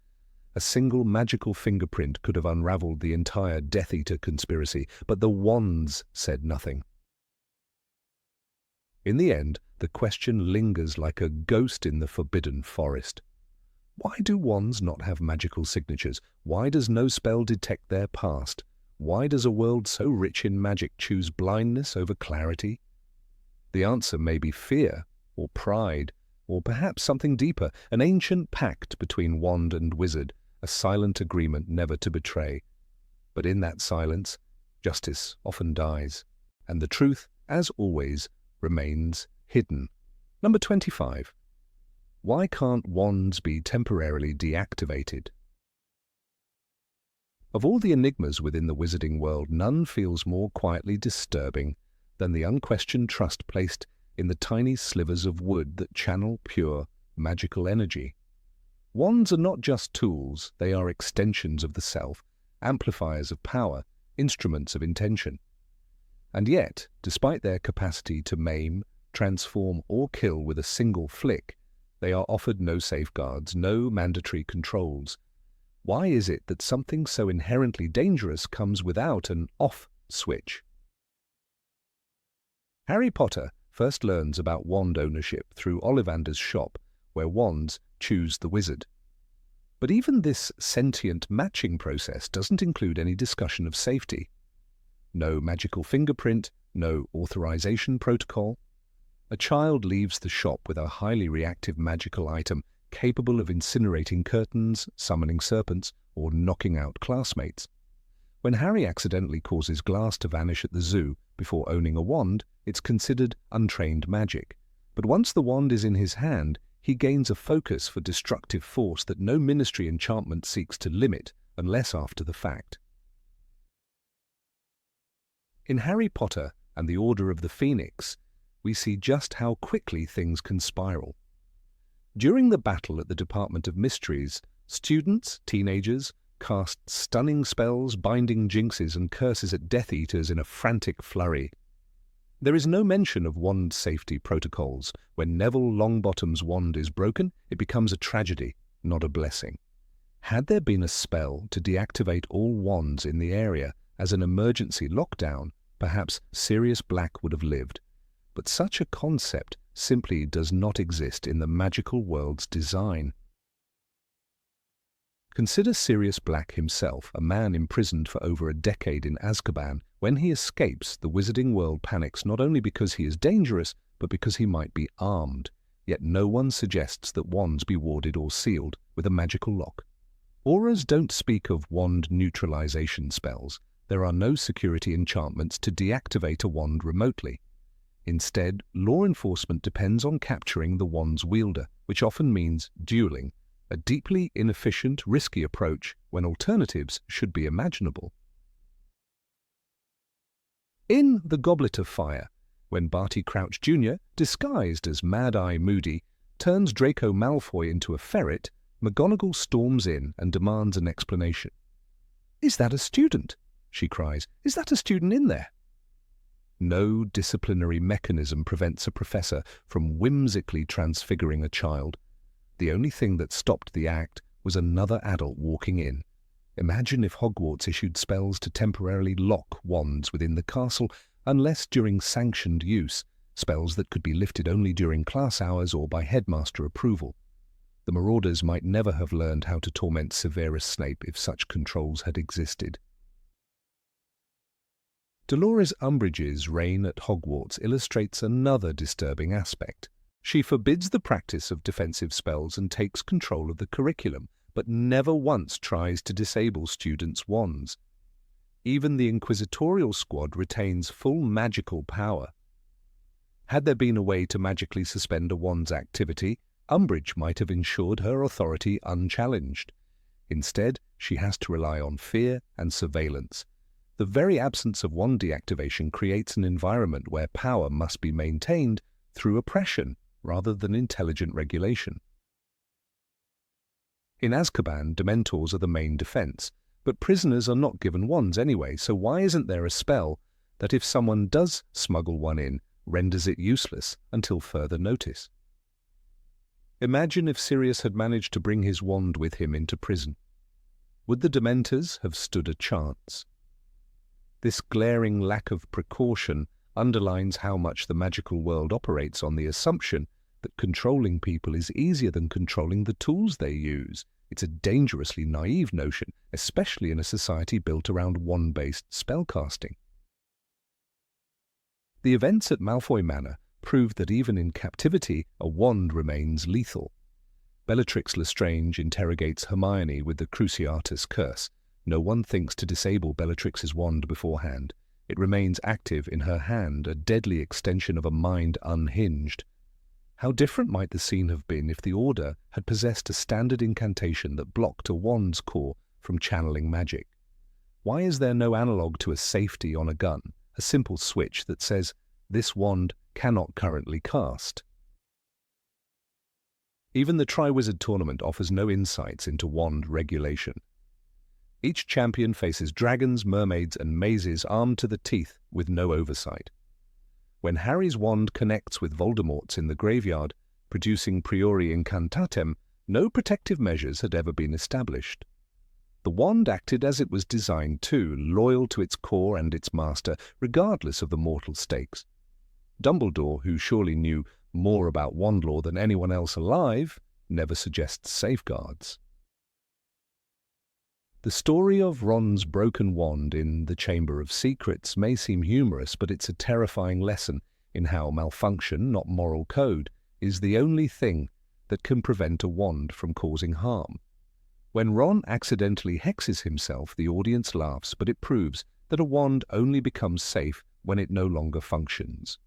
A single magical fingerprint could have unraveled the entire Death Eater conspiracy, but the wands said nothing. In the end, the question lingers like a ghost in the forbidden forest. Why do wands not have magical signatures? Why does no spell detect their past? Why does a world so rich in magic choose blindness over clarity? The answer may be fear, or pride, or perhaps something deeper, an ancient pact between wand and wizard, a silent agreement never to betray. But in that silence, justice often dies, and the truth, as always, remains hidden. Number 25. Why can't wands be temporarily deactivated? Of all the enigmas within the wizarding world, none feels more quietly disturbing than the unquestioned trust placed in the tiny slivers of wood that channel pure, magical energy. Wands are not just tools, they are extensions of the self, amplifiers of power, instruments of intention. And yet, despite their capacity to maim, transform, or kill with a single flick, they are offered no safeguards, no mandatory controls. Why is it that something so inherently dangerous comes without an off switch? Harry Potter first learns about wand ownership through Ollivander's shop, where wands choose the wizard. But even this sentient matching process doesn't include any discussion of safety. No magical fingerprint, no authorization protocol. A child leaves the shop with a highly reactive magical item capable of incinerating curtains, summoning serpents, or knocking out classmates. When Harry accidentally causes glass to vanish at the zoo before owning a wand, it's considered untrained magic. But once the wand is in his hand, he gains a focus for destructive force that no ministry enchantment seeks to limit, unless after the fact. In Harry Potter and the Order of the Phoenix, we see just how quickly things can spiral. During the battle at the Department of Mysteries, students, teenagers, cast stunning spells, binding jinxes and curses at Death Eaters in a frantic flurry. There is no mention of wand safety protocols. When Neville Longbottom's wand is broken, it becomes a tragedy, not a blessing. Had there been a spell to deactivate all wands in the area as an emergency lockdown, perhaps Sirius Black would have lived. But such a concept simply does not exist in the magical world's design. Consider Sirius Black himself, a man imprisoned for over a decade in Azkaban. When he escapes, the wizarding world panics not only because he is dangerous, but because he might be armed. Yet no one suggests that wands be warded or sealed with a magical lock. Auras don't speak of wand neutralization spells. There are no security enchantments to deactivate a wand remotely. Instead, law enforcement depends on capturing the wand's wielder, which often means dueling, a deeply inefficient, risky approach when alternatives should be imaginable. In The Goblet of Fire, when Barty Crouch Jr., disguised as Mad-Eye Moody, turns Draco Malfoy into a ferret, McGonagall storms in and demands an explanation. "Is that a student?" she cries. "Is that a student in there?" No disciplinary mechanism prevents a professor from whimsically transfiguring a child. The only thing that stopped the act was another adult walking in. Imagine if Hogwarts issued spells to temporarily lock wands within the castle unless during sanctioned use, spells that could be lifted only during class hours or by headmaster approval. The Marauders might never have learned how to torment Severus Snape if such controls had existed. Dolores Umbridge's reign at Hogwarts illustrates another disturbing aspect. She forbids the practice of defensive spells and takes control of the curriculum, but never once tries to disable students' wands. Even the Inquisitorial Squad retains full magical power. Had there been a way to magically suspend a wand's activity, Umbridge might have ensured her authority unchallenged. Instead, she has to rely on fear and surveillance. The very absence of wand deactivation creates an environment where power must be maintained through oppression rather than intelligent regulation. In Azkaban, Dementors are the main defense, but prisoners are not given wands anyway, so why isn't there a spell that if someone does smuggle one in, renders it useless until further notice? Imagine if Sirius had managed to bring his wand with him into prison. Would the Dementors have stood a chance? This glaring lack of precaution underlines how much the magical world operates on the assumption that controlling people is easier than controlling the tools they use. It's a dangerously naive notion, especially in a society built around wand-based spellcasting. The events at Malfoy Manor proved that even in captivity, a wand remains lethal. Bellatrix Lestrange interrogates Hermione with the Cruciatus Curse. No one thinks to disable Bellatrix's wand beforehand. It remains active in her hand, a deadly extension of a mind unhinged. How different might the scene have been if the Order had possessed a standard incantation that blocked a wand's core from channeling magic? Why is there no analogue to a safety on a gun, a simple switch that says, "This wand cannot currently cast"? Even the Triwizard Tournament offers no insights into wand regulation. Each champion faces dragons, mermaids, and mazes armed to the teeth with no oversight. When Harry's wand connects with Voldemort's in the graveyard, producing priori incantatem, no protective measures had ever been established. The wand acted as it was designed to, loyal to its core and its master, regardless of the mortal stakes. Dumbledore, who surely knew more about wand law than anyone else alive, never suggests safeguards. The story of Ron's broken wand in The Chamber of Secrets may seem humorous, but it's a terrifying lesson in how malfunction, not moral code, is the only thing that can prevent a wand from causing harm. When Ron accidentally hexes himself, the audience laughs, but it proves that a wand only becomes safe when it no longer functions.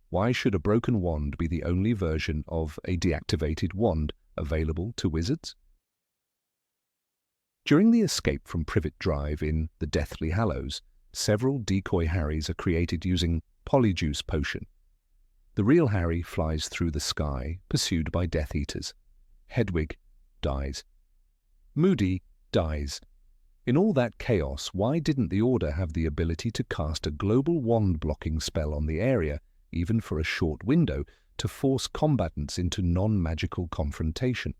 Why should a broken wand be the only version of a deactivated wand available to wizards? During the escape from Privet Drive in The Deathly Hallows, several decoy Harrys are created using Polyjuice Potion. The real Harry flies through the sky, pursued by Death Eaters. Hedwig dies. Moody dies. In all that chaos, why didn't the Order have the ability to cast a global wand-blocking spell on the area, even for a short window, to force combatants into non-magical confrontation?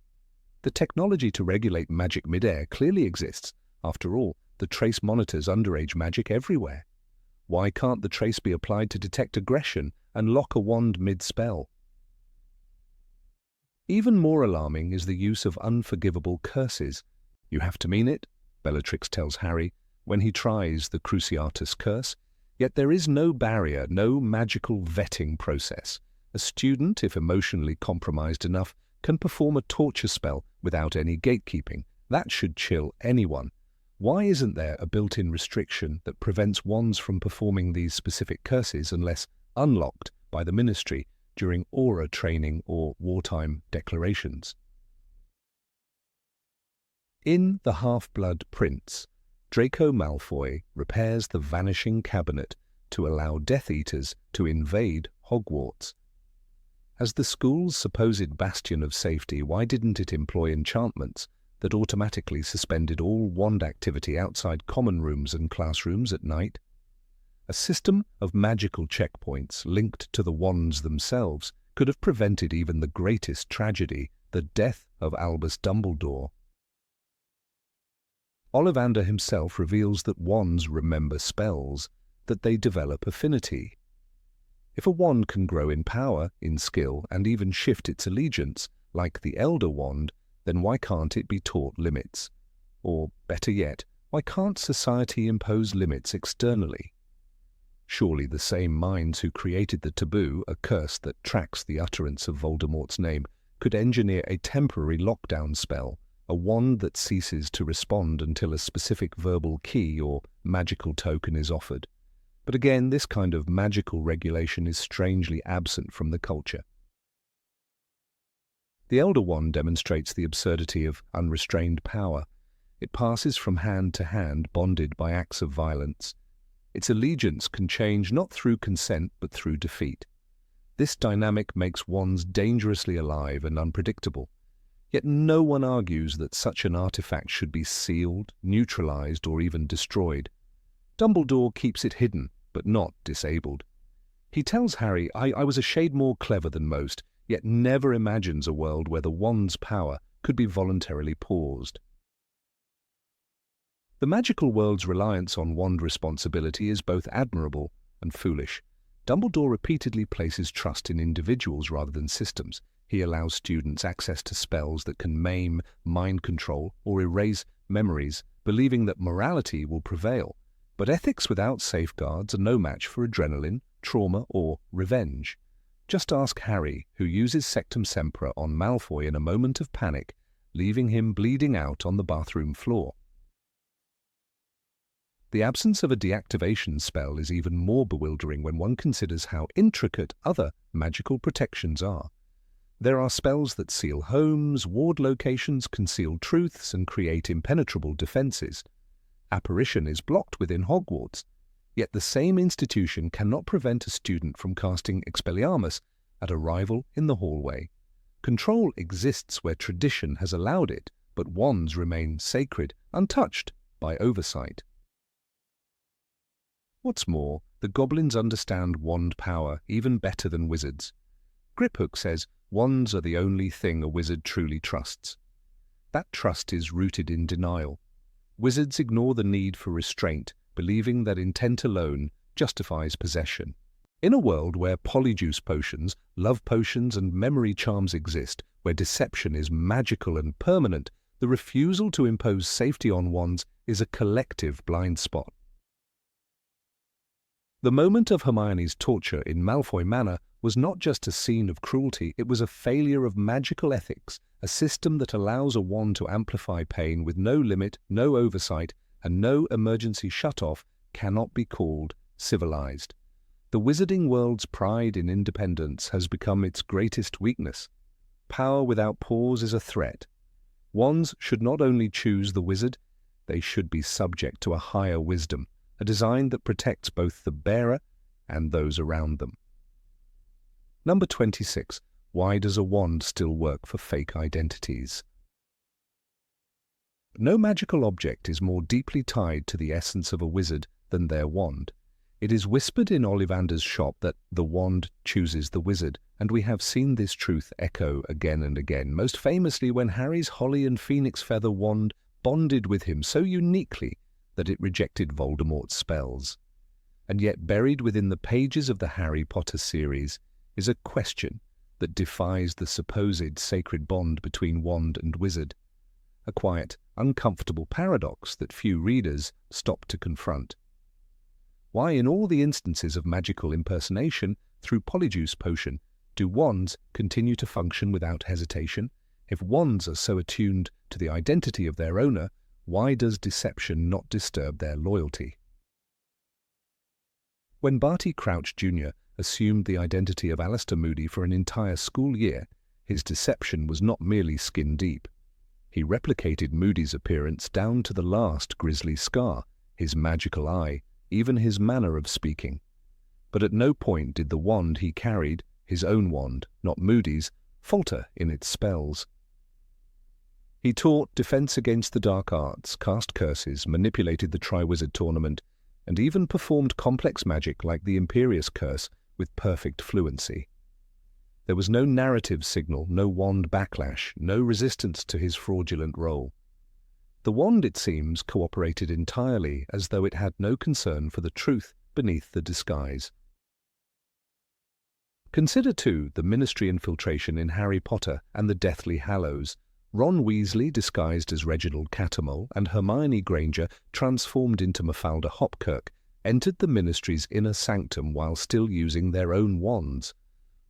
The technology to regulate magic mid-air clearly exists. After all, the trace monitors underage magic everywhere. Why can't the trace be applied to detect aggression and lock a wand mid-spell? Even more alarming is the use of unforgivable curses. "You have to mean it," Bellatrix tells Harry when he tries the Cruciatus Curse. Yet there is no barrier, no magical vetting process. A student, if emotionally compromised enough, can perform a torture spell without any gatekeeping. That should chill anyone. Why isn't there a built-in restriction that prevents wands from performing these specific curses unless unlocked by the Ministry during aura training or wartime declarations? In The Half-Blood Prince, Draco Malfoy repairs the vanishing cabinet to allow Death Eaters to invade Hogwarts. As the school's supposed bastion of safety, why didn't it employ enchantments that automatically suspended all wand activity outside common rooms and classrooms at night? A system of magical checkpoints linked to the wands themselves could have prevented even the greatest tragedy, the death of Albus Dumbledore. Ollivander himself reveals that wands remember spells, that they develop affinity. If a wand can grow in power, in skill, and even shift its allegiance, like the Elder Wand, then why can't it be taught limits? Or, better yet, why can't society impose limits externally? Surely the same minds who created the taboo, a curse that tracks the utterance of Voldemort's name, could engineer a temporary lockdown spell, a wand that ceases to respond until a specific verbal key or magical token is offered. But again, this kind of magical regulation is strangely absent from the culture. The Elder Wand demonstrates the absurdity of unrestrained power. It passes from hand to hand, bonded by acts of violence. Its allegiance can change not through consent but through defeat. This dynamic makes wands dangerously alive and unpredictable. Yet no one argues that such an artifact should be sealed, neutralized, or even destroyed. Dumbledore keeps it hidden, but not disabled. He tells Harry, I was a shade more clever than most, yet never imagines a world where the wand's power could be voluntarily paused. The magical world's reliance on wand responsibility is both admirable and foolish. Dumbledore repeatedly places trust in individuals rather than systems. He allows students access to spells that can maim, mind control, or erase memories, believing that morality will prevail. But ethics without safeguards are no match for adrenaline, trauma, or revenge. Just ask Harry, who uses Sectum Sempra on Malfoy in a moment of panic, leaving him bleeding out on the bathroom floor. The absence of a deactivation spell is even more bewildering when one considers how intricate other magical protections are. There are spells that seal homes, ward locations, conceal truths, and create impenetrable defenses. Apparition is blocked within Hogwarts, yet the same institution cannot prevent a student from casting Expelliarmus at a rival in the hallway. Control exists where tradition has allowed it, but wands remain sacred, untouched by oversight. What's more, the goblins understand wand power even better than wizards. Griphook says wands are the only thing a wizard truly trusts. That trust is rooted in denial. Wizards ignore the need for restraint, believing that intent alone justifies possession. In a world where polyjuice potions, love potions, and memory charms exist, where deception is magical and permanent, the refusal to impose safety on wands is a collective blind spot. The moment of Hermione's torture in Malfoy Manor was not just a scene of cruelty, it was a failure of magical ethics, a system that allows a wand to amplify pain with no limit, no oversight, and no emergency shutoff cannot be called civilized. The wizarding world's pride in independence has become its greatest weakness. Power without pause is a threat. Wands should not only choose the wizard, they should be subject to a higher wisdom, a design that protects both the bearer and those around them. Number 26. Why does a wand still work for fake identities? No magical object is more deeply tied to the essence of a wizard than their wand. It is whispered in Ollivander's shop that the wand chooses the wizard, and we have seen this truth echo again and again, most famously when Harry's holly and phoenix feather wand bonded with him so uniquely that it rejected Voldemort's spells. And yet buried within the pages of the Harry Potter series is a question that defies the supposed sacred bond between wand and wizard, a quiet, uncomfortable paradox that few readers stop to confront. Why, in all the instances of magical impersonation through polyjuice potion, do wands continue to function without hesitation? If wands are so attuned to the identity of their owner, why does deception not disturb their loyalty? When Barty Crouch Jr. assumed the identity of Alistair Moody for an entire school year, his deception was not merely skin-deep. He replicated Moody's appearance down to the last grisly scar, his magical eye, even his manner of speaking. But at no point did the wand he carried, his own wand, not Moody's, falter in its spells. He taught defense against the dark arts, cast curses, manipulated the Triwizard Tournament, and even performed complex magic like the Imperious Curse with perfect fluency. There was no narrative signal, no wand backlash, no resistance to his fraudulent role. The wand, it seems, cooperated entirely, as though it had no concern for the truth beneath the disguise. Consider, too, the Ministry infiltration in Harry Potter and the Deathly Hallows. Ron Weasley, disguised as Reginald Cattermole, and Hermione Granger, transformed into Mafalda Hopkirk, entered the Ministry's inner sanctum while still using their own wands.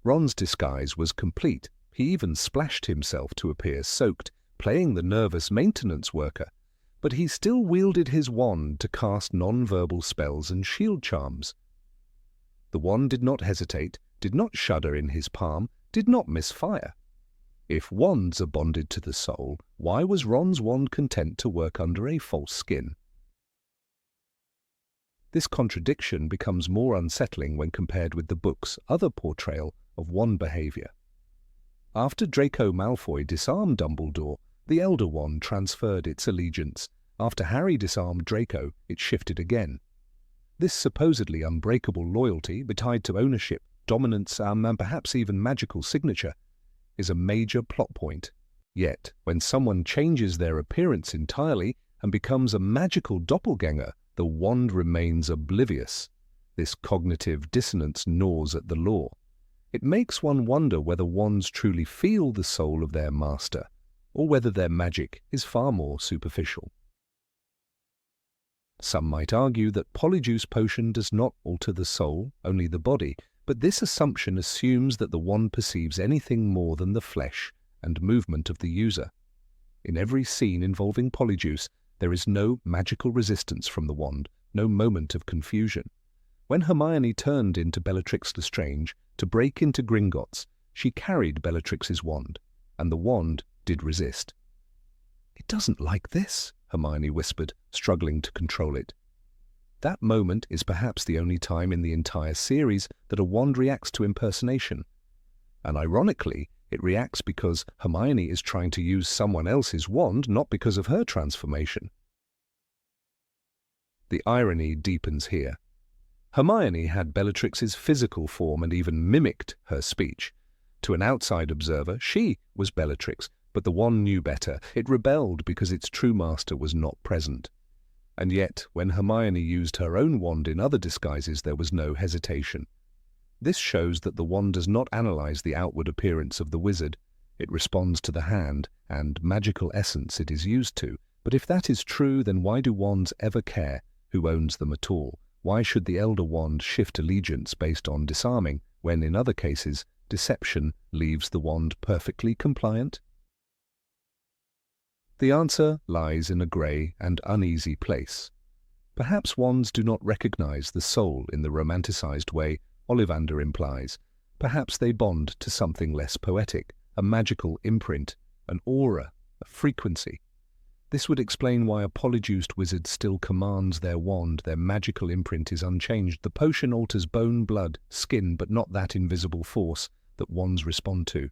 Ron's disguise was complete. He even splashed himself to appear soaked, playing the nervous maintenance worker. But he still wielded his wand to cast non-verbal spells and shield charms. The wand did not hesitate, did not shudder in his palm, did not misfire. If wands are bonded to the soul, why was Ron's wand content to work under a false skin? This contradiction becomes more unsettling when compared with the book's other portrayal of wand behavior. After Draco Malfoy disarmed Dumbledore, the Elder Wand transferred its allegiance. After Harry disarmed Draco, it shifted again. This supposedly unbreakable loyalty, tied to ownership, dominance, and perhaps even magical signature, is a major plot point. Yet, when someone changes their appearance entirely and becomes a magical doppelganger, the wand remains oblivious. This cognitive dissonance gnaws at the law. It makes one wonder whether wands truly feel the soul of their master, or whether their magic is far more superficial. Some might argue that Polyjuice Potion does not alter the soul, only the body, but this assumption assumes that the wand perceives anything more than the flesh and movement of the user. In every scene involving Polyjuice, there is no magical resistance from the wand, no moment of confusion. When Hermione turned into Bellatrix Lestrange to break into Gringotts, she carried Bellatrix's wand, and the wand did resist. "It doesn't like this," Hermione whispered, struggling to control it. That moment is perhaps the only time in the entire series that a wand reacts to impersonation. And ironically, it reacts because Hermione is trying to use someone else's wand, not because of her transformation. The irony deepens here. Hermione had Bellatrix's physical form and even mimicked her speech. To an outside observer, she was Bellatrix, but the wand knew better. It rebelled because its true master was not present. And yet, when Hermione used her own wand in other disguises, there was no hesitation. This shows that the wand does not analyze the outward appearance of the wizard. It responds to the hand and magical essence it is used to. But if that is true, then why do wands ever care who owns them at all? Why should the Elder Wand shift allegiance based on disarming, when in other cases, deception leaves the wand perfectly compliant? The answer lies in a grey and uneasy place. Perhaps wands do not recognize the soul in the romanticized way Ollivander implies. Perhaps they bond to something less poetic, a magical imprint, an aura, a frequency. This would explain why a polyjuiced wizard still commands their wand. Their magical imprint is unchanged. The potion alters bone, blood, skin, but not that invisible force that wands respond to.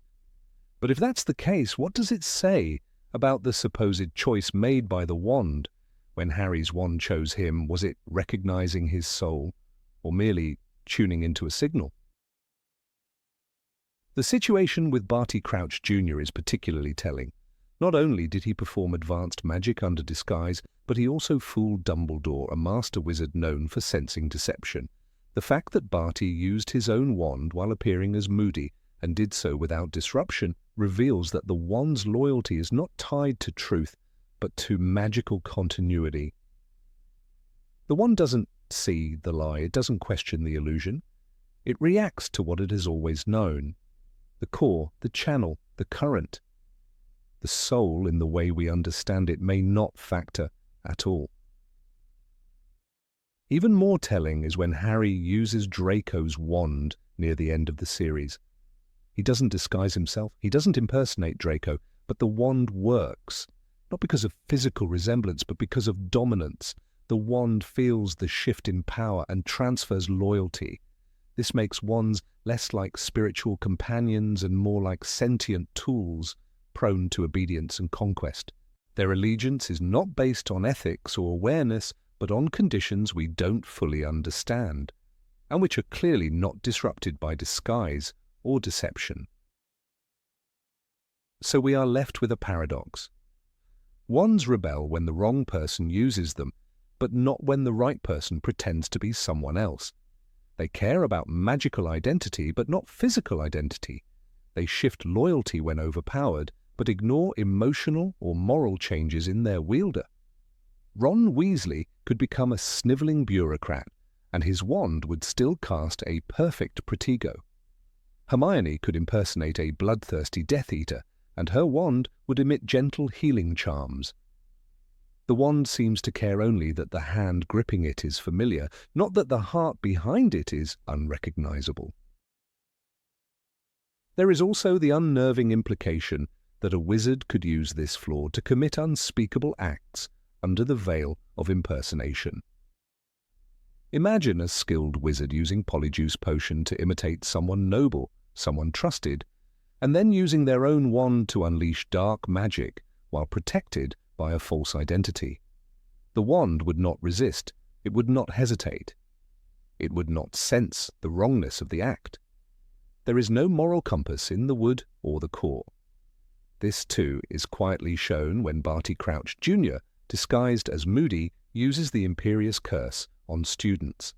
But if that's the case, what does it say about the supposed choice made by the wand? When Harry's wand chose him, was it recognizing his soul, or merely tuning into a signal? The situation with Barty Crouch Jr. is particularly telling. Not only did he perform advanced magic under disguise, but he also fooled Dumbledore, a master wizard known for sensing deception. The fact that Barty used his own wand while appearing as Moody, and did so without disruption, reveals that the wand's loyalty is not tied to truth, but to magical continuity. The wand doesn't see the lie, it doesn't question the illusion. It reacts to what it has always known. The core, the channel, the current. The soul, in the way we understand it, may not factor at all. Even more telling is when Harry uses Draco's wand near the end of the series. He doesn't disguise himself, he doesn't impersonate Draco, but the wand works, not because of physical resemblance, but because of dominance. The wand feels the shift in power and transfers loyalty. This makes wands less like spiritual companions and more like sentient tools, prone to obedience and conquest. Their allegiance is not based on ethics or awareness, but on conditions we don't fully understand, and which are clearly not disrupted by disguise or deception. So we are left with a paradox. Wands rebel when the wrong person uses them, but not when the right person pretends to be someone else. They care about magical identity, but not physical identity. They shift loyalty when overpowered, but ignore emotional or moral changes in their wielder. Ron Weasley could become a snivelling bureaucrat, and his wand would still cast a perfect Protego. Hermione could impersonate a bloodthirsty Death Eater, and her wand would emit gentle healing charms. The wand seems to care only that the hand gripping it is familiar, not that the heart behind it is unrecognizable. There is also the unnerving implication that a wizard could use this flaw to commit unspeakable acts under the veil of impersonation. Imagine a skilled wizard using Polyjuice Potion to imitate someone noble, someone trusted, and then using their own wand to unleash dark magic while protected by a false identity. The wand would not resist, it would not hesitate. It would not sense the wrongness of the act. There is no moral compass in the wood or the core. This, too, is quietly shown when Barty Crouch Jr., disguised as Moody, uses the Imperious Curse on students.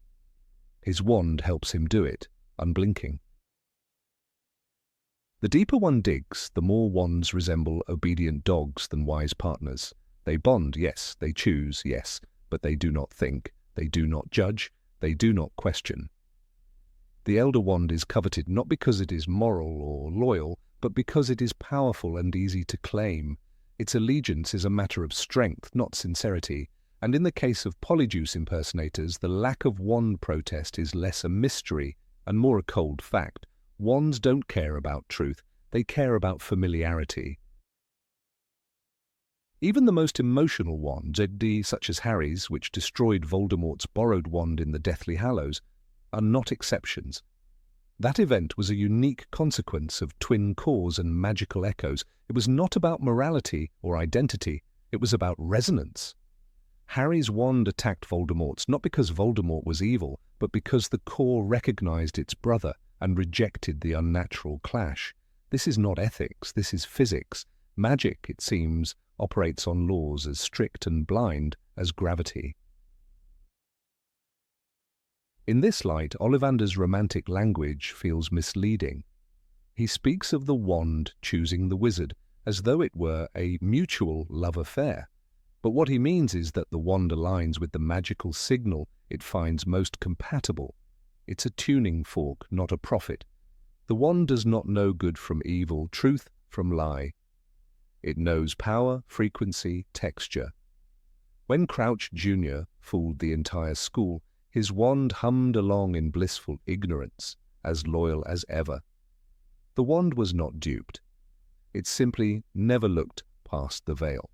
His wand helps him do it, unblinking. The deeper one digs, the more wands resemble obedient dogs than wise partners. They bond, yes, they choose, yes, but they do not think, they do not judge, they do not question. The Elder Wand is coveted not because it is moral or loyal, but because it is powerful and easy to claim. Its allegiance is a matter of strength, not sincerity, and in the case of Polyjuice impersonators, the lack of wand protest is less a mystery and more a cold fact. Wands don't care about truth, they care about familiarity. Even the most emotional wands, such as Harry's, which destroyed Voldemort's borrowed wand in the Deathly Hallows, are not exceptions. That event was a unique consequence of twin cores and magical echoes. It was not about morality or identity, it was about resonance. Harry's wand attacked Voldemort's not because Voldemort was evil, but because the core recognized its brother and rejected the unnatural clash. This is not ethics, this is physics. Magic, it seems, operates on laws as strict and blind as gravity. In this light, Ollivander's romantic language feels misleading. He speaks of the wand choosing the wizard as though it were a mutual love affair. But what he means is that the wand aligns with the magical signal it finds most compatible. It's a tuning fork, not a prophet. The wand does not know good from evil, truth from lie. It knows power, frequency, texture. When Crouch Jr. fooled the entire school, his wand hummed along in blissful ignorance, as loyal as ever. The wand was not duped. It simply never looked past the veil.